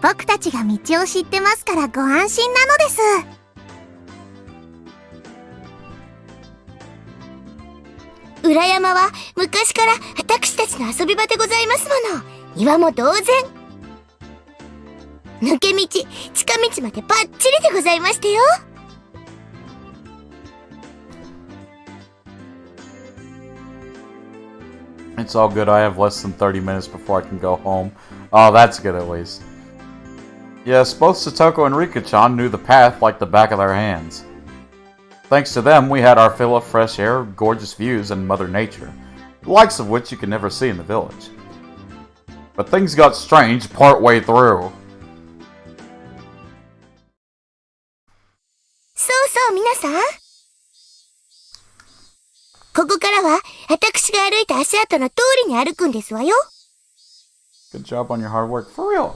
僕たちが道を知ってますからご安心なのです。裏山は昔から私たちの遊び場でございますもの。岩も同然。抜け道、近道までバッチリでございましてよ。It's all good. I have less than 30 minutes before I can go home. Oh, that's good at least. Yes, both Satoko and Rika-chan knew the path like the back of their hands. Thanks to them, we had our fill of fresh air, gorgeous views, and Mother Nature, the likes of which you can never see in the village. But things got strange partway through. そうそう皆さん。ここからは私が歩いた足跡の通りに歩くんですわよ。Good job on your hard work. For real.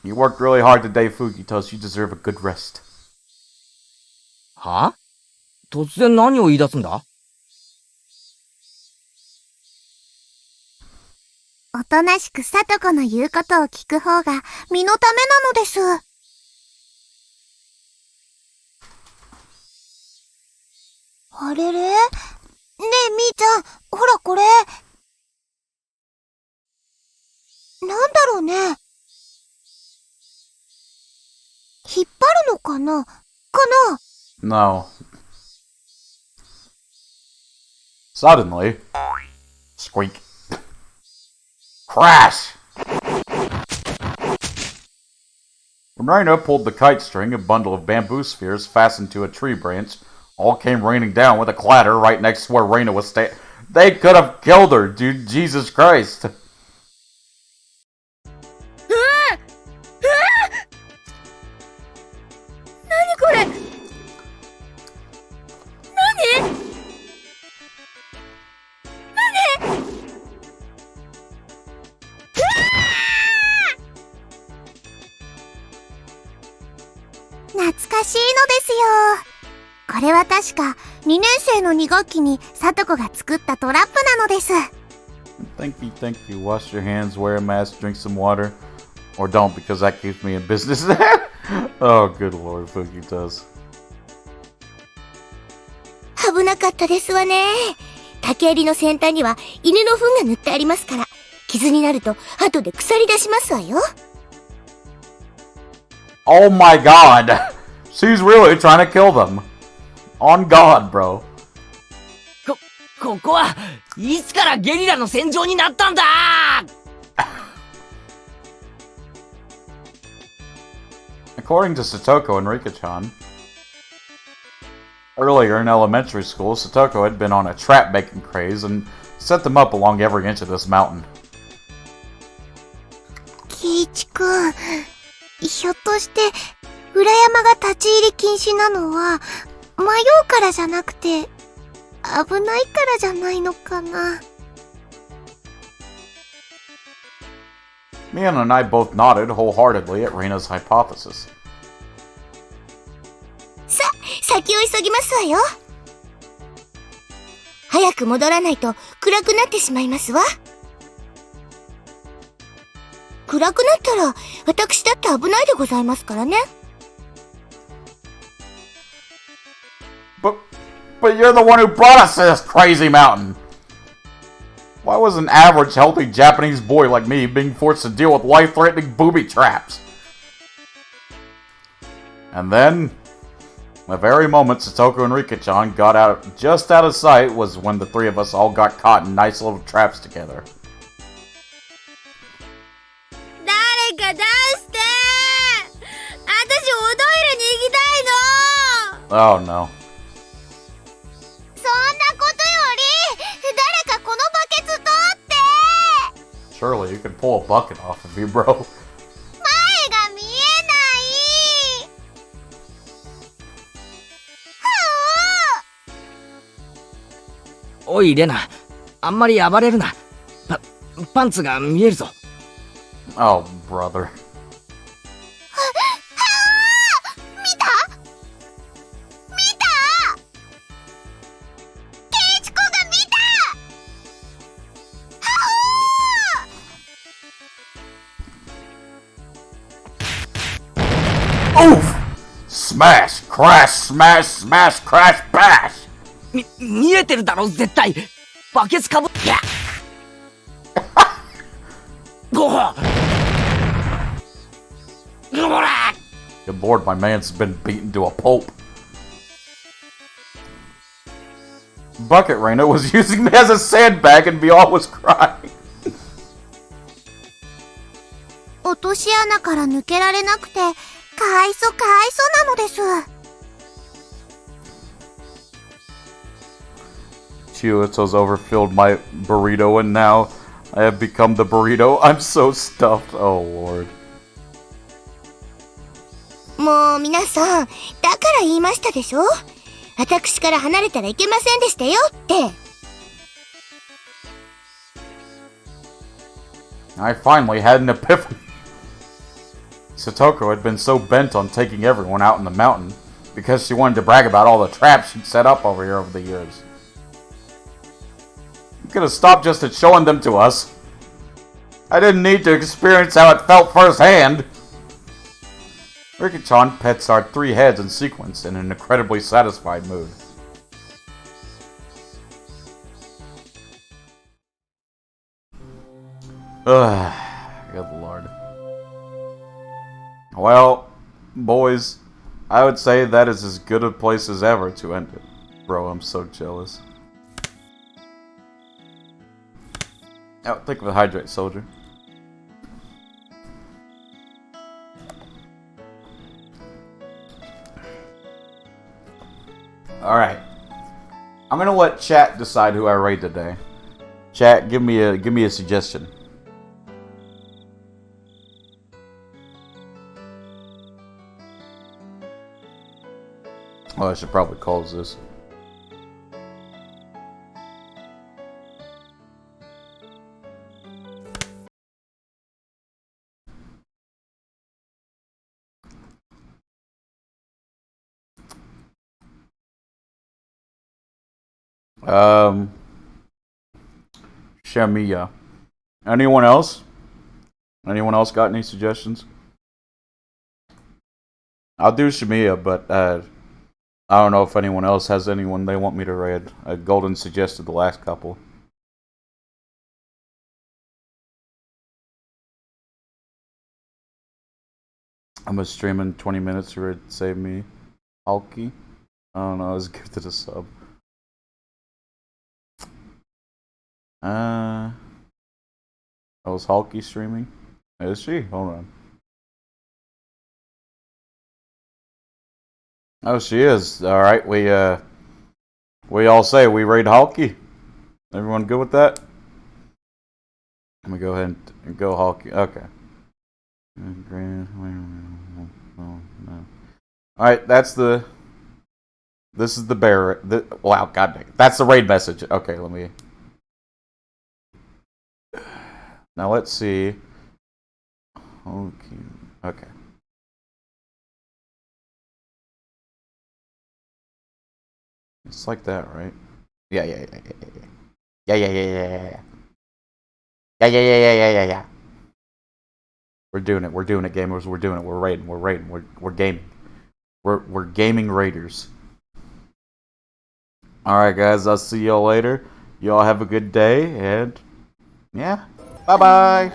You worked really hard today, Fukitos. You deserve a good rest. は？突然何を言い出すんだ？おとなしくさとこの言うことを聞く方が身のためなのです。あれれ？ねえみーちゃん、ほらこれ。なんだろうね。引っ張るのかな？かな？ No. Suddenly, squeak. Crash! When Rhino pulled the kite string, a bundle of bamboo spheres fastened to a tree branch all came raining down with a clatter right next to where Rhino was standing. They could have killed her, dude. Jesus Christ. 何これ？懐かしいのですよ。これは確か2年生の2学期にさとこが作ったトラップなのです。Thank you. Wash your hands, wear a mask, drink some water. Or don't, because that keeps me in business. Oh, good lord, Fuki does. 危なかったですわね。竹槍の先端には犬の糞が塗ってありますから、傷になると後で腐り出しますわよ。Oh my god! She's really trying to kill them. On God, bro. ここはいつからゲリラの戦場になったんだAccording to Satoko and Rika-chan, earlier in elementary school, Satoko had been on a trap-making craze and set them up along every inch of this mountain. キイチくん、ひょっとして裏山が立ち入り禁止なのは迷うからじゃなくて危ないからじゃないのかな。Mian and I both nodded wholeheartedly at Reina's hypothesis. 先を急ぎますわよ。早く戻らないと暗くなってしまいますわ。暗くなったら私だって危ないでございますからね。But you're the one who brought us to this crazy mountain! Why was an average, healthy Japanese boy like me being forced to deal with life-threatening booby traps? And then, the very moment Satoko and Rika-chan got out just out of sight was when the three of us all got caught in nice little traps together. 誰か出して私おトイレに行きたいの Oh no. そんなことより誰かこのバケツ取って Surely you can pull a bucket off of you, bro. 前が見えないおいレナ、あんまり暴れるな。パンツが見えるぞ。Oh, brother. 見たケイチコが見た Oof! Smash, crash, smash, smash, crash, bash! 見えてるだろ絶対。バケツかぶっやごほほら Good lord, my man's been beaten to a pulp. Bucket Reina was using me as a sandbag and Viol was crying. 落とし穴から抜けられなくてかわいそうなのです。 Chiyoto's overfilled my burrito and now I have become the burrito. I'm so stuffed. Oh lord. もう皆さん、だから言いましたでしょ。私から離れたらいけませんでしたよって。I finally had an epiphany. Satoko had been so bent on taking everyone out in the mountain because she wanted to brag about all the traps she'd set up over here over the years. You could have stopped just at showing them to us. I didn't need to experience how it felt firsthand. Rika-chan pets our three heads in sequence in an incredibly satisfied mood. Ugh, good lord. Well, boys, I would say that is as good a place as ever to end it. Bro, I'm so jealous. Oh, think of a hydrate, soldier. Alright. I'm gonna let chat decide who I rate today. Chat, give me a suggestion. Oh, I should probably close this. Shamiya. Anyone else? Anyone else got any suggestions? I'll do Shamiya, but I don't know if anyone else has anyone they want me to raid. Golden suggested the last couple. I'm gonna stream in 20 minutes to save me. Hulky? I don't know, I was gifted a sub. Oh, is Hulky streaming? Is she? Hold on. Oh, she is. Alright, we all say we raid Hulky. Everyone good with that? Let me go ahead and go Hulky. Okay. Alright, that's the... This is the bear... Wow, god dang it. That's the raid message. Okay, let me... Now let's see... Okay. It's like that, right? Yeah. Yeah. We're doing it, gamers. We're doing it. We're raiding. We're gaming. We're gaming raiders. Alright, guys. I'll see y'all later. Y'all have a good day, and yeah. Bye-bye.